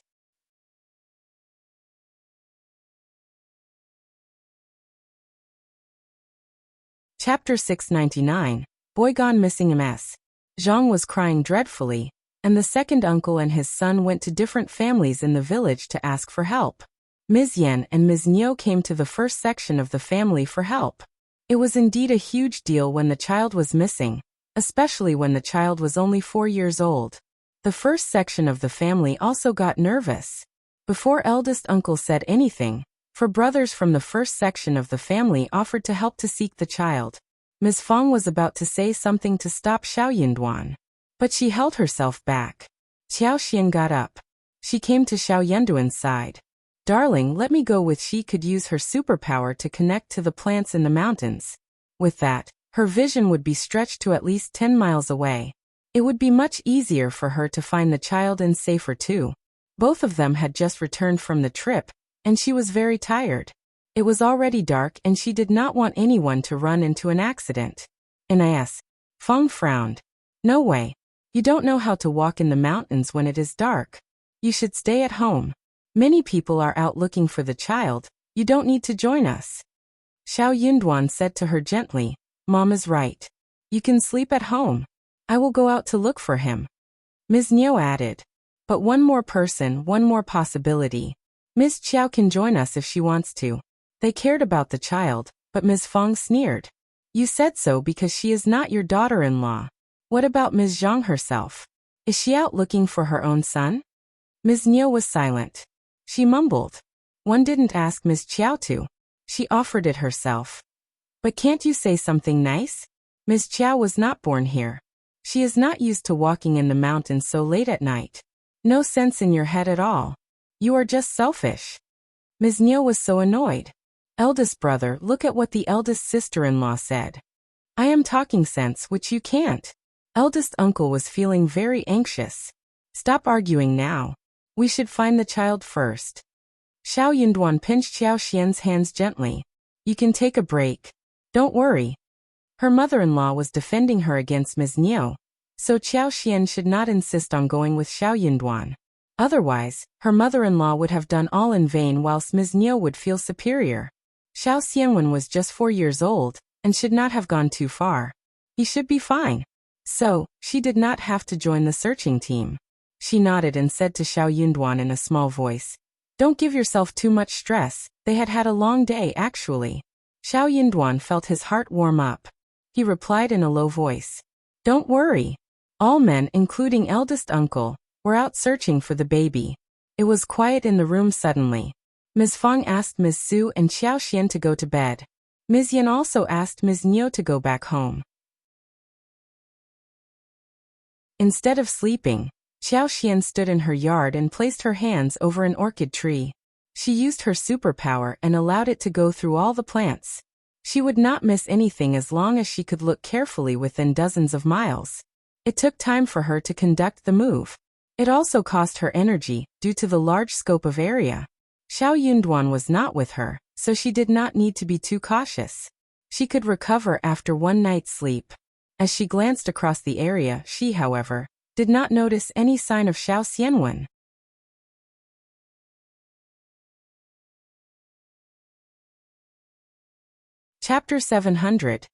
Chapter 699. Boy Gone Missing MS. Zhang was crying dreadfully, and the second uncle and his son went to different families in the village to ask for help. Ms. Yan and Ms. Niu came to the first section of the family for help. It was indeed a huge deal when the child was missing, especially when the child was only 4 years old. The first section of the family also got nervous. Before eldest uncle said anything, four brothers from the first section of the family offered to help to seek the child. Ms. Fong was about to say something to stop Xiao Yunduan, but she held herself back. Xiao Xian got up. She came to Xiao Yunduan's side. "Darling, let me go with." She could use her superpower to connect to the plants in the mountains. With that, her vision would be stretched to at least 10 miles away. It would be much easier for her to find the child and safer too. Both of them had just returned from the trip, and she was very tired. It was already dark and she did not want anyone to run into an accident. Nis. Fong frowned. No way. You don't know how to walk in the mountains when it is dark. You should stay at home. Many people are out looking for the child. You don't need to join us. Xiao Yunduan said to her gently, Mom is right. You can sleep at home. I will go out to look for him. Ms. Niu added. But one more person, one more possibility. Ms. Qiao can join us if she wants to. They cared about the child, but Ms. Fong sneered. You said so because she is not your daughter-in-law. What about Ms. Zhang herself? Is she out looking for her own son? Ms. Niu was silent. She mumbled. One didn't ask Ms. Qiao to. She offered it herself. But can't you say something nice? Ms. Qiao was not born here. She is not used to walking in the mountains so late at night. No sense in your head at all. You are just selfish. Ms. Niu was so annoyed. Eldest brother, look at what the eldest sister-in-law said. I am talking sense, which you can't. Eldest uncle was feeling very anxious. Stop arguing now. We should find the child first. Xiao Yunduan pinched Xiao Xian's hands gently. You can take a break. Don't worry. Her mother-in-law was defending her against Ms. Niu, so Xiao Xian should not insist on going with Xiao Yunduan. Otherwise, her mother-in-law would have done all in vain whilst Ms. Niu would feel superior. Xiao Xianwen was just 4 years old, and should not have gone too far. He should be fine. So, she did not have to join the searching team. She nodded and said to Xiao Yunduan in a small voice, Don't give yourself too much stress, they had had a long day actually. Xiao Yunduan felt his heart warm up. He replied in a low voice, Don't worry. All men, including eldest uncle, were out searching for the baby. It was quiet in the room suddenly. Ms. Fong asked Ms. Su and Xiao Xian to go to bed. Ms. Yan also asked Ms. Niu to go back home. Instead of sleeping, Xiao Xian stood in her yard and placed her hands over an orchid tree. She used her superpower and allowed it to go through all the plants. She would not miss anything as long as she could look carefully within dozens of miles. It took time for her to conduct the move. It also cost her energy, due to the large scope of area. Xiao Yunduan was not with her, so she did not need to be too cautious. She could recover after one night's sleep. As she glanced across the area, she, however, did not notice any sign of Xiao Xianwen. Chapter 700.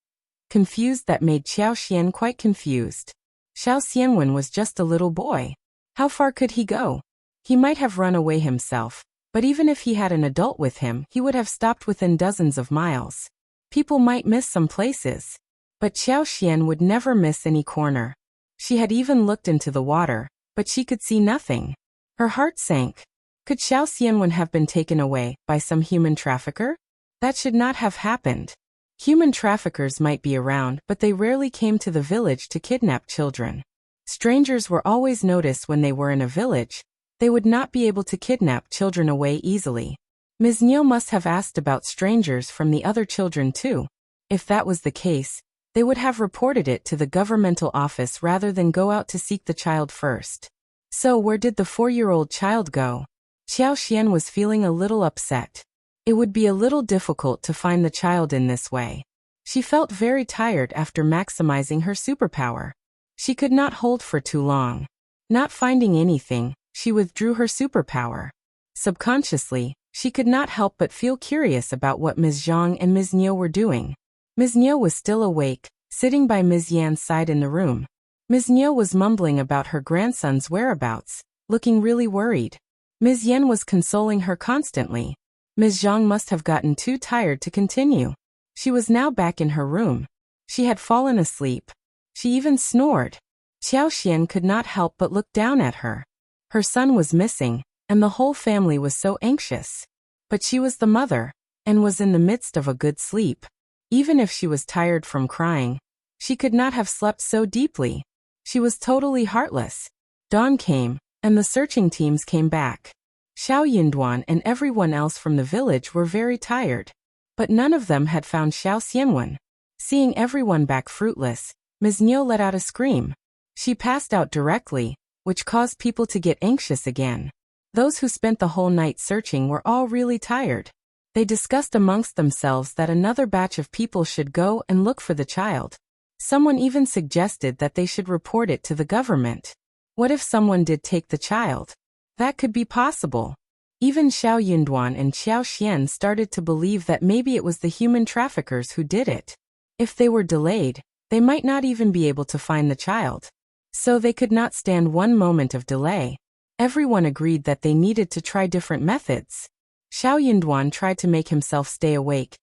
Confused that made Xiao Xian quite confused. Xiao Xianwen was just a little boy. How far could he go? He might have run away himself, but even if he had an adult with him, he would have stopped within dozens of miles. People might miss some places, but Xiao Xian would never miss any corner. She had even looked into the water, but she could see nothing. Her heart sank. Could Xiao Xianwen have been taken away by some human trafficker? That should not have happened. Human traffickers might be around, but they rarely came to the village to kidnap children. Strangers were always noticed when they were in a village. They would not be able to kidnap children away easily. Ms. Niu must have asked about strangers from the other children too. If that was the case, they would have reported it to the governmental office rather than go out to seek the child first. So where did the 4-year-old child go? Xiao Xian was feeling a little upset. It would be a little difficult to find the child in this way. She felt very tired after maximizing her superpower. She could not hold for too long. Not finding anything, she withdrew her superpower. Subconsciously, she could not help but feel curious about what Ms. Zhang and Ms. Niu were doing. Ms. Niu was still awake, sitting by Ms. Yan's side in the room. Ms. Niu was mumbling about her grandson's whereabouts, looking really worried. Ms. Yan was consoling her constantly. Ms. Zhang must have gotten too tired to continue. She was now back in her room. She had fallen asleep. She even snored. Xiao Xian could not help but look down at her. Her son was missing, and the whole family was so anxious. But she was the mother, and was in the midst of a good sleep. Even if she was tired from crying, she could not have slept so deeply. She was totally heartless. Dawn came, and the searching teams came back. Xiao Yunduan and everyone else from the village were very tired. But none of them had found Xiao Xianwen. Seeing everyone back fruitless, Ms. Niu let out a scream. She passed out directly, which caused people to get anxious again. Those who spent the whole night searching were all really tired. They discussed amongst themselves that another batch of people should go and look for the child. Someone even suggested that they should report it to the government. What if someone did take the child? That could be possible. Even Xiao Yunduan and Xiao Xian started to believe that maybe it was the human traffickers who did it. If they were delayed, they might not even be able to find the child. So they could not stand one moment of delay. Everyone agreed that they needed to try different methods. Xiao Yunduan tried to make himself stay awake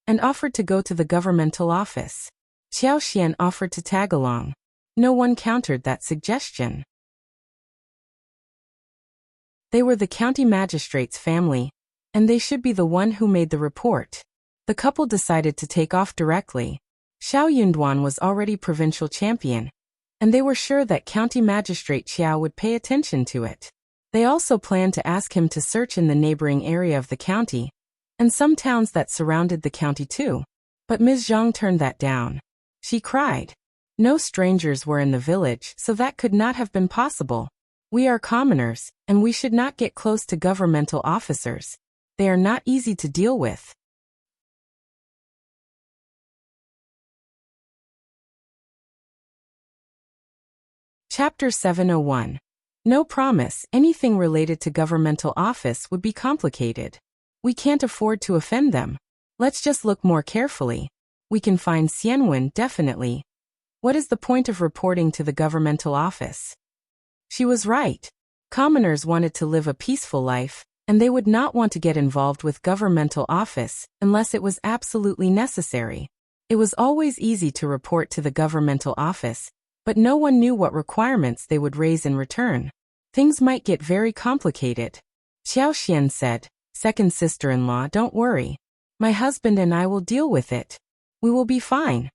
and offered to go to the governmental office. Xiao Xian offered to tag along. No one countered that suggestion. They were the county magistrate's family, and they should be the one who made the report. The couple decided to take off directly. Xiao Yunduan was already provincial champion, and they were sure that county magistrate Xiao would pay attention to it. They also planned to ask him to search in the neighboring area of the county, and some towns that surrounded the county too. But Ms. Zhang turned that down. She cried. No strangers were in the village, so that could not have been possible. We are commoners, and we should not get close to governmental officers. They are not easy to deal with. Chapter 701. No promise. Anything related to governmental office would be complicated. We can't afford to offend them. Let's just look more carefully. We can find Xianwen definitely. What is the point of reporting to the governmental office? She was right. Commoners wanted to live a peaceful life, and they would not want to get involved with governmental office unless it was absolutely necessary. It was always easy to report to the governmental office, but no one knew what requirements they would raise in return. Things might get very complicated. Xiao Xian said, "Second sister-in-law, don't worry. My husband and I will deal with it. We will be fine."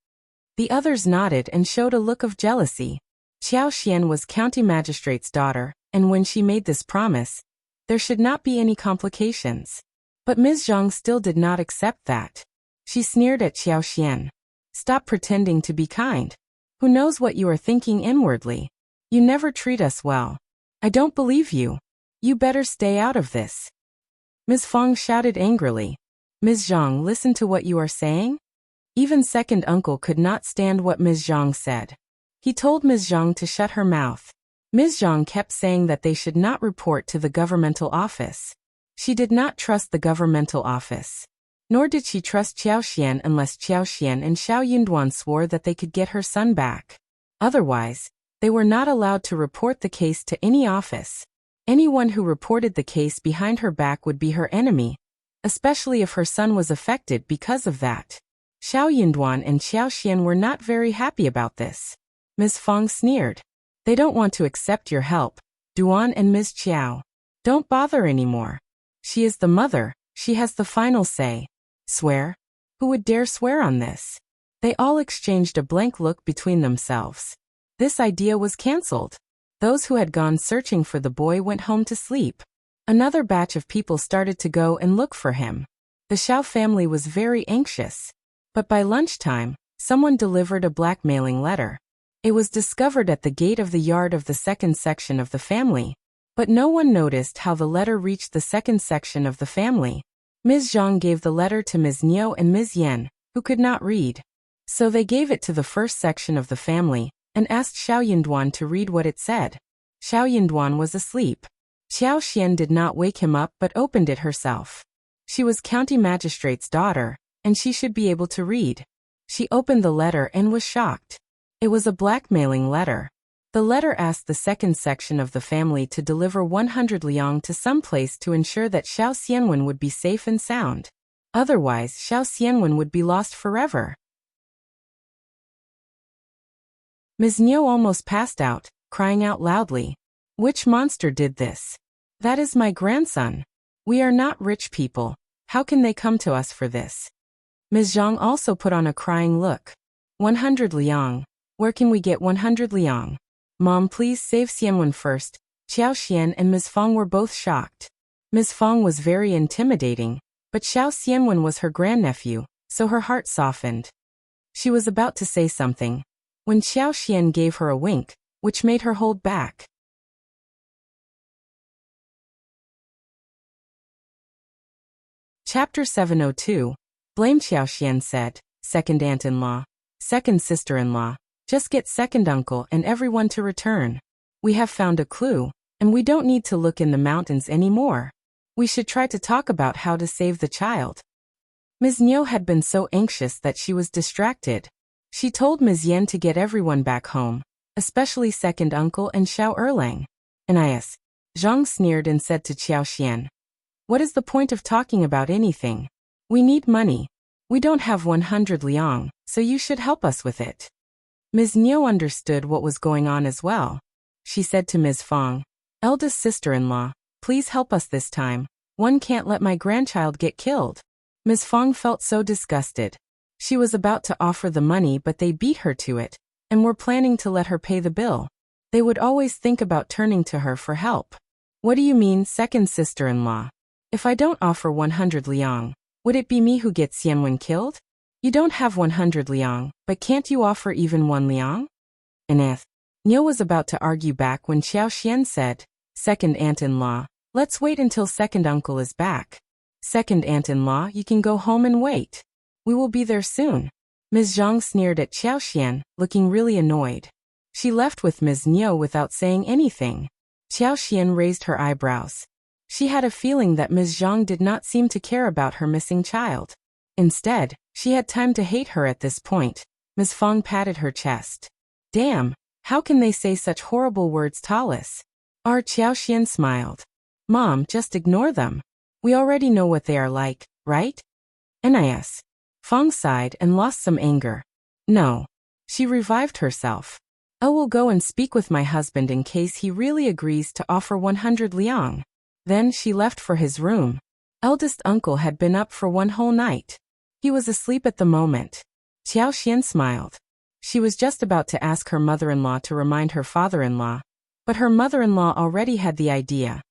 The others nodded and showed a look of jealousy. Xiao Xian was county magistrate's daughter, and when she made this promise, there should not be any complications. But Ms. Zhang still did not accept that. She sneered at Xiao Xian. "Stop pretending to be kind. Who knows what you are thinking inwardly? You never treat us well. I don't believe you. You better stay out of this." Ms. Fong shouted angrily. "Ms. Zhang, listen to what you are saying?" Even second uncle could not stand what Ms. Zhang said. He told Ms. Zhang to shut her mouth. Ms. Zhang kept saying that they should not report to the governmental office. She did not trust the governmental office. Nor did she trust Xiao Xian unless Xiao Xian and Xiao Yunduan swore that they could get her son back. Otherwise, they were not allowed to report the case to any office. Anyone who reported the case behind her back would be her enemy, especially if her son was affected because of that. Xiao Yunduan and Xiao Xian were not very happy about this. Ms. Fong sneered. "They don't want to accept your help. Duan and Ms. Qiao. Don't bother anymore. She is the mother, she has the final say." Swear? Who would dare swear on this? They all exchanged a blank look between themselves. This idea was cancelled. Those who had gone searching for the boy went home to sleep. Another batch of people started to go and look for him. The Xiao family was very anxious. But by lunchtime, someone delivered a blackmailing letter. It was discovered at the gate of the yard of the second section of the family. But no one noticed how the letter reached the second section of the family. Ms. Zhang gave the letter to Ms. Niu and Ms. Yan, who could not read. So they gave it to the first section of the family, and asked Xiao Yunduan to read what it said. Xiao Yunduan was asleep. Xiao Xian did not wake him up but opened it herself. She was county magistrate's daughter, and she should be able to read. She opened the letter and was shocked. It was a blackmailing letter. The letter asked the second section of the family to deliver 100 liang to some place to ensure that Xiao Xianwen would be safe and sound. Otherwise, Xiao Xianwen would be lost forever. Ms. Niu almost passed out, crying out loudly. "Which monster did this? That is my grandson. We are not rich people. How can they come to us for this?" Ms. Zhang also put on a crying look. 100 liang. Where can we get 100 liang? Mom, please save Xianwen first. Xiao Xian and Ms. Fong were both shocked. Ms. Fong was very intimidating, but Xiao Xianwen was her grandnephew, so her heart softened. She was about to say something, when Xiao Xian gave her a wink, which made her hold back. Chapter 702. Blame Xiaoxian said, second aunt-in-law, second sister-in-law, just get second uncle and everyone to return. We have found a clue, and we don't need to look in the mountains anymore. We should try to talk about how to save the child. Ms. Niu had been so anxious that she was distracted. She told Ms. Yan to get everyone back home, especially second uncle and Xiao Erlang. Nis. Zhang sneered and said to Xiaoxian, what is the point of talking about anything? We need money. We don't have 100 liang, so you should help us with it. Ms. Niu understood what was going on as well. She said to Ms. Fong, eldest sister-in-law, please help us this time. One can't let my grandchild get killed. Ms. Fong felt so disgusted. She was about to offer the money but they beat her to it, and were planning to let her pay the bill. They would always think about turning to her for help. What do you mean, second sister-in-law? If I don't offer 100 liang, would it be me who gets Xianwen killed? You don't have 100 liang, but can't you offer even 1 liang? Ines. Niu was about to argue back when Xiaoxian said, second aunt-in-law, let's wait until second uncle is back. Second aunt-in-law, you can go home and wait. We will be there soon. Ms. Zhang sneered at Xiaoxian, looking really annoyed. She left with Ms. Niu without saying anything. Xiaoxian raised her eyebrows. She had a feeling that Ms. Zhang did not seem to care about her missing child. Instead, she had time to hate her at this point. Ms. Fong patted her chest. Damn, how can they say such horrible words to us? Our Xiaoxian smiled. Mom, just ignore them. We already know what they are like, right? Nis. Fong sighed and lost some anger. No. She revived herself. I will go and speak with my husband in case he really agrees to offer 100 liang. Then she left for his room. Eldest uncle had been up for one whole night. He was asleep at the moment. Xiaoxian smiled. She was just about to ask her mother-in-law to remind her father-in-law, but her mother-in-law already had the idea.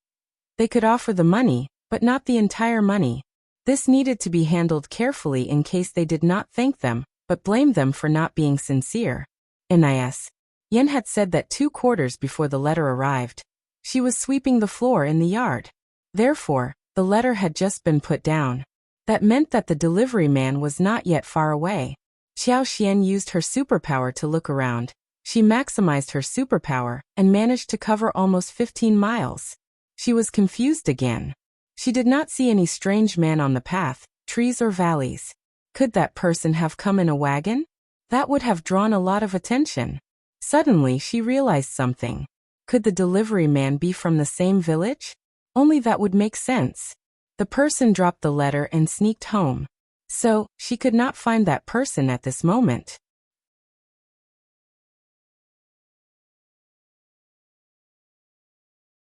They could offer the money, but not the entire money. This needed to be handled carefully in case they did not thank them, but blamed them for not being sincere. Nis. Yen had said that 2 quarters before the letter arrived. She was sweeping the floor in the yard. Therefore, the letter had just been put down. That meant that the delivery man was not yet far away. Xiaoxian used her superpower to look around. She maximized her superpower and managed to cover almost 15 miles. She was confused again. She did not see any strange man on the path, trees or valleys. Could that person have come in a wagon? That would have drawn a lot of attention. Suddenly she realized something. Could the delivery man be from the same village? Only that would make sense. The person dropped the letter and sneaked home. So, she could not find that person at this moment.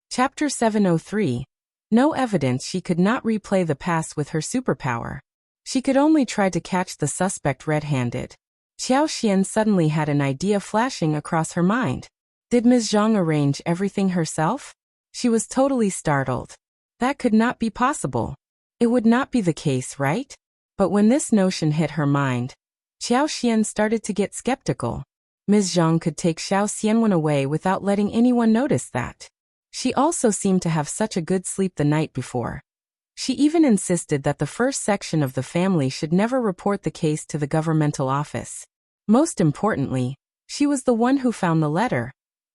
Chapter 703. No evidence. She could not replay the past with her superpower. She could only try to catch the suspect red-handed. Xiaoxian suddenly had an idea flashing across her mind. Did Ms. Zhang arrange everything herself? She was totally startled. That could not be possible. It would not be the case, right? But when this notion hit her mind, Xiaoxian started to get skeptical. Ms. Zhang could take Xiao Xianwen away without letting anyone notice that. She also seemed to have such a good sleep the night before. She even insisted that the first section of the family should never report the case to the governmental office. Most importantly, she was the one who found the letter,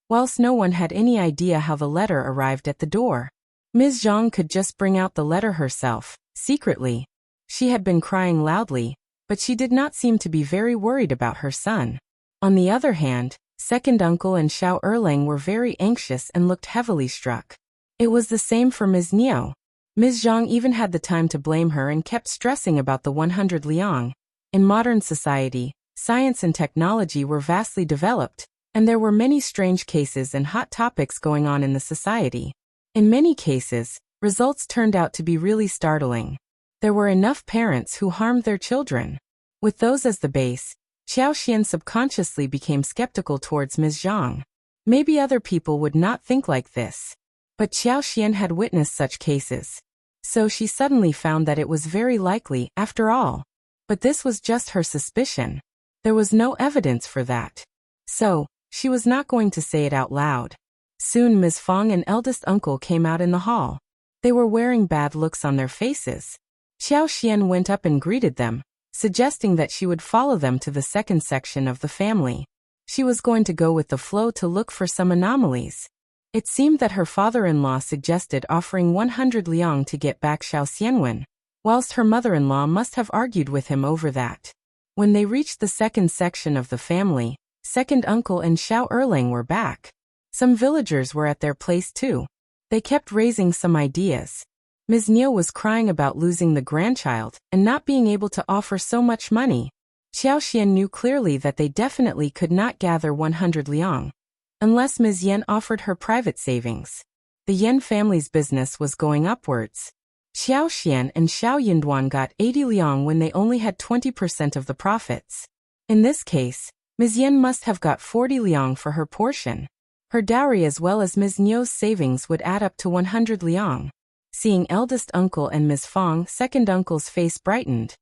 whilst no one had any idea how the letter arrived at the door. Ms. Zhang could just bring out the letter herself, secretly. She had been crying loudly, but she did not seem to be very worried about her son. On the other hand, second uncle and Xiao Erlang were very anxious and looked heavily struck. It was the same for Ms. Niu. Ms. Zhang even had the time to blame her and kept stressing about the 100 liang. In modern society, science and technology were vastly developed, and there were many strange cases and hot topics going on in the society. In many cases, results turned out to be really startling. There were enough parents who harmed their children. With those as the base, Xiaoxian subconsciously became skeptical towards Ms. Zhang. Maybe other people would not think like this. But Xiaoxian had witnessed such cases. So she suddenly found that it was very likely, after all. But this was just her suspicion. There was no evidence for that. So, she was not going to say it out loud. Soon Ms. Fong and eldest uncle came out in the hall. They were wearing bad looks on their faces. Xiao Xian went up and greeted them, suggesting that she would follow them to the second section of the family. She was going to go with the flow to look for some anomalies. It seemed that her father-in-law suggested offering 100 liang to get back Xiao Xianwen, whilst her mother-in-law must have argued with him over that. When they reached the second section of the family, second uncle and Xiao Erlang were back. Some villagers were at their place too. They kept raising some ideas. Ms. Niu was crying about losing the grandchild and not being able to offer so much money. Xiao Xian knew clearly that they definitely could not gather 100 liang, unless Ms. Yan offered her private savings. The Yan family's business was going upwards. Xiao Xian and Xiao Yinduan got 80 liang when they only had 20% of the profits. In this case, Ms. Yan must have got 40 liang for her portion. Her dowry as well as Ms. Niu's savings would add up to 100 liang. Seeing eldest uncle and Ms. Fong, second uncle's face brightened.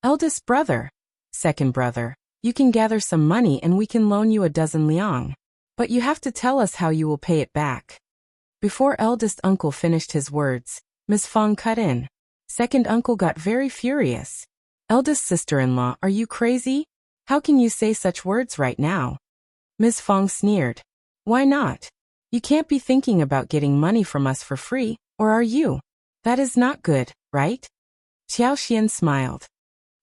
Eldest brother. Second brother, you can gather some money and we can loan you a dozen liang. But you have to tell us how you will pay it back. Before eldest uncle finished his words, Ms. Fong cut in. Second uncle got very furious. Eldest sister-in-law, are you crazy? How can you say such words right now? Ms. Fong sneered. Why not? You can't be thinking about getting money from us for free, or are you? That is not good, right? Xiao Xian smiled.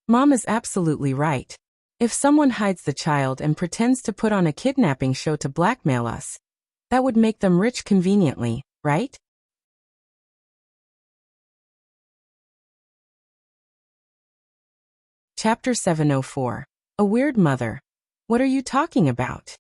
Mom is absolutely right. If someone hides the child and pretends to put on a kidnapping show to blackmail us, that would make them rich conveniently, right? Chapter 704. A Weird Mother. What are you talking about?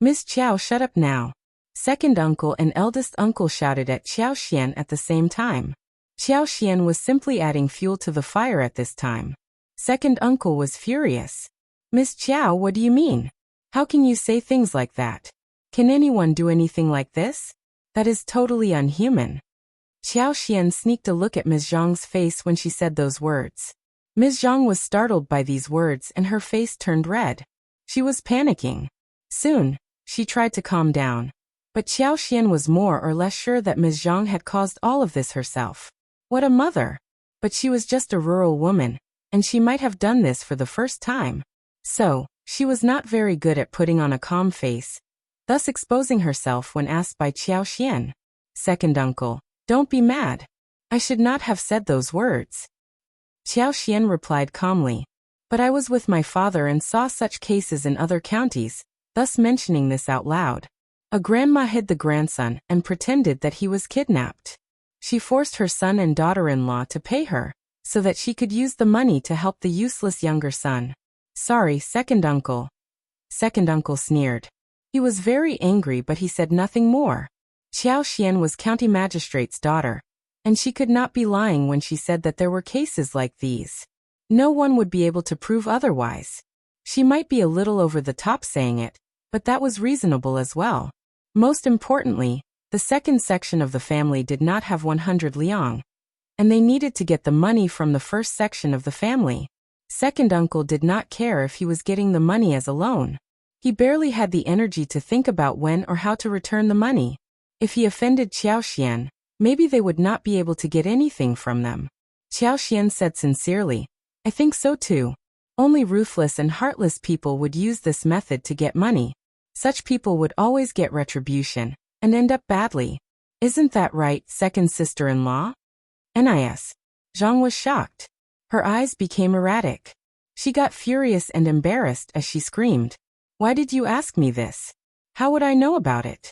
Miss Qiao, shut up now. Second uncle and eldest uncle shouted at Xiao Xian at the same time. Xiao Xian was simply adding fuel to the fire at this time. Second uncle was furious. Miss Qiao, what do you mean? How can you say things like that? Can anyone do anything like this? That is totally unhuman. Xiao Xian sneaked a look at Ms. Zhang's face when she said those words. Ms. Zhang was startled by these words and her face turned red. She was panicking. Soon, she tried to calm down. But Xiao Xian was more or less sure that Ms. Zhang had caused all of this herself. What a mother! But she was just a rural woman, and she might have done this for the first time. So, she was not very good at putting on a calm face, thus exposing herself when asked by Xiao Xian. Second uncle, don't be mad. I should not have said those words. Xiao Xian replied calmly. But I was with my father and saw such cases in other counties, thus mentioning this out loud. A grandma hid the grandson and pretended that he was kidnapped. She forced her son and daughter-in-law to pay her, so that she could use the money to help the useless younger son. Sorry, second uncle. Second uncle sneered. He was very angry but he said nothing more. Xiao Xian was county magistrate's daughter, and she could not be lying when she said that there were cases like these. No one would be able to prove otherwise. She might be a little over the top saying it, but that was reasonable as well. Most importantly, the second section of the family did not have 100 liang, and they needed to get the money from the first section of the family. Second uncle did not care if he was getting the money as a loan. He barely had the energy to think about when or how to return the money. If he offended Xiao Xian, maybe they would not be able to get anything from them. Xiao Xian said sincerely, I think so too. Only ruthless and heartless people would use this method to get money. Such people would always get retribution, and end up badly. Isn't that right, second sister-in-law? Nis. Zhang was shocked. Her eyes became erratic. She got furious and embarrassed as she screamed. Why did you ask me this? How would I know about it?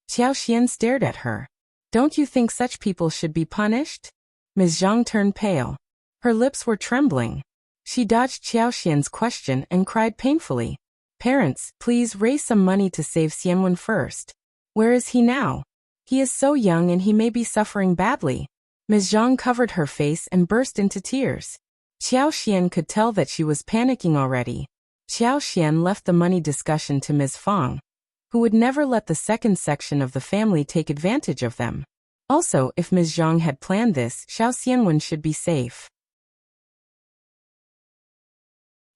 Xiao Xian stared at her. Don't you think such people should be punished? Ms. Zhang turned pale. Her lips were trembling. She dodged Xiao Xian's question and cried painfully. Parents, please raise some money to save Xianwen first. Where is he now? He is so young and he may be suffering badly. Ms. Zhang covered her face and burst into tears. Xiao Xian could tell that she was panicking already. Xiao Xian left the money discussion to Ms. Fong, who would never let the second section of the family take advantage of them. Also, if Ms. Zhang had planned this, Xiao Xianwen should be safe.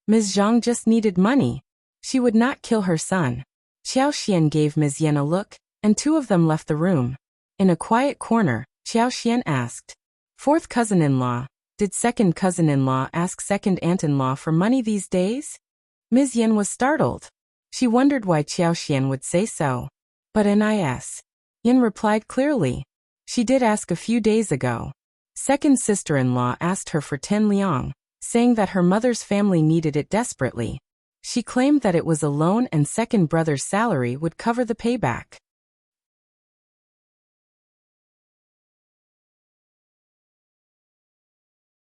Ms. Zhang just needed money. She would not kill her son. Xiao Xian gave Ms. Yan a look, and two of them left the room. In a quiet corner, Xiao Xian asked, "Fourth cousin-in-law, did second cousin-in-law ask second aunt-in-law for money these days?" Ms. Yan was startled. She wondered why Xiao Xian would say so. But Nis. Yan replied clearly. She did ask a few days ago. Second sister-in-law asked her for 10 liang, saying that her mother's family needed it desperately. She claimed that it was a loan and second brother's salary would cover the payback.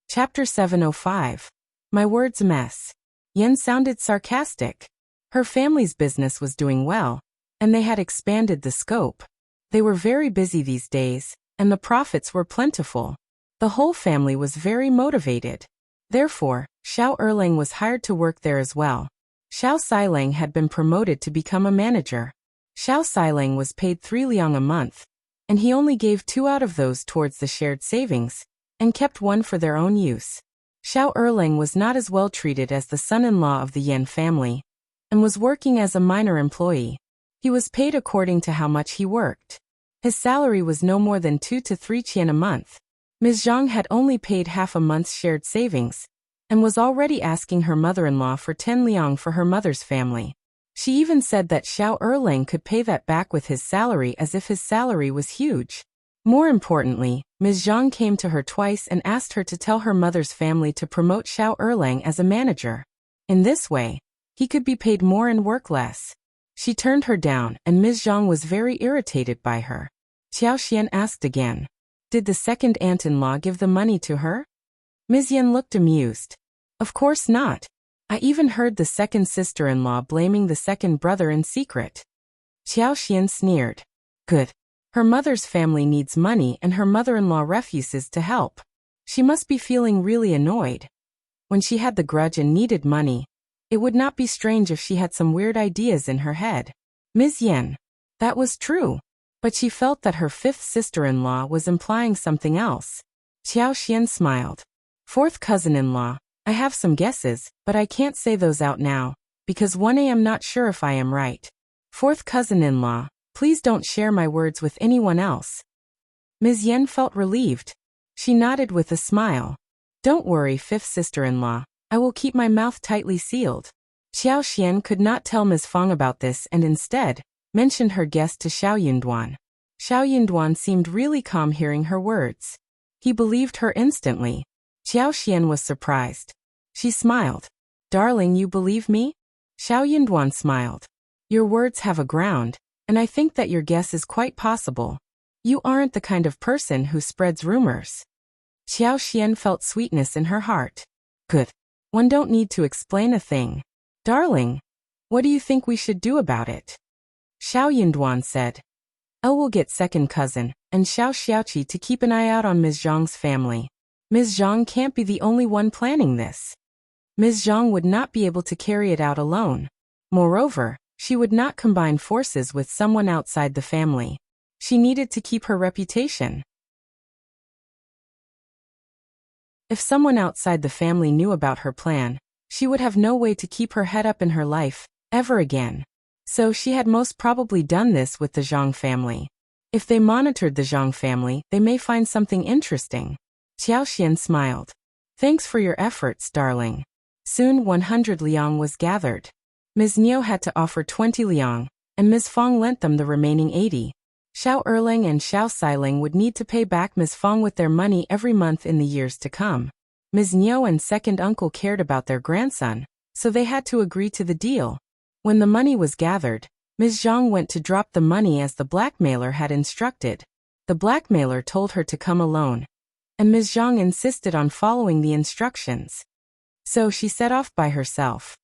Chapter 705. My Words Mess. Yen sounded sarcastic. Her family's business was doing well, and they had expanded the scope. They were very busy these days, and the profits were plentiful. The whole family was very motivated. Therefore, Xiao Erlang was hired to work there as well. Xiao Xilang had been promoted to become a manager. Xiao Xilang was paid 3 liang a month, and he only gave 2 out of those towards the shared savings, and kept 1 for their own use. Xiao Erlang was not as well treated as the son-in-law of the Yan family, and was working as a minor employee. He was paid according to how much he worked. His salary was no more than 2 to 3 qian a month. Ms. Zhang had only paid half a month's shared savings, and was already asking her mother-in-law for 10 liang for her mother's family. She even said that Xiao Erlang could pay that back with his salary as if his salary was huge. More importantly, Ms. Zhang came to her twice and asked her to tell her mother's family to promote Xiao Erlang as a manager. In this way, he could be paid more and work less. She turned her down, and Ms. Zhang was very irritated by her. Xiao Xian asked again, "Did the second aunt-in-law give the money to her?" Ms. Yan looked amused. "Of course not. I even heard the second sister-in-law blaming the second brother in secret." Xiao Xian sneered. "Good. Her mother's family needs money and her mother-in-law refuses to help. She must be feeling really annoyed. When she had the grudge and needed money, it would not be strange if she had some weird ideas in her head." Ms. Yan. That was true. But she felt that her fifth sister-in-law was implying something else. Xiao Xian smiled. "Fourth cousin-in-law, I have some guesses, but I can't say those out now, because 1 am not sure if I am right. Fourth cousin-in-law, please don't share my words with anyone else." Ms. Yan felt relieved. She nodded with a smile. "Don't worry, fifth sister-in-law, I will keep my mouth tightly sealed." Xiao Xian could not tell Ms. Fang about this and instead mentioned her guest to Xiao Yunduan. Xiao Yunduan seemed really calm hearing her words. He believed her instantly. Xiao Xian was surprised. She smiled. "Darling, you believe me?" Xiao Yunduan smiled. "Your words have a ground, and I think that your guess is quite possible. You aren't the kind of person who spreads rumors." Xiao Xian felt sweetness in her heart. "Good. One don't need to explain a thing. Darling, what do you think we should do about it?" Xiao Yunduan said. "El will get second cousin, and Xiao Xiaoqi to keep an eye out on Ms. Zhang's family. Ms. Zhang can't be the only one planning this. Ms. Zhang would not be able to carry it out alone. Moreover, she would not combine forces with someone outside the family. She needed to keep her reputation. If someone outside the family knew about her plan, she would have no way to keep her head up in her life, ever again. So she had most probably done this with the Zhang family. If they monitored the Zhang family, they may find something interesting." Xiao Xian smiled. "Thanks for your efforts, darling." Soon 100 liang was gathered. Ms. Niu had to offer 20 liang, and Ms. Fang lent them the remaining 80. Xiao Erlang and Xiao Xiling would need to pay back Ms. Fang with their money every month in the years to come. Ms. Niu and second uncle cared about their grandson, so they had to agree to the deal. When the money was gathered, Ms. Zhang went to drop the money as the blackmailer had instructed. The blackmailer told her to come alone, and Ms. Zhang insisted on following the instructions. So she set off by herself.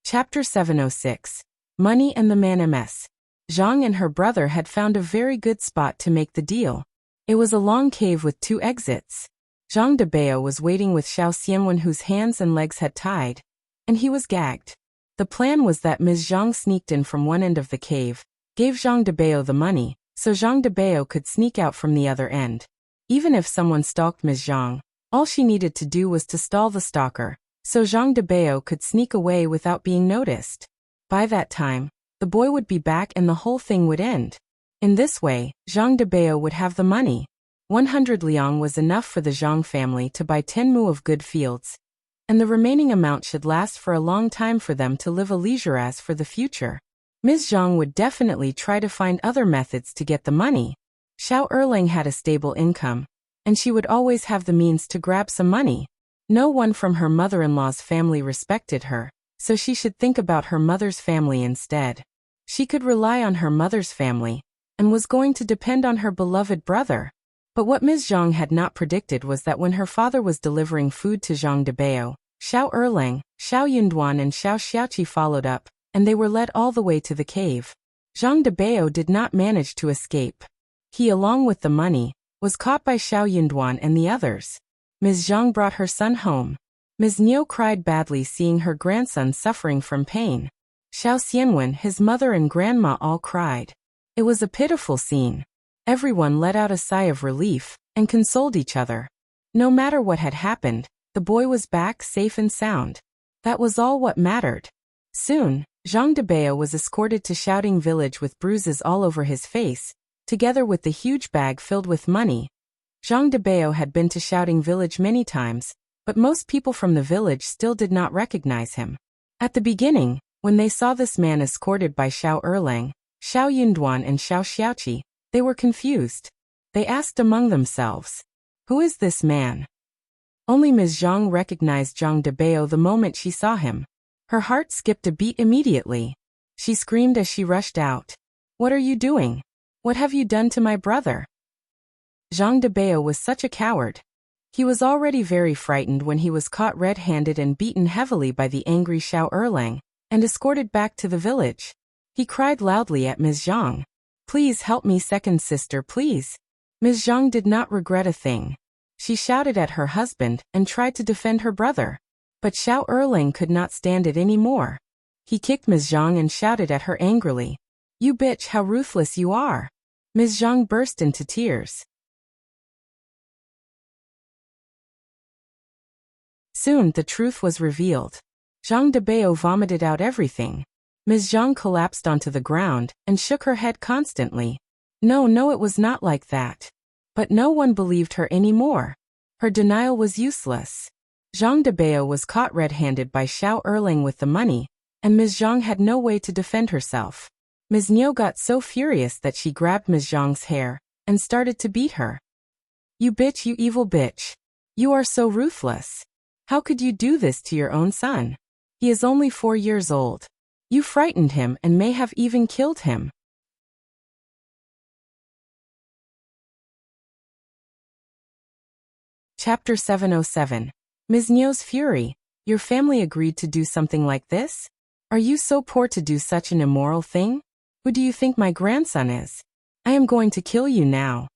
Chapter 706. Money and the Man MS. Zhang and her brother had found a very good spot to make the deal. It was a long cave with 2 exits. Zhang Debao was waiting with Xiao Xianwen, whose hands and legs had tied, and he was gagged. The plan was that Ms. Zhang sneaked in from one end of the cave, gave Zhang Debao the money, so Zhang Debao could sneak out from the other end. Even if someone stalked Ms. Zhang, all she needed to do was to stall the stalker, so Zhang Debao could sneak away without being noticed. By that time, the boy would be back and the whole thing would end. In this way, Zhang Debao would have the money. 100 liang was enough for the Zhang family to buy 10 mu of good fields, and the remaining amount should last for a long time for them to live a leisure as for the future. Ms. Zhang would definitely try to find other methods to get the money. Xiao Erlang had a stable income, and she would always have the means to grab some money. No one from her mother-in-law's family respected her, so she should think about her mother's family instead. She could rely on her mother's family, and was going to depend on her beloved brother. But what Ms. Zhang had not predicted was that when her father was delivering food to Zhang Debao, Xiao Erlang, Xiao Yunduan and Xiao Xiaoqi followed up, and they were led all the way to the cave. Zhang Debao did not manage to escape. He, along with the money, was caught by Xiao Yunduan and the others. Ms. Zhang brought her son home. Ms. Niu cried badly seeing her grandson suffering from pain. Xiao Xianwen, his mother and grandma all cried. It was a pitiful scene. Everyone let out a sigh of relief, and consoled each other. No matter what had happened, the boy was back safe and sound. That was all what mattered. Soon, Zhang Debao was escorted to Shouting Village with bruises all over his face, together with the huge bag filled with money. Zhang Debao had been to Shouting Village many times, but most people from the village still did not recognize him. At the beginning, when they saw this man escorted by Xiao Erlang, Xiao Yunduan and Xiao Xiaoqi, they were confused. They asked among themselves, "Who is this man?" Only Ms. Zhang recognized Zhang Debao the moment she saw him. Her heart skipped a beat immediately. She screamed as she rushed out. "What are you doing? What have you done to my brother?" Zhang Debao was such a coward. He was already very frightened when he was caught red-handed and beaten heavily by the angry Xiao Erlang, and escorted back to the village. He cried loudly at Ms. Zhang. "Please help me, second sister, please." Ms. Zhang did not regret a thing. She shouted at her husband and tried to defend her brother. But Xiao Erlang could not stand it anymore. He kicked Ms. Zhang and shouted at her angrily. "You bitch, how ruthless you are." Ms. Zhang burst into tears. Soon the truth was revealed. Zhang Debao vomited out everything. Ms. Zhang collapsed onto the ground and shook her head constantly. No, it was not like that. But no one believed her anymore. Her denial was useless. Zhang Debao was caught red-handed by Xiao Erlang with the money, and Ms. Zhang had no way to defend herself. Ms. Niu got so furious that she grabbed Ms. Zhang's hair and started to beat her. "You bitch, you evil bitch. You are so ruthless. How could you do this to your own son? He is only 4 years old. You frightened him and may have even killed him." Chapter 707. Ms. Niu's fury. Your family agreed to do something like this? Are you so poor to do such an immoral thing? Who do you think my grandson is? I am going to kill you now.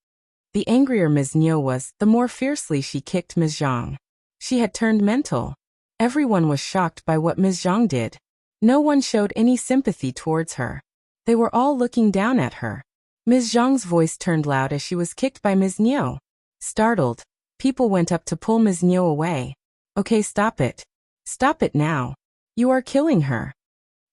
The angrier Ms. Niu was, the more fiercely she kicked Ms. Zhang. She had turned mental. Everyone was shocked by what Ms. Zhang did. No one showed any sympathy towards her. They were all looking down at her. Ms. Zhang's voice turned loud as she was kicked by Ms. Niu. Startled, people went up to pull Ms. Niu away. "Okay, stop it. Stop it now. You are killing her.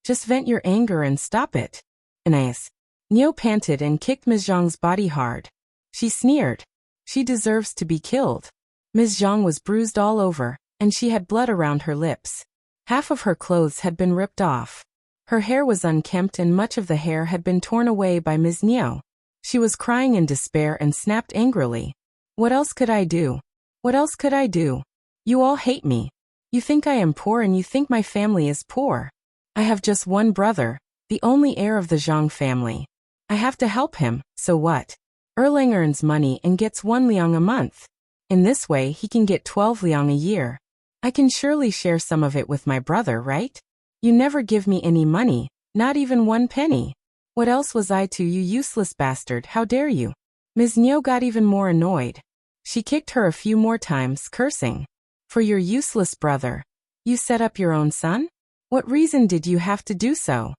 Just vent your anger and stop it." Anais. Niu panted and kicked Ms. Zhang's body hard. She sneered. "She deserves to be killed." Ms. Zhang was bruised all over, and she had blood around her lips. Half of her clothes had been ripped off. Her hair was unkempt and much of the hair had been torn away by Ms. Niu. She was crying in despair and snapped angrily. "What else could I do? What else could I do? You all hate me. You think I am poor and you think my family is poor. I have just one brother, the only heir of the Zhang family. I have to help him, so what? Erlang earns money and gets 1 liang a month. In this way he can get 12 liang a year. I can surely share some of it with my brother, right? You never give me any money, not even 1 penny. What else was I to you, useless bastard, how dare you?" Ms. Niu got even more annoyed. She kicked her a few more times, cursing. "For your useless brother. You set up your own son? What reason did you have to do so?"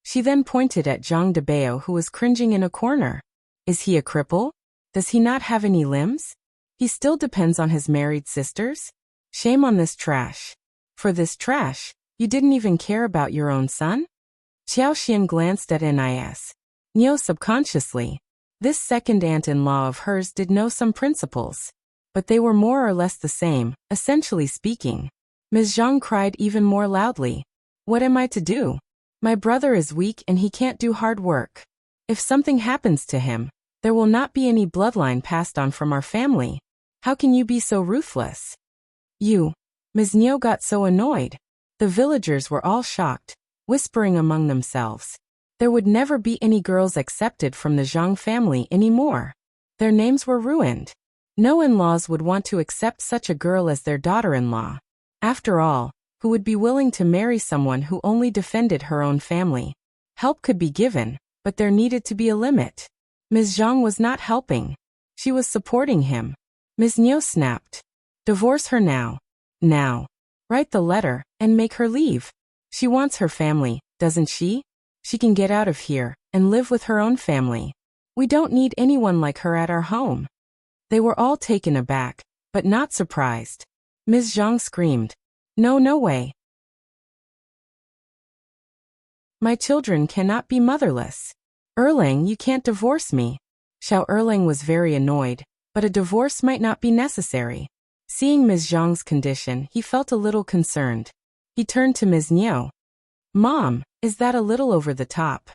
She then pointed at Zhang Debao, who was cringing in a corner. "Is he a cripple? Does he not have any limbs? He still depends on his married sisters? Shame on this trash. For this trash, you didn't even care about your own son? Xiao Xian glanced at Nis. Neo subconsciously. This second aunt-in-law of hers did know some principles. But they were more or less the same, essentially speaking. Ms. Zhang cried even more loudly. What am I to do? My brother is weak and he can't do hard work. If something happens to him, there will not be any bloodline passed on from our family. How can you be so ruthless? You. Ms. Niu got so annoyed. The villagers were all shocked, whispering among themselves. There would never be any girls accepted from the Zhang family anymore. Their names were ruined. No in-laws would want to accept such a girl as their daughter-in-law. After all, who would be willing to marry someone who only defended her own family? Help could be given, but there needed to be a limit. Ms. Zhang was not helping. She was supporting him. Ms. Niu snapped. Divorce her now. Now. Write the letter, and make her leave. She wants her family, doesn't she? She can get out of here, and live with her own family. We don't need anyone like her at our home. They were all taken aback, but not surprised. Ms. Zhang screamed. No, no way. My children cannot be motherless. Erlang, you can't divorce me. Xiao Erlang was very annoyed, but a divorce might not be necessary. Seeing Ms. Zhang's condition, he felt a little concerned. He turned to Ms. Niu. Mom, is that a little over the top?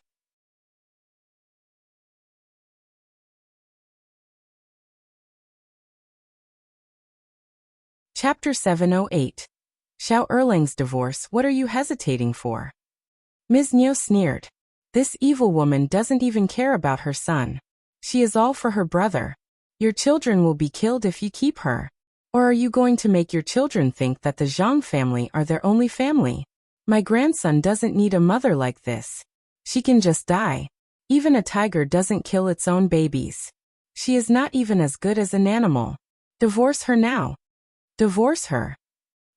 Chapter 708. Xiao Erlang's divorce. What are you hesitating for? Ms. Niu sneered. This evil woman doesn't even care about her son. She is all for her brother. Your children will be killed if you keep her. Or are you going to make your children think that the Zhang family are their only family? My grandson doesn't need a mother like this. She can just die. Even a tiger doesn't kill its own babies. She is not even as good as an animal. Divorce her now. Divorce her.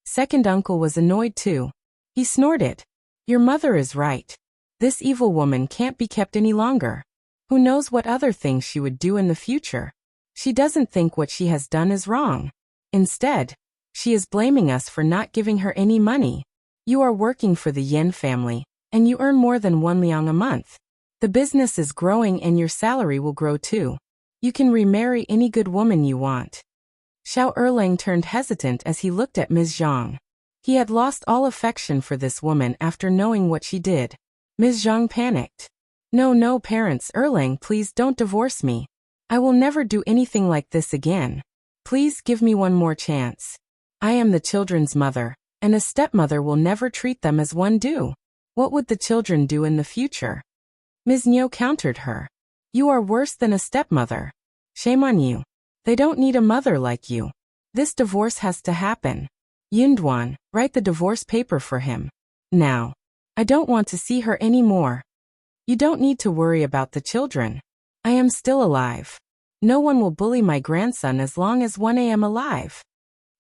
Second uncle was annoyed too. He snorted. Your mother is right. This evil woman can't be kept any longer. Who knows what other things she would do in the future? She doesn't think what she has done is wrong. Instead, she is blaming us for not giving her any money. You are working for the Yin family, and you earn more than 1 liang a month. The business is growing and your salary will grow too. You can remarry any good woman you want. Xiao Erlang turned hesitant as he looked at Ms. Zhang. He had lost all affection for this woman after knowing what she did. Ms. Zhang panicked. No, parents, Erlang, please don't divorce me. I will never do anything like this again. Please give me one more chance. I am the children's mother, and a stepmother will never treat them as one do. What would the children do in the future? Ms. Niu countered her. You are worse than a stepmother. Shame on you. They don't need a mother like you. This divorce has to happen. Yunduan, write the divorce paper for him. Now. I don't want to see her anymore. You don't need to worry about the children. I am still alive. No one will bully my grandson as long as I am alive.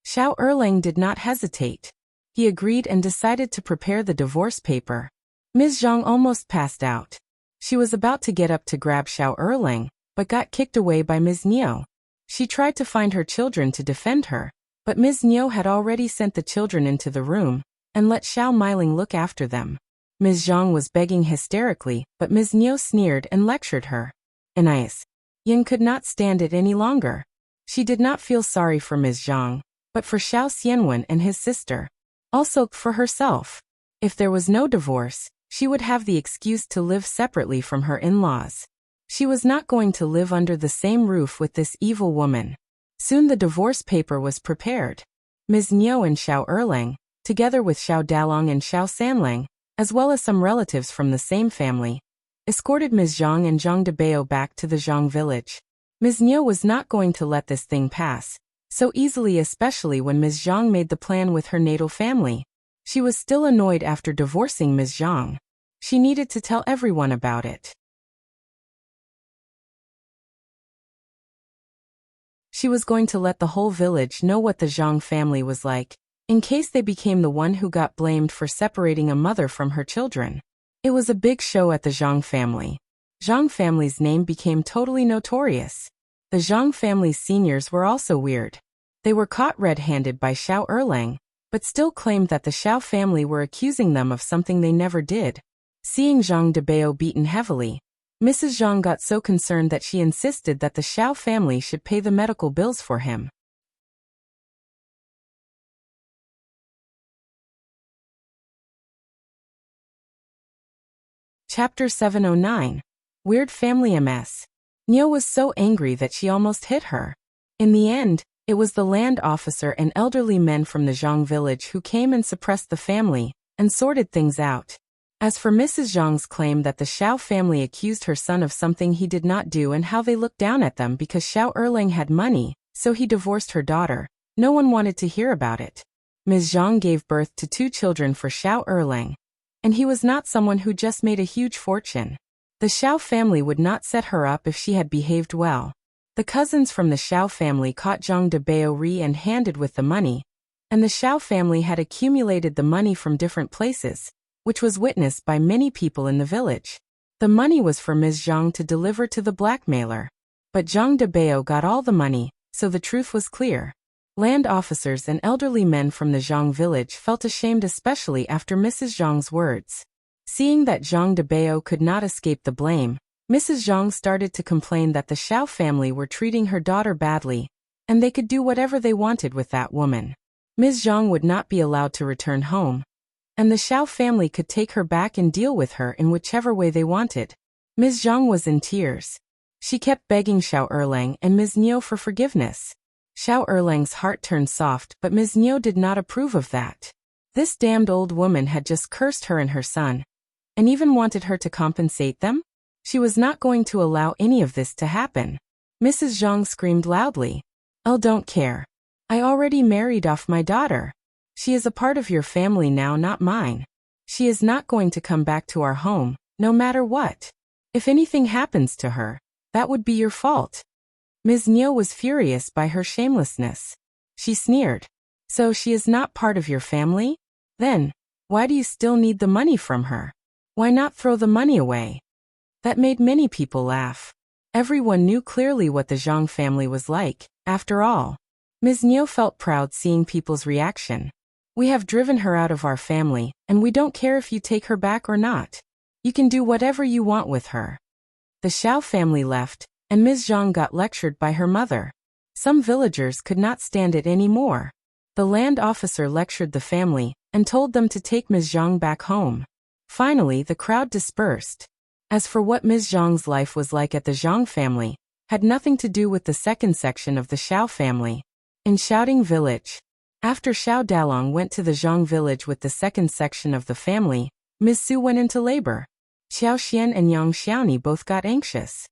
Xiao Erlang did not hesitate. He agreed and decided to prepare the divorce paper. Ms. Zhang almost passed out. She was about to get up to grab Xiao Erlang, but got kicked away by Ms. Niu. She tried to find her children to defend her, but Ms. Niu had already sent the children into the room and let Xiao Meiling look after them. Ms. Zhang was begging hysterically, but Ms. Niu sneered and lectured her. Nis. Yin could not stand it any longer. She did not feel sorry for Ms. Zhang, but for Xiao Xianwen and his sister. Also for herself. If there was no divorce, she would have the excuse to live separately from her in-laws. She was not going to live under the same roof with this evil woman. Soon the divorce paper was prepared. Ms. Niu and Xiao Erlang, together with Xiao Dalong and Xiao Sanlang, as well as some relatives from the same family, escorted Ms. Zhang and Zhang Debao back to the Zhang village. Ms. Niu was not going to let this thing pass so easily, especially when Ms. Zhang made the plan with her natal family. She was still annoyed after divorcing Ms. Zhang. She needed to tell everyone about it. She was going to let the whole village know what the Zhang family was like, in case they became the one who got blamed for separating a mother from her children. It was a big show at the Zhang family. Zhang family's name became totally notorious. The Zhang family's seniors were also weird. They were caught red-handed by Xiao Erlang, but still claimed that the Xiao family were accusing them of something they never did. Seeing Zhang Debao beaten heavily, Mrs. Zhang got so concerned that she insisted that the Xiao family should pay the medical bills for him. Chapter 709. Weird Family MS. Niu was so angry that she almost hit her. In the end, it was the land officer and elderly men from the Zhang village who came and suppressed the family, and sorted things out. As for Mrs. Zhang's claim that the Xiao family accused her son of something he did not do and how they looked down at them because Xiao Erlang had money, so he divorced her daughter, no one wanted to hear about it. Ms. Zhang gave birth to 2 children for Xiao Erlang, and he was not someone who just made a huge fortune. The Xiao family would not set her up if she had behaved well. The cousins from the Xiao family caught Zhang Debao red-handed with the money, and the Xiao family had accumulated the money from different places, which was witnessed by many people in the village. The money was for Ms. Zhang to deliver to the blackmailer. But Zhang Debao got all the money, so the truth was clear. Land officers and elderly men from the Zhang village felt ashamed, especially after Mrs. Zhang's words. Seeing that Zhang Debao could not escape the blame, Mrs. Zhang started to complain that the Xiao family were treating her daughter badly, and they could do whatever they wanted with that woman. Ms. Zhang would not be allowed to return home, and the Xiao family could take her back and deal with her in whichever way they wanted. Ms. Zhang was in tears. She kept begging Xiao Erlang and Ms. Niu for forgiveness. Xiao Erlang's heart turned soft, but Ms. Niu did not approve of that. This damned old woman had just cursed her and her son, and even wanted her to compensate them? She was not going to allow any of this to happen. Mrs. Zhang screamed loudly. "I don't care. I already married off my daughter. She is a part of your family now, not mine. She is not going to come back to our home, no matter what. If anything happens to her, that would be your fault." Ms. Niu was furious by her shamelessness. She sneered. "So she is not part of your family? Then, why do you still need the money from her? Why not throw the money away?" That made many people laugh. Everyone knew clearly what the Zhang family was like, after all. Ms. Niu felt proud seeing people's reaction. "We have driven her out of our family, and we don't care if you take her back or not. You can do whatever you want with her." The Xiao family left, and Ms. Zhang got lectured by her mother. Some villagers could not stand it anymore. The land officer lectured the family, and told them to take Ms. Zhang back home. Finally, the crowd dispersed. As for what Ms. Zhang's life was like at the Zhang family, had nothing to do with the second section of the Xiao family. In Shouting Village, after Xiao Dalong went to the Zhang village with the second section of the family, Ms. Su went into labor. Xiao Xian and Yang Xiaoni both got anxious.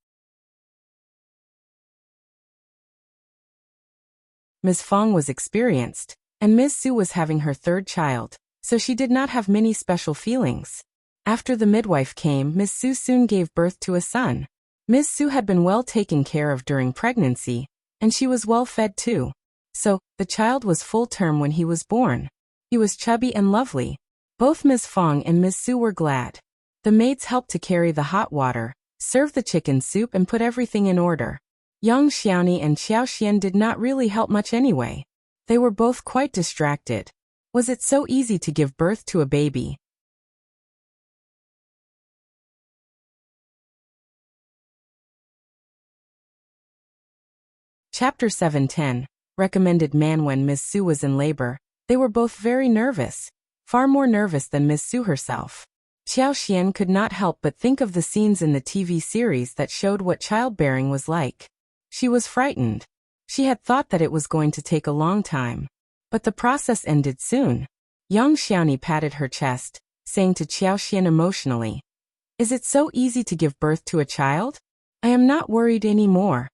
Ms. Fong was experienced, and Ms. Su was having her 3rd child, so she did not have many special feelings. After the midwife came, Ms. Su soon gave birth to a son. Ms. Su had been well taken care of during pregnancy, and she was well fed too. So, the child was full term when he was born. He was chubby and lovely. Both Ms. Fong and Ms. Su were glad. The maids helped to carry the hot water, serve the chicken soup, and put everything in order. Yang Xiaoni and Xiao Xian did not really help much anyway. They were both quite distracted. Was it so easy to give birth to a baby? Chapter 710. Recommended man. When Ms. Su was in labor, they were both very nervous, far more nervous than Ms. Su herself. Xiao Xian could not help but think of the scenes in the TV series that showed what childbearing was like. She was frightened. She had thought that it was going to take a long time. But the process ended soon. Yang Xiaoni patted her chest, saying to Xiao Xian emotionally, "Is it so easy to give birth to a child? I am not worried anymore."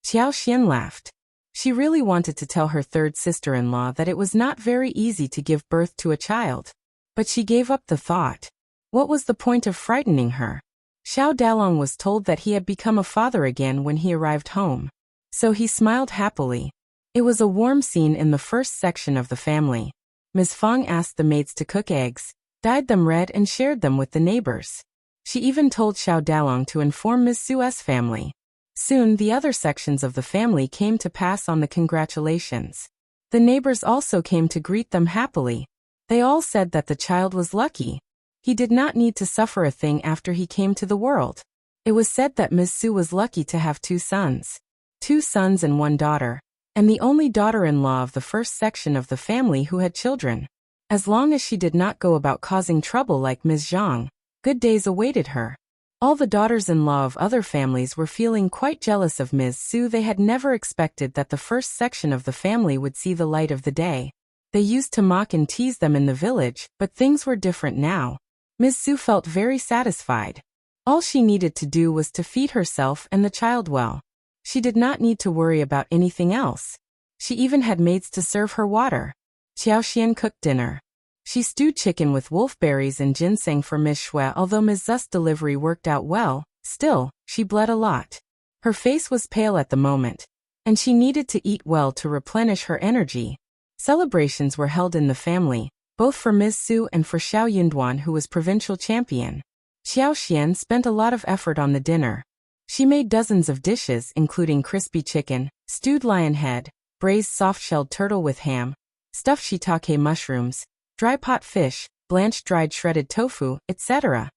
Xiao Xian laughed. She really wanted to tell her 3rd sister-in-law that it was not very easy to give birth to a child. But she gave up the thought. What was the point of frightening her? Xiao Dalong was told that he had become a father again when he arrived home. So he smiled happily. It was a warm scene in the first section of the family. Ms. Fong asked the maids to cook eggs, dyed them red, and shared them with the neighbors. She even told Xiao Dalong to inform Ms. Su's family. Soon the other sections of the family came to pass on the congratulations. The neighbors also came to greet them happily. They all said that the child was lucky. He did not need to suffer a thing after he came to the world. It was said that Ms. Su was lucky to have 2 sons. 2 sons and 1 daughter, and the only daughter-in-law of the first section of the family who had children. As long as she did not go about causing trouble like Ms. Zhang, good days awaited her. All the daughters-in-law of other families were feeling quite jealous of Ms. Su. They had never expected that the first section of the family would see the light of the day. They used to mock and tease them in the village, but things were different now. Ms. Su felt very satisfied. All she needed to do was to feed herself and the child well. She did not need to worry about anything else. She even had maids to serve her water. Xiaoxian cooked dinner. She stewed chicken with wolfberries and ginseng for Ms. Shui. Although Ms. Zu's delivery worked out well, still, she bled a lot. Her face was pale at the moment, and she needed to eat well to replenish her energy. Celebrations were held in the family, both for Ms. Su and for Xiao Yunduan, who was provincial champion. Xiaoxian spent a lot of effort on the dinner. She made dozens of dishes including crispy chicken, stewed lion head, braised soft-shelled turtle with ham, stuffed shiitake mushrooms, dry pot fish, blanched dried shredded tofu, etc.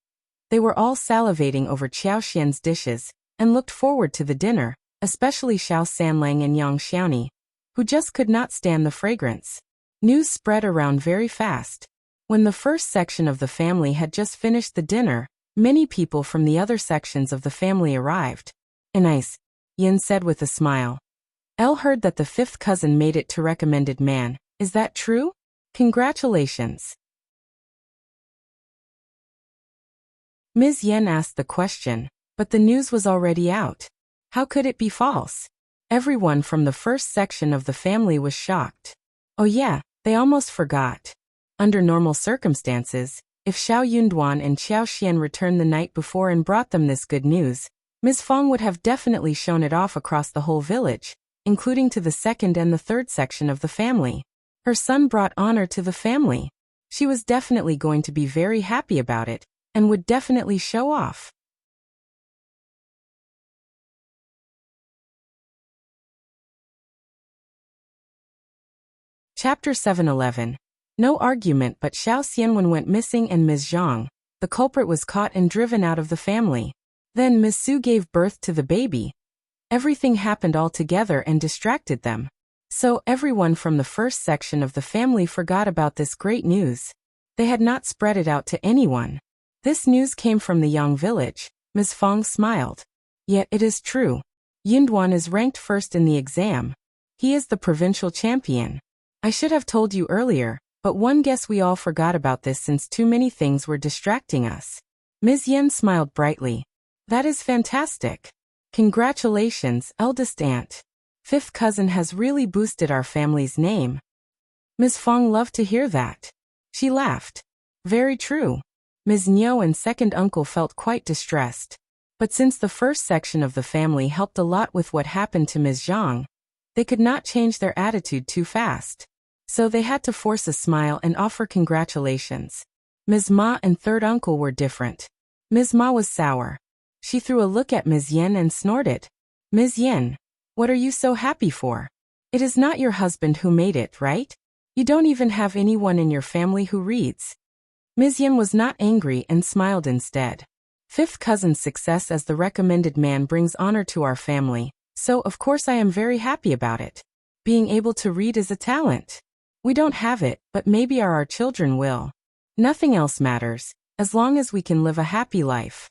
They were all salivating over Xiaoxian's dishes and looked forward to the dinner, especially Xiao Sanlang and Yang Xiaoni, who just could not stand the fragrance. News spread around very fast. When the first section of the family had just finished the dinner, many people from the other sections of the family arrived. Nice, Yin said with a smile. Elle heard that the 5th cousin made it to recommended man. Is that true? Congratulations. Ms. Yen asked the question, but the news was already out. How could it be false? Everyone from the first section of the family was shocked. Oh yeah, they almost forgot. Under normal circumstances, if Xiao Yunduan and Xiaoxian returned the night before and brought them this good news, Ms. Fong would have definitely shown it off across the whole village, including to the 2nd and the 3rd section of the family. Her son brought honor to the family. She was definitely going to be very happy about it, and would definitely show off. Chapter 711. No argument, but Xiao Xianwen went missing and Ms. Zhang, the culprit, was caught and driven out of the family. Then Ms. Su gave birth to the baby. Everything happened all together and distracted them. So everyone from the first section of the family forgot about this great news. They had not spread it out to anyone. This news came from the Yang village. Ms. Fong smiled. Yet it is true. Yunduan is ranked first in the exam. He is the provincial champion. I should have told you earlier, but one guess we all forgot about this since too many things were distracting us. Ms. Yen smiled brightly. That is fantastic. Congratulations, eldest aunt. 5th cousin has really boosted our family's name. Ms. Fong loved to hear that. She laughed. Very true. Ms. Niu and 2nd uncle felt quite distressed. But since the first section of the family helped a lot with what happened to Ms. Zhang, they could not change their attitude too fast. So they had to force a smile and offer congratulations. Ms. Ma and 3rd uncle were different. Ms. Ma was sour. She threw a look at Ms. Yen and snorted. Ms. Yen, what are you so happy for? It is not your husband who made it, right? You don't even have anyone in your family who reads. Ms. Yen was not angry and smiled instead. 5th cousin's success as the recommended man brings honor to our family, so of course I am very happy about it. Being able to read is a talent. We don't have it, but maybe our children will. Nothing else matters, as long as we can live a happy life.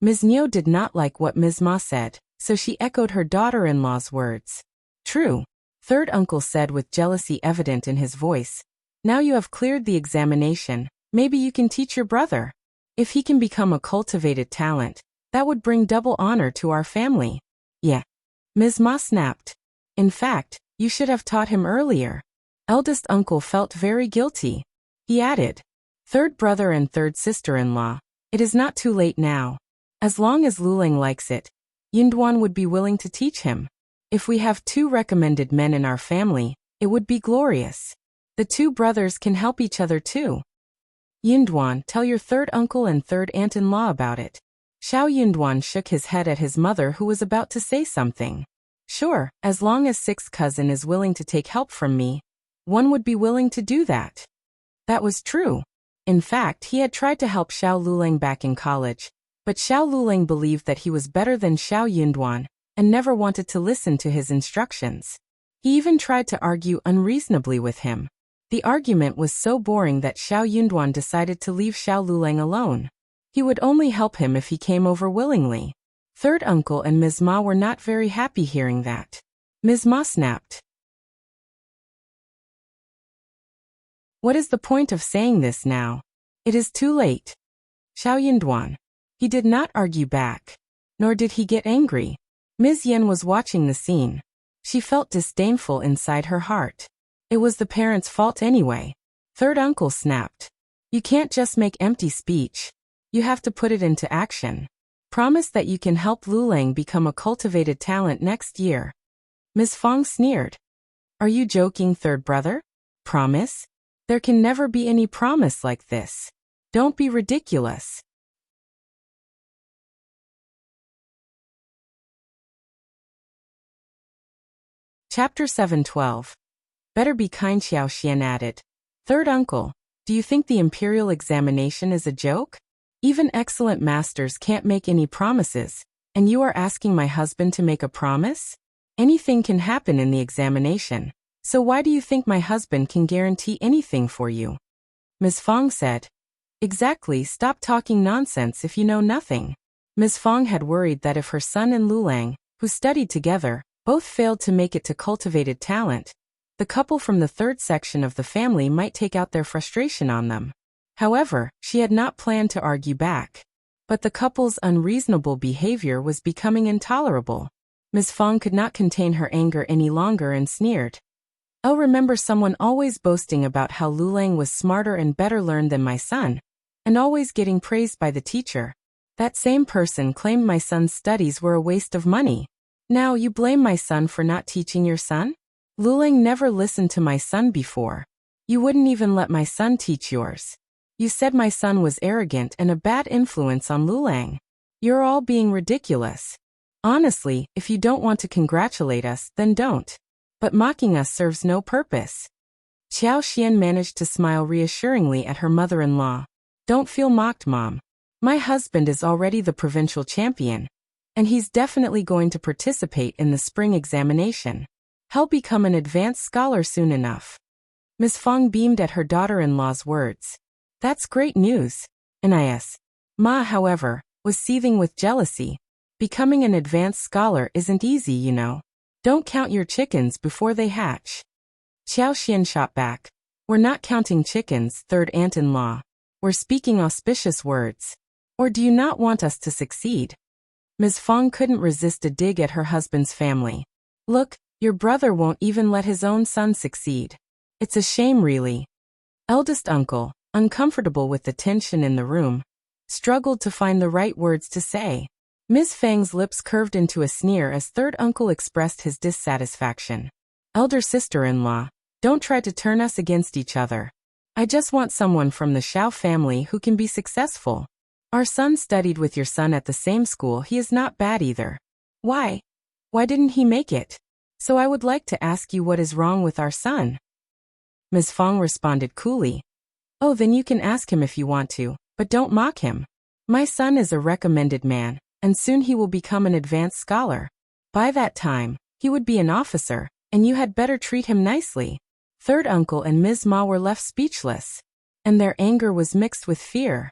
Ms. Niu did not like what Ms. Ma said, so she echoed her daughter-in-law's words. True, 3rd uncle said with jealousy evident in his voice. Now you have cleared the examination, maybe you can teach your brother. If he can become a cultivated talent, that would bring double honor to our family. Yeah. Ms. Ma snapped. In fact, you should have taught him earlier. Eldest uncle felt very guilty. He added, 3rd brother and 3rd sister-in-law, it is not too late now. As long as Luling likes it, Yunduan would be willing to teach him. If we have 2 recommended men in our family, it would be glorious. The 2 brothers can help each other too. Yunduan, tell your 3rd uncle and 3rd aunt-in-law about it. Xiao Yunduan shook his head at his mother, who was about to say something. Sure, as long as 6th cousin is willing to take help from me, one would be willing to do that. That was true. In fact, he had tried to help Xiao Lulang back in college, but Xiao Lulang believed that he was better than Xiao Yunduan and never wanted to listen to his instructions. He even tried to argue unreasonably with him. The argument was so boring that Xiao Yunduan decided to leave Xiao Lulang alone. He would only help him if he came over willingly. Third uncle and Ms. Ma were not very happy hearing that. Ms. Ma snapped. What is the point of saying this now? It is too late. Xiao Yunduan. He did not argue back. Nor did he get angry. Ms. Yen was watching the scene. She felt disdainful inside her heart. It was the parents' fault anyway. Third uncle snapped. You can't just make empty speech. You have to put it into action. Promise that you can help Lulang become a cultivated talent next year. Ms. Fong sneered. Are you joking, third brother? Promise? There can never be any promise like this. Don't be ridiculous. Chapter 7:12. Better be kind, Xiao Xian added. Third uncle, do you think the imperial examination is a joke? Even excellent masters can't make any promises, and you are asking my husband to make a promise? Anything can happen in the examination, so why do you think my husband can guarantee anything for you? Ms. Fong said. Exactly, stop talking nonsense if you know nothing. Ms. Fong had worried that if her son and Lulang, who studied together, both failed to make it to cultivated talent, the couple from the third section of the family might take out their frustration on them. However, she had not planned to argue back. But the couple's unreasonable behavior was becoming intolerable. Ms. Fong could not contain her anger any longer and sneered. I'll remember someone always boasting about how Lulang was smarter and better learned than my son, and always getting praised by the teacher. That same person claimed my son's studies were a waste of money. Now you blame my son for not teaching your son? Lulang never listened to my son before. You wouldn't even let my son teach yours. You said my son was arrogant and a bad influence on Lulang. You're all being ridiculous. Honestly, if you don't want to congratulate us, then don't. But mocking us serves no purpose. Xiao Xian managed to smile reassuringly at her mother-in-law. Don't feel mocked, Mom. My husband is already the provincial champion, and he's definitely going to participate in the spring examination. He'll become an advanced scholar soon enough. Ms. Fong beamed at her daughter-in-law's words. That's great news. Nis. Ma, however, was seething with jealousy. Becoming an advanced scholar isn't easy, you know. Don't count your chickens before they hatch. Xiao Xian shot back. We're not counting chickens, third aunt-in-law. We're speaking auspicious words. Or do you not want us to succeed? Ms. Fong couldn't resist a dig at her husband's family. Look, your brother won't even let his own son succeed. It's a shame, really. Eldest uncle, uncomfortable with the tension in the room, struggled to find the right words to say. Ms. Fang's lips curved into a sneer as third uncle expressed his dissatisfaction. Elder sister-in-law, don't try to turn us against each other. I just want someone from the Xiao family who can be successful. Our son studied with your son at the same school. He is not bad either. Why? Why didn't he make it? So I would like to ask you what is wrong with our son. Ms. Fong responded coolly. Oh, then you can ask him if you want to, but don't mock him. My son is a recommended man, and soon he will become an advanced scholar. By that time, he would be an officer, and you had better treat him nicely. Third uncle and Ms. Ma were left speechless, and their anger was mixed with fear.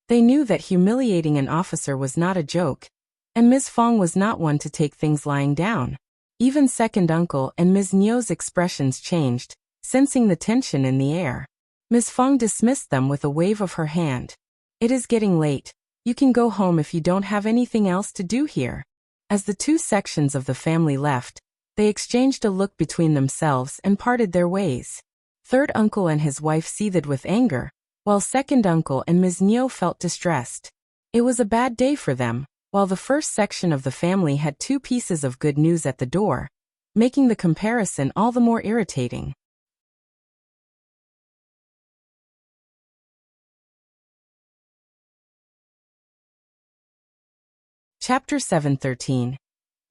They knew that humiliating an officer was not a joke, and Ms. Fong was not one to take things lying down. Even second uncle and Ms. Nio's expressions changed, sensing the tension in the air. Ms. Fong dismissed them with a wave of her hand. It is getting late. You can go home if you don't have anything else to do here. As the two sections of the family left, they exchanged a look between themselves and parted their ways. Third uncle and his wife seethed with anger, while second uncle and Ms. Nio felt distressed. It was a bad day for them, while the first section of the family had two pieces of good news at the door, making the comparison all the more irritating. Chapter 7:13.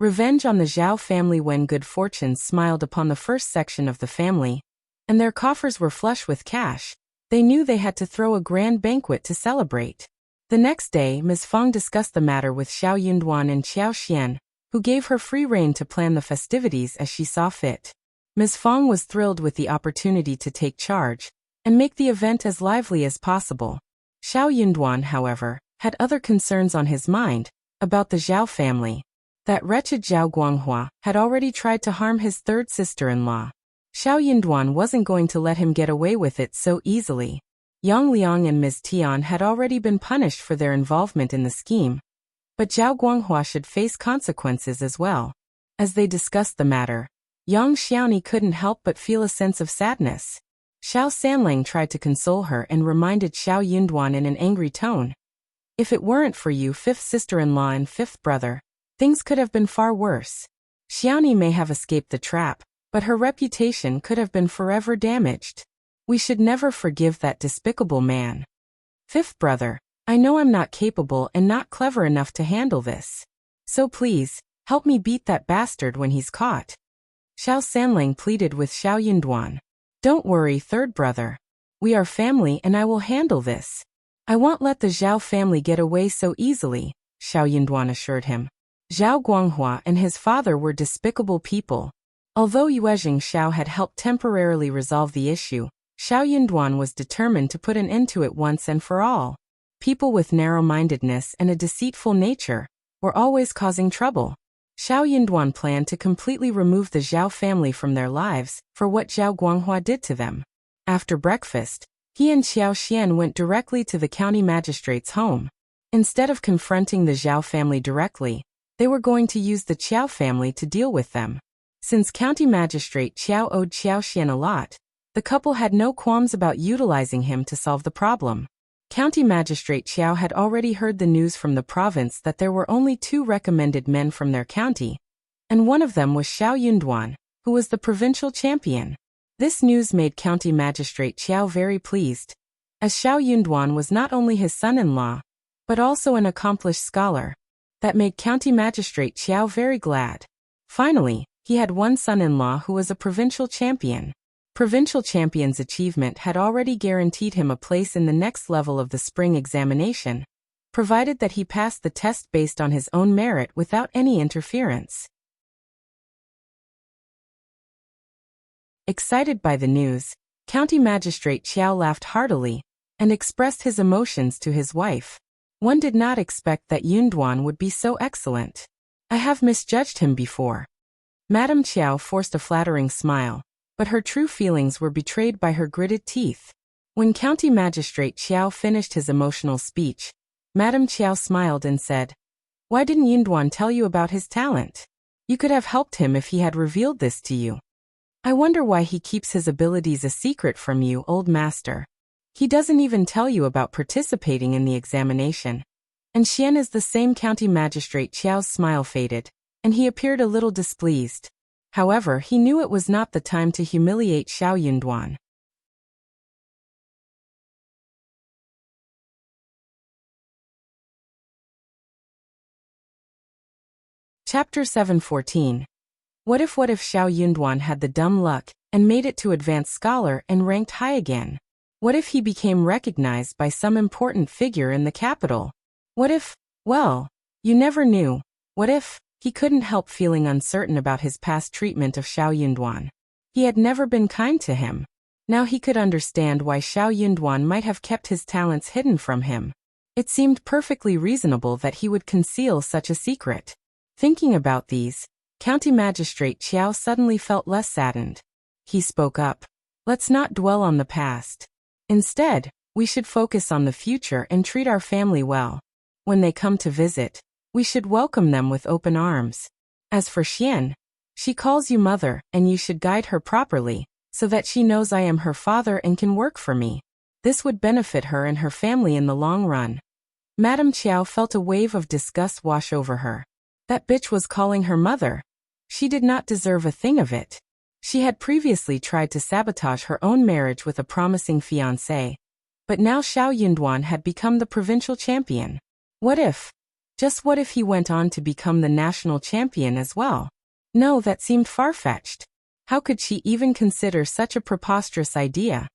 Revenge on the Zhao family. When good fortune smiled upon the first section of the family, and their coffers were flush with cash. They knew they had to throw a grand banquet to celebrate. The next day, Ms. Fang discussed the matter with Xiao Yunduan and Xiao Xian, who gave her free rein to plan the festivities as she saw fit. Ms. Fang was thrilled with the opportunity to take charge and make the event as lively as possible. Xiao Yunduan, however, had other concerns on his mind about the Zhao family. That wretched Zhao Guanghua had already tried to harm his third sister-in-law. Xiao Yunduan wasn't going to let him get away with it so easily. Yang Liang and Ms. Tian had already been punished for their involvement in the scheme, but Zhao Guanghua should face consequences as well. As they discussed the matter, Yang Xiaoni couldn't help but feel a sense of sadness. Xiao Sanlang tried to console her and reminded Xiao Yunduan in an angry tone. If it weren't for you, fifth sister-in-law and fifth brother, things could have been far worse. Xiaoni may have escaped the trap, but her reputation could have been forever damaged. We should never forgive that despicable man. Fifth brother, I know I'm not capable and not clever enough to handle this. So please, help me beat that bastard when he's caught. Xiao Sanlang pleaded with Xiao Yunduan. Don't worry, third brother. We are family and I will handle this. I won't let the Zhao family get away so easily, Xiao Yunduan assured him. Zhao Guanghua and his father were despicable people. Although Yuezheng Xiao had helped temporarily resolve the issue, Xiao Yunduan was determined to put an end to it once and for all. People with narrow-mindedness and a deceitful nature were always causing trouble. Xiao Yunduan planned to completely remove the Zhao family from their lives for what Zhao Guanghua did to them. After breakfast, he and Xiao Xian went directly to the county magistrate's home. Instead of confronting the Zhao family directly, they were going to use the Qiao family to deal with them. Since County Magistrate Qiao owed Xiao Xian a lot, the couple had no qualms about utilizing him to solve the problem. County Magistrate Qiao had already heard the news from the province that there were only 2 recommended men from their county, and one of them was Xiao Yunduan, who was the provincial champion. This news made County Magistrate Qiao very pleased, as Xiao Yunduan was not only his son-in-law, but also an accomplished scholar. That made County Magistrate Qiao very glad. Finally, he had one son-in-law who was a provincial champion. Provincial champion's achievement had already guaranteed him a place in the next level of the spring examination, provided that he passed the test based on his own merit without any interference. Excited by the news, County Magistrate Qiao laughed heartily and expressed his emotions to his wife. One did not expect that Yunduan would be so excellent. I have misjudged him before. Madame Qiao forced a flattering smile, but her true feelings were betrayed by her gritted teeth. When County Magistrate Qiao finished his emotional speech, Madame Qiao smiled and said, "Why didn't Yunduan tell you about his talent? You could have helped him if he had revealed this to you. I wonder why he keeps his abilities a secret from you, old master. He doesn't even tell you about participating in the examination." And Xian is the same. County Magistrate Qiao's smile faded, and he appeared a little displeased. However, he knew it was not the time to humiliate Xiao Yunduan. Chapter 714. What if Xiao Yunduan had the dumb luck and made it to advanced scholar and ranked high again? What if he became recognized by some important figure in the capital? What if, well, you never knew. What if? He couldn't help feeling uncertain about his past treatment of Xiao Yunduan. He had never been kind to him. Now he could understand why Xiao Yunduan might have kept his talents hidden from him. It seemed perfectly reasonable that he would conceal such a secret. Thinking about these, County Magistrate Qiao suddenly felt less saddened. He spoke up. Let's not dwell on the past. Instead, we should focus on the future and treat our family well. When they come to visit, we should welcome them with open arms. As for Xian, she calls you mother, and you should guide her properly, so that she knows I am her father and can work for me. This would benefit her and her family in the long run. Madame Qiao felt a wave of disgust wash over her. That bitch was calling her mother. She did not deserve a thing of it. She had previously tried to sabotage her own marriage with a promising fiancé, but now Xiao Yunduan had become the provincial champion. What if? Just what if he went on to become the national champion as well? No, that seemed far-fetched. How could she even consider such a preposterous idea?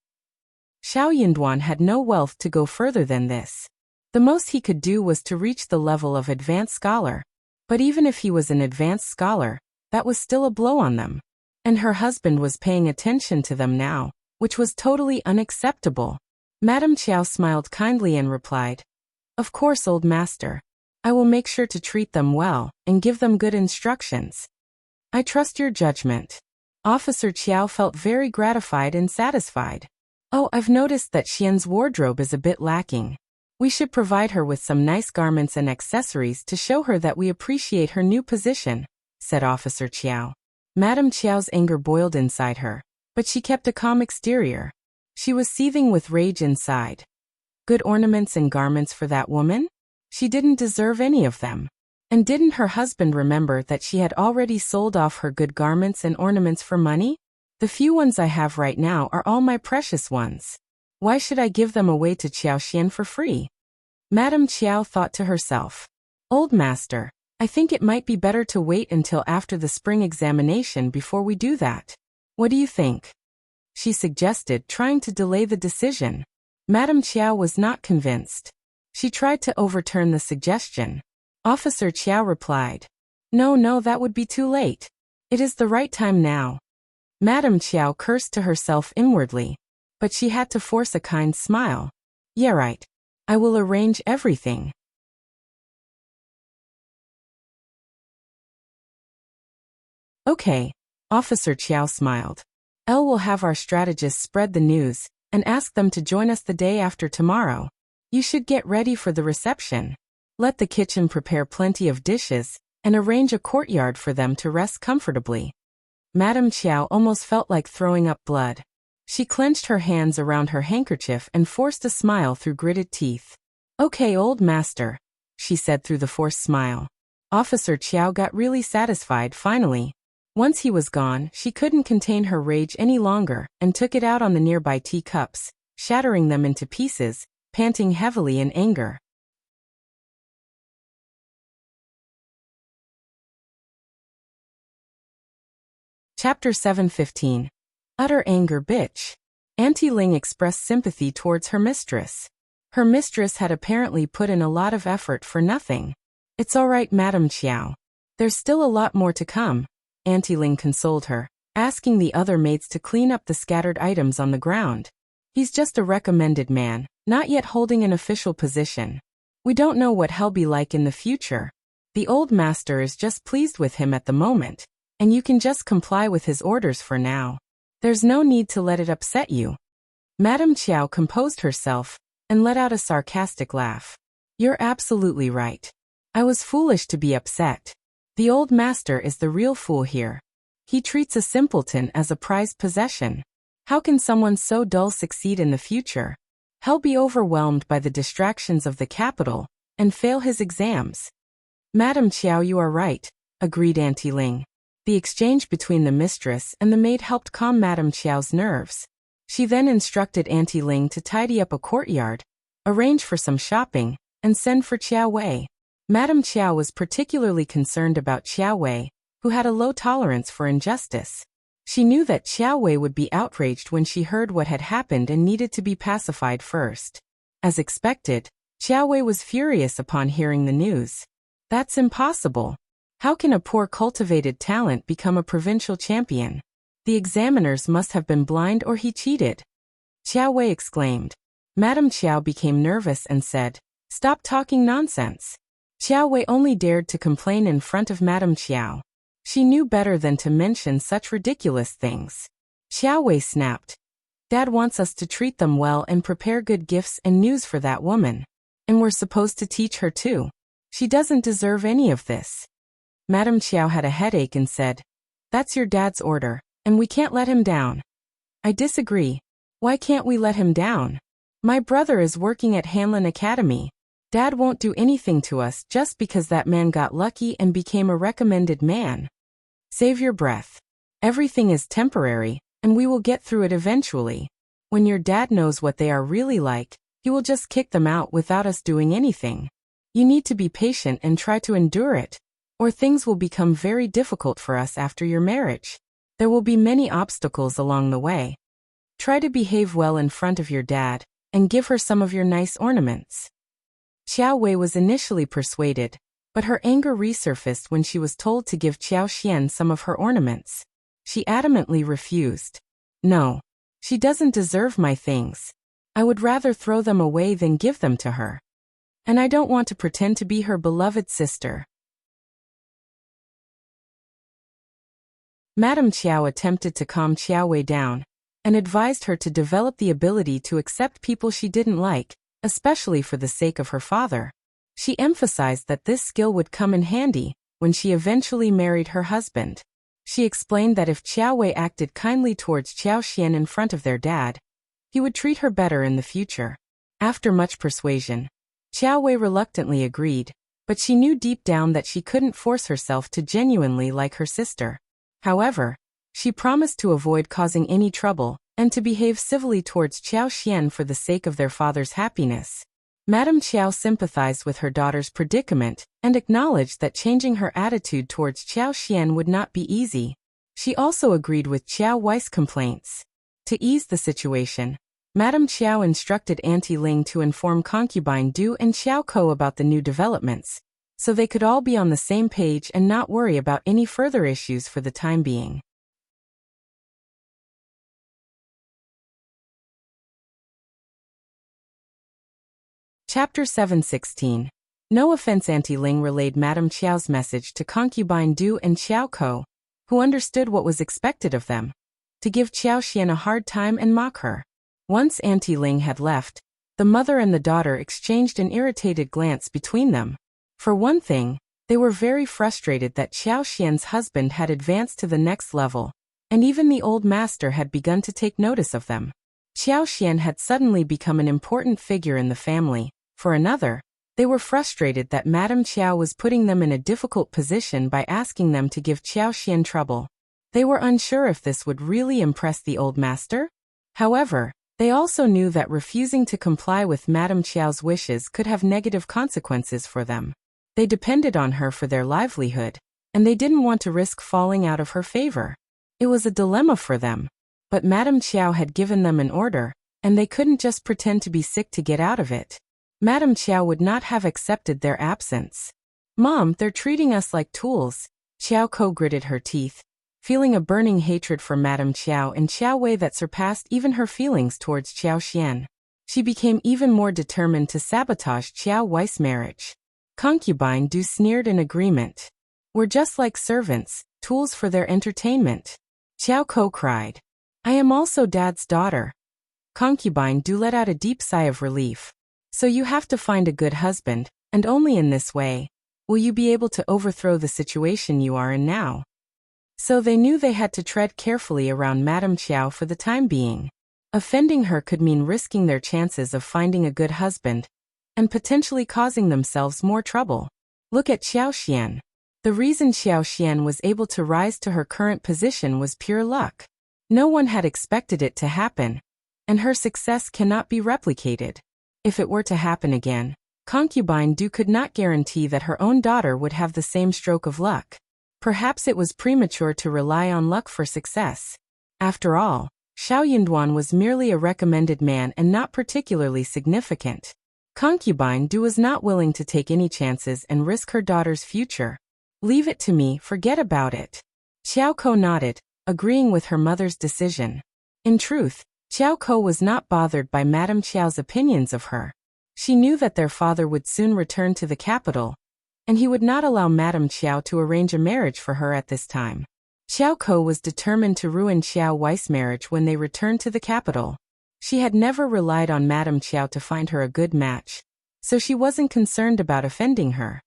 Xiao Yinduan had no wealth to go further than this. The most he could do was to reach the level of advanced scholar. But even if he was an advanced scholar, that was still a blow on them. And her husband was paying attention to them now, which was totally unacceptable. Madame Qiao smiled kindly and replied, "Of course, old master. I will make sure to treat them well and give them good instructions. I trust your judgment." Officer Qiao felt very gratified and satisfied. "Oh, I've noticed that Xian's wardrobe is a bit lacking. We should provide her with some nice garments and accessories to show her that we appreciate her new position," said Officer Qiao. Madame Qiao's anger boiled inside her, but she kept a calm exterior. She was seething with rage inside. Good ornaments and garments for that woman? She didn't deserve any of them. And didn't her husband remember that she had already sold off her good garments and ornaments for money? The few ones I have right now are all my precious ones. Why should I give them away to Qiao Xian for free? Madame Qiao thought to herself, "Old master, I think it might be better to wait until after the spring examination before we do that. What do you think?" she suggested, trying to delay the decision. Madame Qiao was not convinced. She tried to overturn the suggestion. Officer Qiao replied, No, that would be too late. It is the right time now." Madame Qiao cursed to herself inwardly, but she had to force a kind smile. "Yeah, right. I will arrange everything." "Okay," Officer Qiao smiled. "Elle will have our strategists spread the news and ask them to join us the day after tomorrow. You should get ready for the reception. Let the kitchen prepare plenty of dishes and arrange a courtyard for them to rest comfortably." Madame Qiao almost felt like throwing up blood. She clenched her hands around her handkerchief and forced a smile through gritted teeth. "Okay, old master," she said through the forced smile. Officer Qiao got really satisfied finally. Once he was gone, she couldn't contain her rage any longer and took it out on the nearby teacups, shattering them into pieces, panting heavily in anger. Chapter 7:15. Utter anger bitch. Auntie Ling expressed sympathy towards her mistress. Her mistress had apparently put in a lot of effort for nothing. "It's all right, Madame Qiao. There's still a lot more to come," Auntie Ling consoled her, asking the other maids to clean up the scattered items on the ground. "He's just a recommended man, not yet holding an official position. We don't know what he'll be like in the future. The old master is just pleased with him at the moment, and you can just comply with his orders for now. There's no need to let it upset you." Madame Qiao composed herself and let out a sarcastic laugh. "You're absolutely right. I was foolish to be upset. The old master is the real fool here. He treats a simpleton as a prized possession. How can someone so dull succeed in the future? He'll be overwhelmed by the distractions of the capital and fail his exams." "Madame Qiao, you are right," agreed Auntie Ling. The exchange between the mistress and the maid helped calm Madame Qiao's nerves. She then instructed Auntie Ling to tidy up a courtyard, arrange for some shopping, and send for Qiao Wei. Madame Qiao was particularly concerned about Qiao Wei, who had a low tolerance for injustice. She knew that Qiao Wei would be outraged when she heard what had happened and needed to be pacified first. As expected, Qiao Wei was furious upon hearing the news. "That's impossible. How can a poor cultivated talent become a provincial champion? The examiners must have been blind or he cheated," Qiao Wei exclaimed. Madame Qiao became nervous and said, "Stop talking nonsense." Qiao Wei only dared to complain in front of Madame Qiao. She knew better than to mention such ridiculous things. Qiao Wei snapped, "Dad wants us to treat them well and prepare good gifts and news for that woman. And we're supposed to teach her too. She doesn't deserve any of this." Madame Qiao had a headache and said, "That's your dad's order, and we can't let him down." "I disagree. Why can't we let him down? My brother is working at Hanlin Academy. Dad won't do anything to us just because that man got lucky and became a recommended man." "Save your breath. Everything is temporary, and we will get through it eventually. When your dad knows what they are really like, he will just kick them out without us doing anything. You need to be patient and try to endure it, or things will become very difficult for us after your marriage." There will be many obstacles along the way. Try to behave well in front of your dad, and give her some of your nice ornaments. Qiao Wei was initially persuaded, but her anger resurfaced when she was told to give Qiao Xian some of her ornaments. She adamantly refused. No. She doesn't deserve my things. I would rather throw them away than give them to her. And I don't want to pretend to be her beloved sister. Madame Qiao attempted to calm Qiao Wei down, and advised her to develop the ability to accept people she didn't like, especially for the sake of her father. She emphasized that this skill would come in handy when she eventually married her husband. She explained that if Qiao Wei acted kindly towards Qiao Xian in front of their dad, he would treat her better in the future. After much persuasion, Qiao Wei reluctantly agreed, but she knew deep down that she couldn't force herself to genuinely like her sister. However, she promised to avoid causing any trouble and to behave civilly towards Qiao Xian for the sake of their father's happiness. Madame Qiao sympathized with her daughter's predicament and acknowledged that changing her attitude towards Qiao Xian would not be easy. She also agreed with Qiao Wei's complaints. To ease the situation, Madame Qiao instructed Auntie Ling to inform concubine Du and Xiao Ko about the new developments, so they could all be on the same page and not worry about any further issues for the time being. Chapter 7:16. No offense. Auntie Ling relayed Madame Qiao's message to concubine Du and Xiao Ko, who understood what was expected of them, to give Qiao Xian a hard time and mock her. Once Auntie Ling had left, the mother and the daughter exchanged an irritated glance between them. For one thing, they were very frustrated that Qiao Xian's husband had advanced to the next level, and even the old master had begun to take notice of them. Qiao Xian had suddenly become an important figure in the family. For another, they were frustrated that Madame Qiao was putting them in a difficult position by asking them to give Qiao Xian trouble. They were unsure if this would really impress the old master. However, they also knew that refusing to comply with Madame Qiao's wishes could have negative consequences for them. They depended on her for their livelihood, and they didn't want to risk falling out of her favor. It was a dilemma for them. But Madame Qiao had given them an order, and they couldn't just pretend to be sick to get out of it. Madame Qiao would not have accepted their absence. Mom, they're treating us like tools. Xiao Ko gritted her teeth, feeling a burning hatred for Madame Qiao and Qiao Wei that surpassed even her feelings towards Qiao Xian. She became even more determined to sabotage Qiao Wei's marriage. Concubine Du sneered in agreement. We're just like servants, tools for their entertainment. Xiao Ko cried. I am also Dad's daughter. Concubine Du let out a deep sigh of relief. So you have to find a good husband, and only in this way will you be able to overthrow the situation you are in now. So they knew they had to tread carefully around Madame Qiao for the time being. Offending her could mean risking their chances of finding a good husband, and potentially causing themselves more trouble. Look at Qiao Xian. The reason Qiao Xian was able to rise to her current position was pure luck. No one had expected it to happen, and her success cannot be replicated. If it were to happen again, concubine Du could not guarantee that her own daughter would have the same stroke of luck. Perhaps it was premature to rely on luck for success. After all, Xiao Yinduan was merely a recommended man and not particularly significant. Concubine Du was not willing to take any chances and risk her daughter's future. Leave it to me, forget about it. Xiao Ko nodded, agreeing with her mother's decision. In truth, Xiao Ko was not bothered by Madame Qiao's opinions of her. She knew that their father would soon return to the capital, and he would not allow Madame Qiao to arrange a marriage for her at this time. Xiao Ko was determined to ruin Xiao Wei's marriage when they returned to the capital. She had never relied on Madame Qiao to find her a good match, so she wasn't concerned about offending her.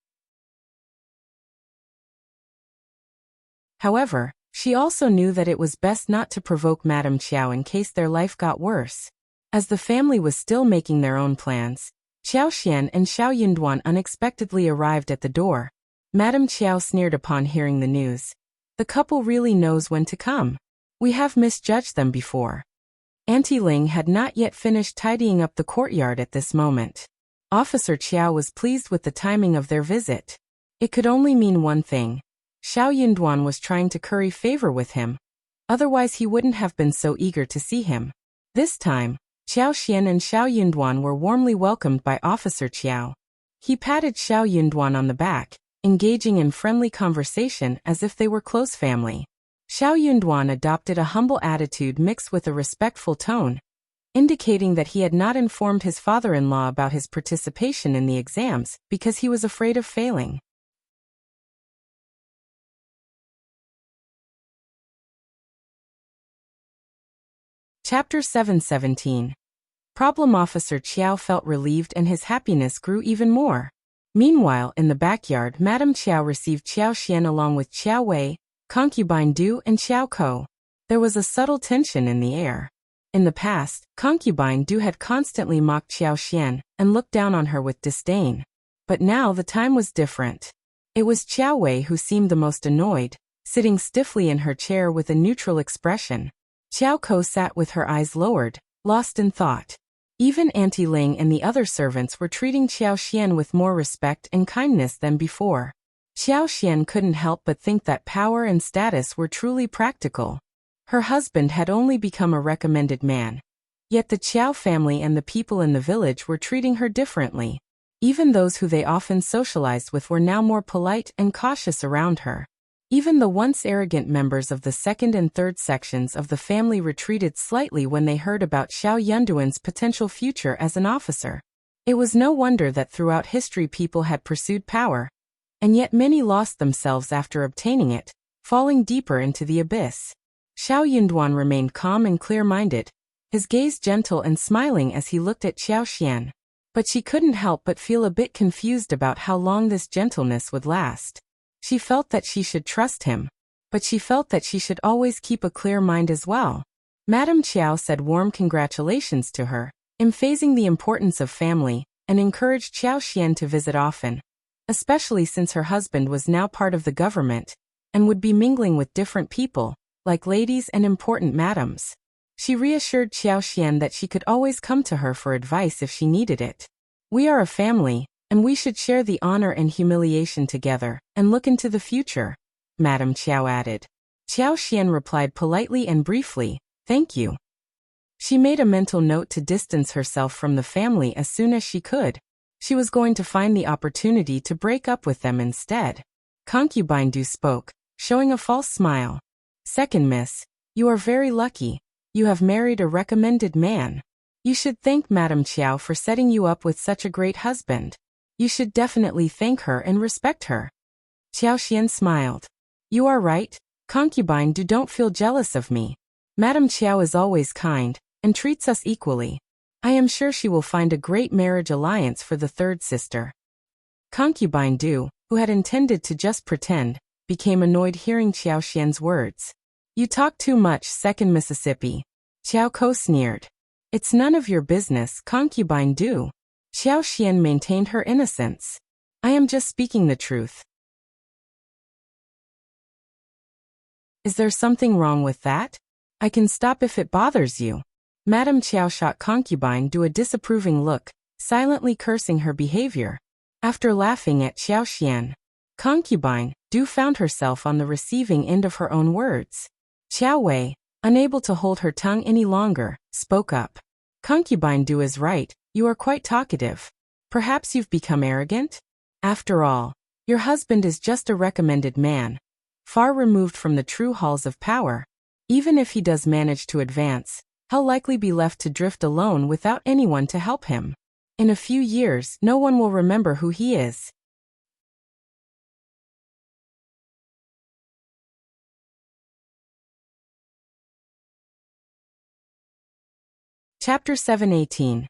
However, she also knew that it was best not to provoke Madame Qiao in case their life got worse. As the family was still making their own plans, Xiao Xian and Xiao Yinduan unexpectedly arrived at the door. Madame Qiao sneered upon hearing the news. The couple really knows when to come. We have misjudged them before. Auntie Ling had not yet finished tidying up the courtyard at this moment. Officer Qiao was pleased with the timing of their visit. It could only mean one thing. Xiao Yinduan was trying to curry favor with him. Otherwise he wouldn't have been so eager to see him. This time, Xiao Xian and Xiao Yunduan were warmly welcomed by Officer Qiao. He patted Xiao Yunduan on the back, engaging in friendly conversation as if they were close family. Xiao Yunduan adopted a humble attitude mixed with a respectful tone, indicating that he had not informed his father-in-law about his participation in the exams because he was afraid of failing. Chapter 7:17. Problem Officer Qiao felt relieved and his happiness grew even more. Meanwhile, in the backyard, Madame Qiao received Xiao Xian along with Qiao Wei, Concubine Du and Xiao Ko. There was a subtle tension in the air. In the past, Concubine Du had constantly mocked Xiao Xian and looked down on her with disdain. But now the time was different. It was Qiao Wei who seemed the most annoyed, sitting stiffly in her chair with a neutral expression. Xiao Ko sat with her eyes lowered, lost in thought. Even Auntie Ling and the other servants were treating Xiao Xian with more respect and kindness than before. Xiao Xian couldn't help but think that power and status were truly practical. Her husband had only become a recommended man. Yet the Qiao family and the people in the village were treating her differently. Even those who they often socialized with were now more polite and cautious around her. Even the once arrogant members of the second and third sections of the family retreated slightly when they heard about Xiao Yunduan's potential future as an officer. It was no wonder that throughout history people had pursued power, and yet many lost themselves after obtaining it, falling deeper into the abyss. Xiao Yunduan remained calm and clear-minded, his gaze gentle and smiling as he looked at Xiao Xian. But she couldn't help but feel a bit confused about how long this gentleness would last. She felt that she should trust him, but she felt that she should always keep a clear mind as well. Madame Qiao said warm congratulations to her, emphasizing the importance of family, and encouraged Xiao Xian to visit often, especially since her husband was now part of the government, and would be mingling with different people, like ladies and important madams. She reassured Xiao Xian that she could always come to her for advice if she needed it. We are a family, and we should share the honor and humiliation together, and look into the future, Madame Qiao added. Xiao Xian replied politely and briefly, "Thank you." She made a mental note to distance herself from the family as soon as she could. She was going to find the opportunity to break up with them instead. Concubine Du spoke, showing a false smile. "Second miss, you are very lucky. You have married a recommended man. You should thank Madame Qiao for setting you up with such a great husband. You should definitely thank her and respect her." Xiao Xian smiled. "You are right, Concubine Du, don't feel jealous of me. Madame Qiao is always kind, and treats us equally. I am sure she will find a great marriage alliance for the third sister." Concubine Du, who had intended to just pretend, became annoyed hearing Xiao Xian's words. "You talk too much, second Mississippi." Xiao Ko sneered. "It's none of your business, Concubine Du." Xiao Xian maintained her innocence. "I am just speaking the truth." "Is there something wrong with that? I can stop if it bothers you." Madame Qiao shot Concubine Du a disapproving look, silently cursing her behavior. After laughing at Xiao Xian, Concubine Du found herself on the receiving end of her own words. Qiao Wei, unable to hold her tongue any longer, spoke up. "Concubine Du is right. You are quite talkative. Perhaps you've become arrogant? After all, your husband is just a recommended man, far removed from the true halls of power. Even if he does manage to advance, he'll likely be left to drift alone without anyone to help him. In a few years, no one will remember who he is." Chapter 7:18.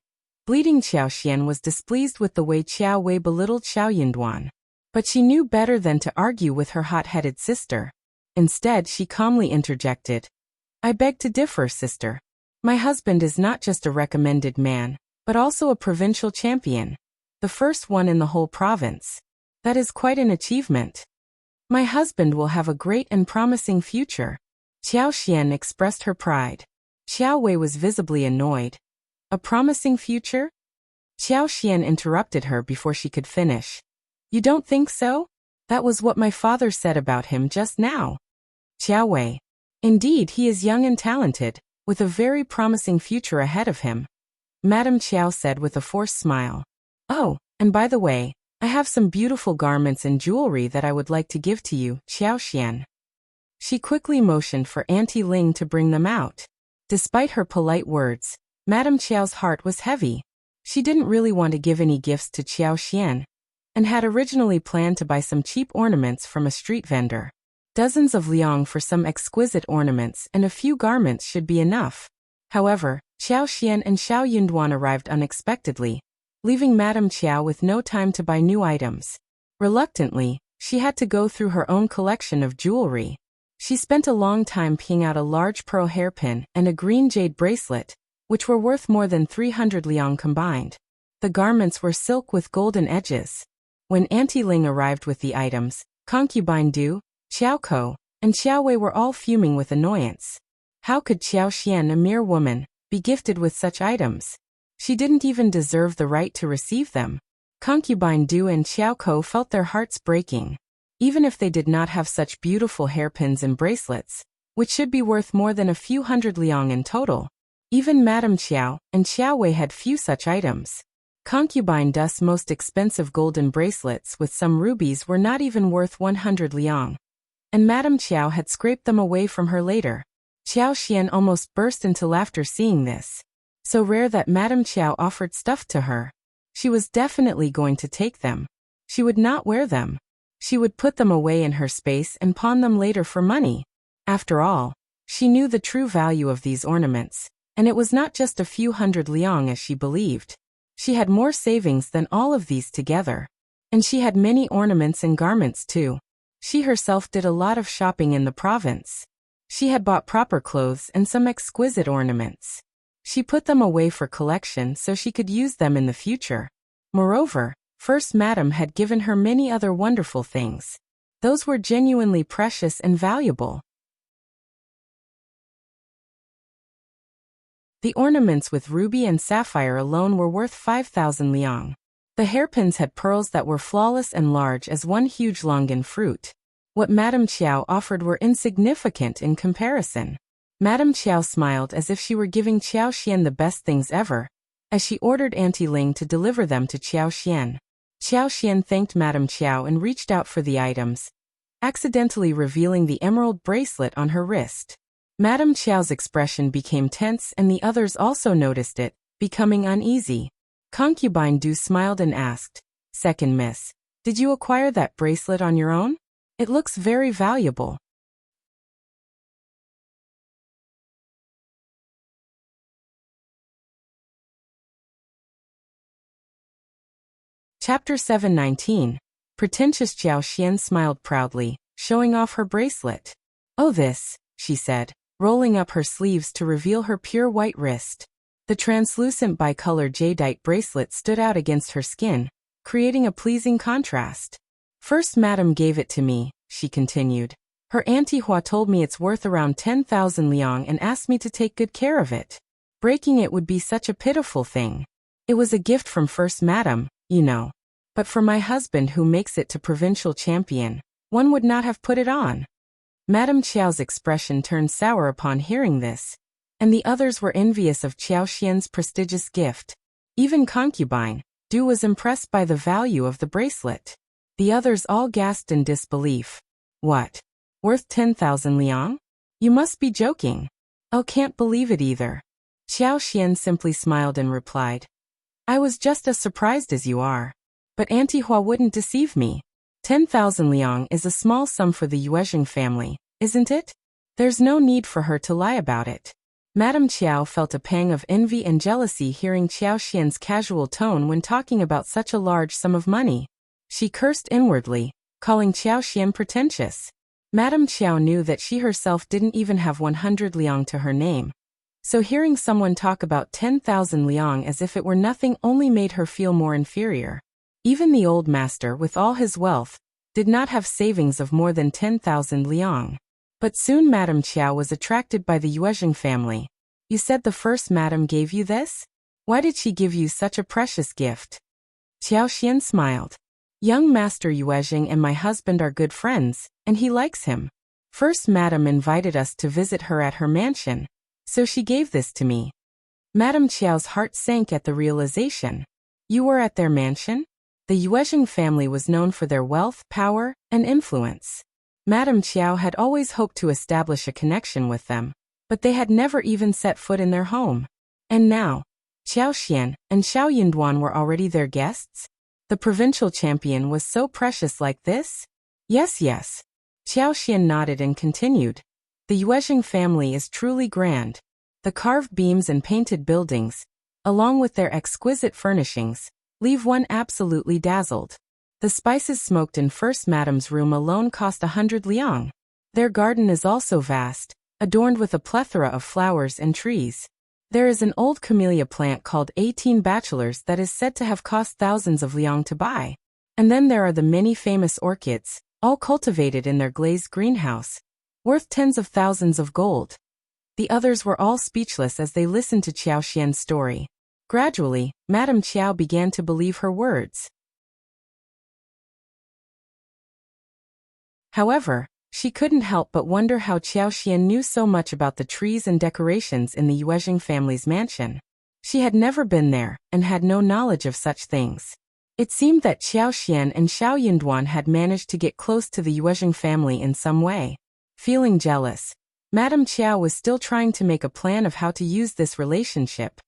Bleeding Xiao Xian was displeased with the way Qiao Wei belittled Xiao Yunduan. But she knew better than to argue with her hot-headed sister. Instead, she calmly interjected, "I beg to differ, sister. My husband is not just a recommended man, but also a provincial champion. The first one in the whole province. That is quite an achievement. My husband will have a great and promising future." Xiao Xian expressed her pride. Xiao Wei was visibly annoyed. "A promising future?" Xiao Xian interrupted her before she could finish. "You don't think so? That was what my father said about him just now." Xiao Wei. Indeed, he is young and talented, with a very promising future ahead of him, Madame Qiao said with a forced smile. Oh, and by the way, I have some beautiful garments and jewelry that I would like to give to you, Qiao Xian. She quickly motioned for Auntie Ling to bring them out. Despite her polite words, Madame Qiao's heart was heavy. She didn't really want to give any gifts to Qiao Xian, and had originally planned to buy some cheap ornaments from a street vendor. Dozens of liang for some exquisite ornaments and a few garments should be enough. However, Qiao Xian and Xiao Yunduan arrived unexpectedly, leaving Madame Qiao with no time to buy new items. Reluctantly, she had to go through her own collection of jewelry. She spent a long time picking out a large pearl hairpin and a green jade bracelet, which were worth more than 300 liang combined. The garments were silk with golden edges. When Auntie Ling arrived with the items, concubine Du, Qiao Ko, and Qiao Wei were all fuming with annoyance. How could Qiao Xian, a mere woman, be gifted with such items? She didn't even deserve the right to receive them. Concubine Du and Qiao Ko felt their hearts breaking. Even if they did not have such beautiful hairpins and bracelets, which should be worth more than a few hundred liang in total, even Madame Qiao and Qiao Wei had few such items. Concubine Du's most expensive golden bracelets with some rubies were not even worth 100 liang, and Madame Qiao had scraped them away from her later. Qiao Xian almost burst into laughter seeing this. So rare that Madame Qiao offered stuff to her. She was definitely going to take them. She would not wear them. She would put them away in her space and pawn them later for money. After all, she knew the true value of these ornaments, and it was not just a few hundred liang as she believed. She had more savings than all of these together. And she had many ornaments and garments too. She herself did a lot of shopping in the province. She had bought proper clothes and some exquisite ornaments. She put them away for collection so she could use them in the future. Moreover, First Madam had given her many other wonderful things. Those were genuinely precious and valuable. The ornaments with ruby and sapphire alone were worth 5,000 liang. The hairpins had pearls that were flawless and large as one huge longan fruit. What Madame Qiao offered were insignificant in comparison. Madame Qiao smiled as if she were giving Qiao Xian the best things ever, as she ordered Auntie Ling to deliver them to Qiao Xian. Qiao Xian thanked Madame Qiao and reached out for the items, accidentally revealing the emerald bracelet on her wrist. Madame Qiao's expression became tense and the others also noticed it, becoming uneasy. Concubine Du smiled and asked, "Second miss, did you acquire that bracelet on your own? It looks very valuable." Chapter 719. Pretentious Qiao Xian smiled proudly, showing off her bracelet. "Oh this," she said, rolling up her sleeves to reveal her pure white wrist. The translucent bicolor jadeite bracelet stood out against her skin, creating a pleasing contrast. "First Madam gave it to me," she continued. "Her Auntie Hua told me it's worth around 10,000 liang and asked me to take good care of it. Breaking it would be such a pitiful thing. It was a gift from First Madam, you know. But for my husband who makes it to provincial champion, one would not have put it on." Madame Qiao's expression turned sour upon hearing this, and the others were envious of Qiao Xian's prestigious gift. Even concubine Du was impressed by the value of the bracelet. The others all gasped in disbelief. "What? Worth 10,000 liang? You must be joking." "Oh, can't believe it either." Qiao Xian simply smiled and replied, "I was just as surprised as you are. But Auntie Hua wouldn't deceive me. 10,000 liang is a small sum for the Yuezheng family, isn't it? There's no need for her to lie about it." Madame Qiao felt a pang of envy and jealousy hearing Qiao Xian's casual tone when talking about such a large sum of money. She cursed inwardly, calling Qiao Xian pretentious. Madame Qiao knew that she herself didn't even have 100 liang to her name. So hearing someone talk about 10,000 liang as if it were nothing only made her feel more inferior. Even the old master, with all his wealth, did not have savings of more than 10,000 liang. But soon Madame Qiao was attracted by the Yuezheng family. "You said the first madam gave you this? Why did she give you such a precious gift?" Qiao Xian smiled. "Young Master Yuezheng and my husband are good friends, and he likes him. First Madam invited us to visit her at her mansion, so she gave this to me. Madame Qiao's heart sank at the realization. You were at their mansion? The Yuezheng family was known for their wealth, power, and influence. Madame Qiao had always hoped to establish a connection with them, but they had never even set foot in their home. And now, Qiao Xian and Xiao Yinduan were already their guests? The provincial champion was so precious like this? Yes, yes. Qiao Xian nodded and continued. The Yuezheng family is truly grand. The carved beams and painted buildings, along with their exquisite furnishings, leave one absolutely dazzled. The spices smoked in First Madam's room alone cost 100 liang. Their garden is also vast, adorned with a plethora of flowers and trees. There is an old camellia plant called 18 Bachelors that is said to have cost thousands of liang to buy. And then there are the many famous orchids, all cultivated in their glazed greenhouse, worth tens of thousands of gold. The others were all speechless as they listened to Qiao Xian's story. Gradually, Madame Qiao began to believe her words. However, she couldn't help but wonder how Qiao Xian knew so much about the trees and decorations in the Yuezheng family's mansion. She had never been there, and had no knowledge of such things. It seemed that Qiao Xian and Xiao Yinduan had managed to get close to the Yuezheng family in some way. Feeling jealous, Madame Qiao was still trying to make a plan of how to use this relationship.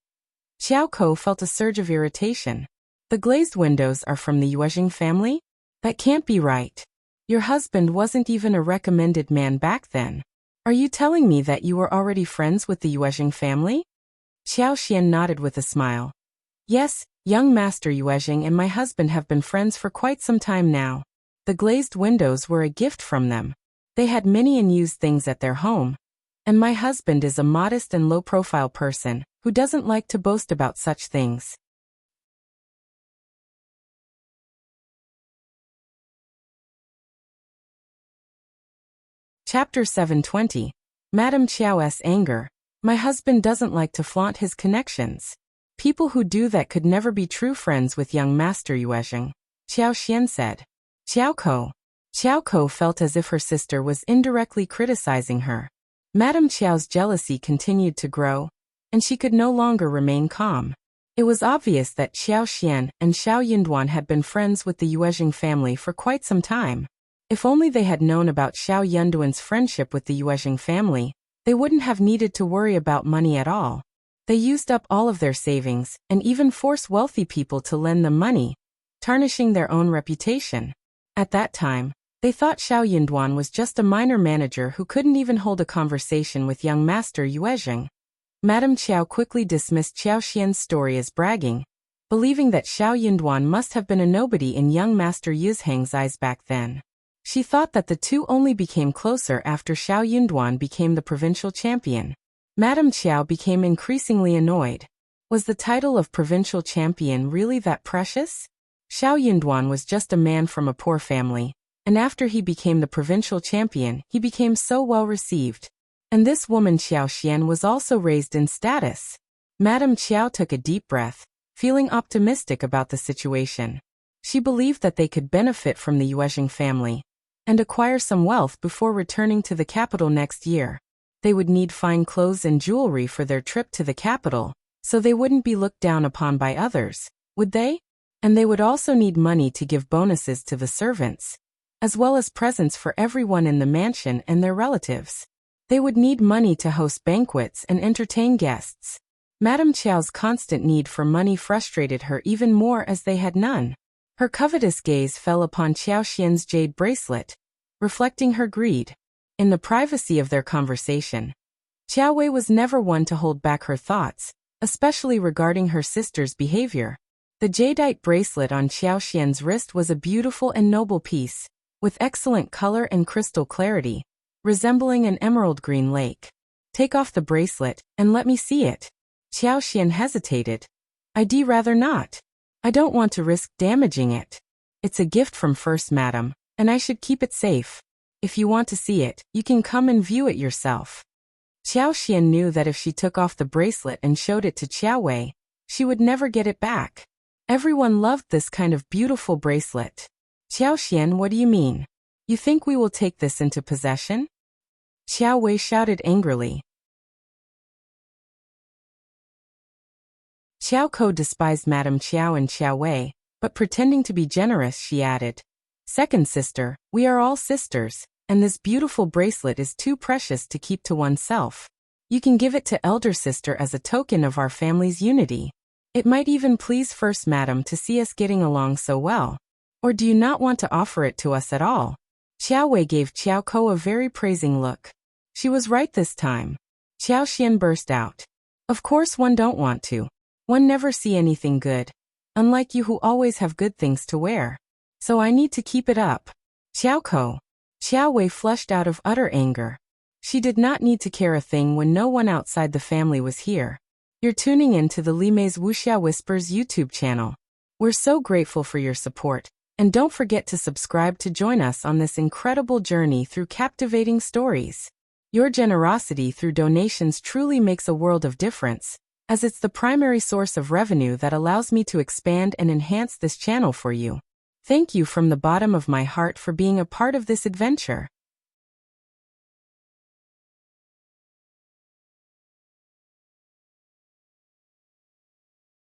Xiao Ko felt a surge of irritation. The glazed windows are from the Yuezheng family? That can't be right. Your husband wasn't even a recommended man back then. Are you telling me that you were already friends with the Yuezheng family? Xiao Xian nodded with a smile. Yes, young Master Yuezheng and my husband have been friends for quite some time now. The glazed windows were a gift from them. They had many unused things at their home. And my husband is a modest and low-profile person, who doesn't like to boast about such things. Chapter 720. Madame Qiao's anger. My husband doesn't like to flaunt his connections. People who do that could never be true friends with young Master Yuezheng, Qiao Xian said. Xiao Ko felt as if her sister was indirectly criticizing her. Madame Qiao's jealousy continued to grow, and she could no longer remain calm. It was obvious that Xiao Xian and Xiao Yinduan had been friends with the Yuezheng family for quite some time. If only they had known about Xiao Yinduan's friendship with the Yuezheng family, they wouldn't have needed to worry about money at all. They used up all of their savings, and even forced wealthy people to lend them money, tarnishing their own reputation. At that time, they thought Xiao Yinduan was just a minor manager who couldn't even hold a conversation with young Master Yuezheng. Madame Qiao quickly dismissed Qiao Xian's story as bragging, believing that Xiao Yinduan must have been a nobody in young Master Yuezheng's eyes back then. She thought that the two only became closer after Xiao Yinduan became the provincial champion. Madame Qiao became increasingly annoyed. Was the title of provincial champion really that precious? Xiao Yinduan was just a man from a poor family, and after he became the provincial champion, he became so well received. And this woman Qiao Xian was also raised in status. Madame Qiao took a deep breath, feeling optimistic about the situation. She believed that they could benefit from the Yuezheng family and acquire some wealth before returning to the capital next year. They would need fine clothes and jewelry for their trip to the capital, so they wouldn't be looked down upon by others, would they? And they would also need money to give bonuses to the servants, as well as presents for everyone in the mansion and their relatives. They would need money to host banquets and entertain guests. Madame Qiao's constant need for money frustrated her even more as they had none. Her covetous gaze fell upon Qiao Xian's jade bracelet, reflecting her greed. In the privacy of their conversation, Qiao Wei was never one to hold back her thoughts, especially regarding her sister's behavior. The jadeite bracelet on Qiao Xian's wrist was a beautiful and noble piece, with excellent color and crystal clarity, resembling an emerald green lake. Take off the bracelet, and let me see it. Qiao Xian hesitated. I'd rather not. I don't want to risk damaging it. It's a gift from First Madam, and I should keep it safe. If you want to see it, you can come and view it yourself. Qiao Xian knew that if she took off the bracelet and showed it to Qiao Wei, she would never get it back. Everyone loved this kind of beautiful bracelet. Qiao Xian, what do you mean? You think we will take this into possession? Xiao Wei shouted angrily. Xiao Ko despised Madame Xiao and Xiao Wei, but pretending to be generous, she added, "Second sister, we are all sisters, and this beautiful bracelet is too precious to keep to oneself. You can give it to elder sister as a token of our family's unity. It might even please first madam to see us getting along so well. Or do you not want to offer it to us at all?" Xiao Wei gave Xiao Ko a very praising look. She was right this time. Xiao Xian burst out. "Of course one don't want to. One never see anything good. Unlike you who always have good things to wear. So I need to keep it up." Xiao Ko. Xiao Wei flushed out of utter anger. She did not need to care a thing when no one outside the family was here. You're tuning in to the Li Mei's Wuxia Whispers YouTube channel. We're so grateful for your support, and don't forget to subscribe to join us on this incredible journey through captivating stories. Your generosity through donations truly makes a world of difference, as it's the primary source of revenue that allows me to expand and enhance this channel for you. Thank you from the bottom of my heart for being a part of this adventure.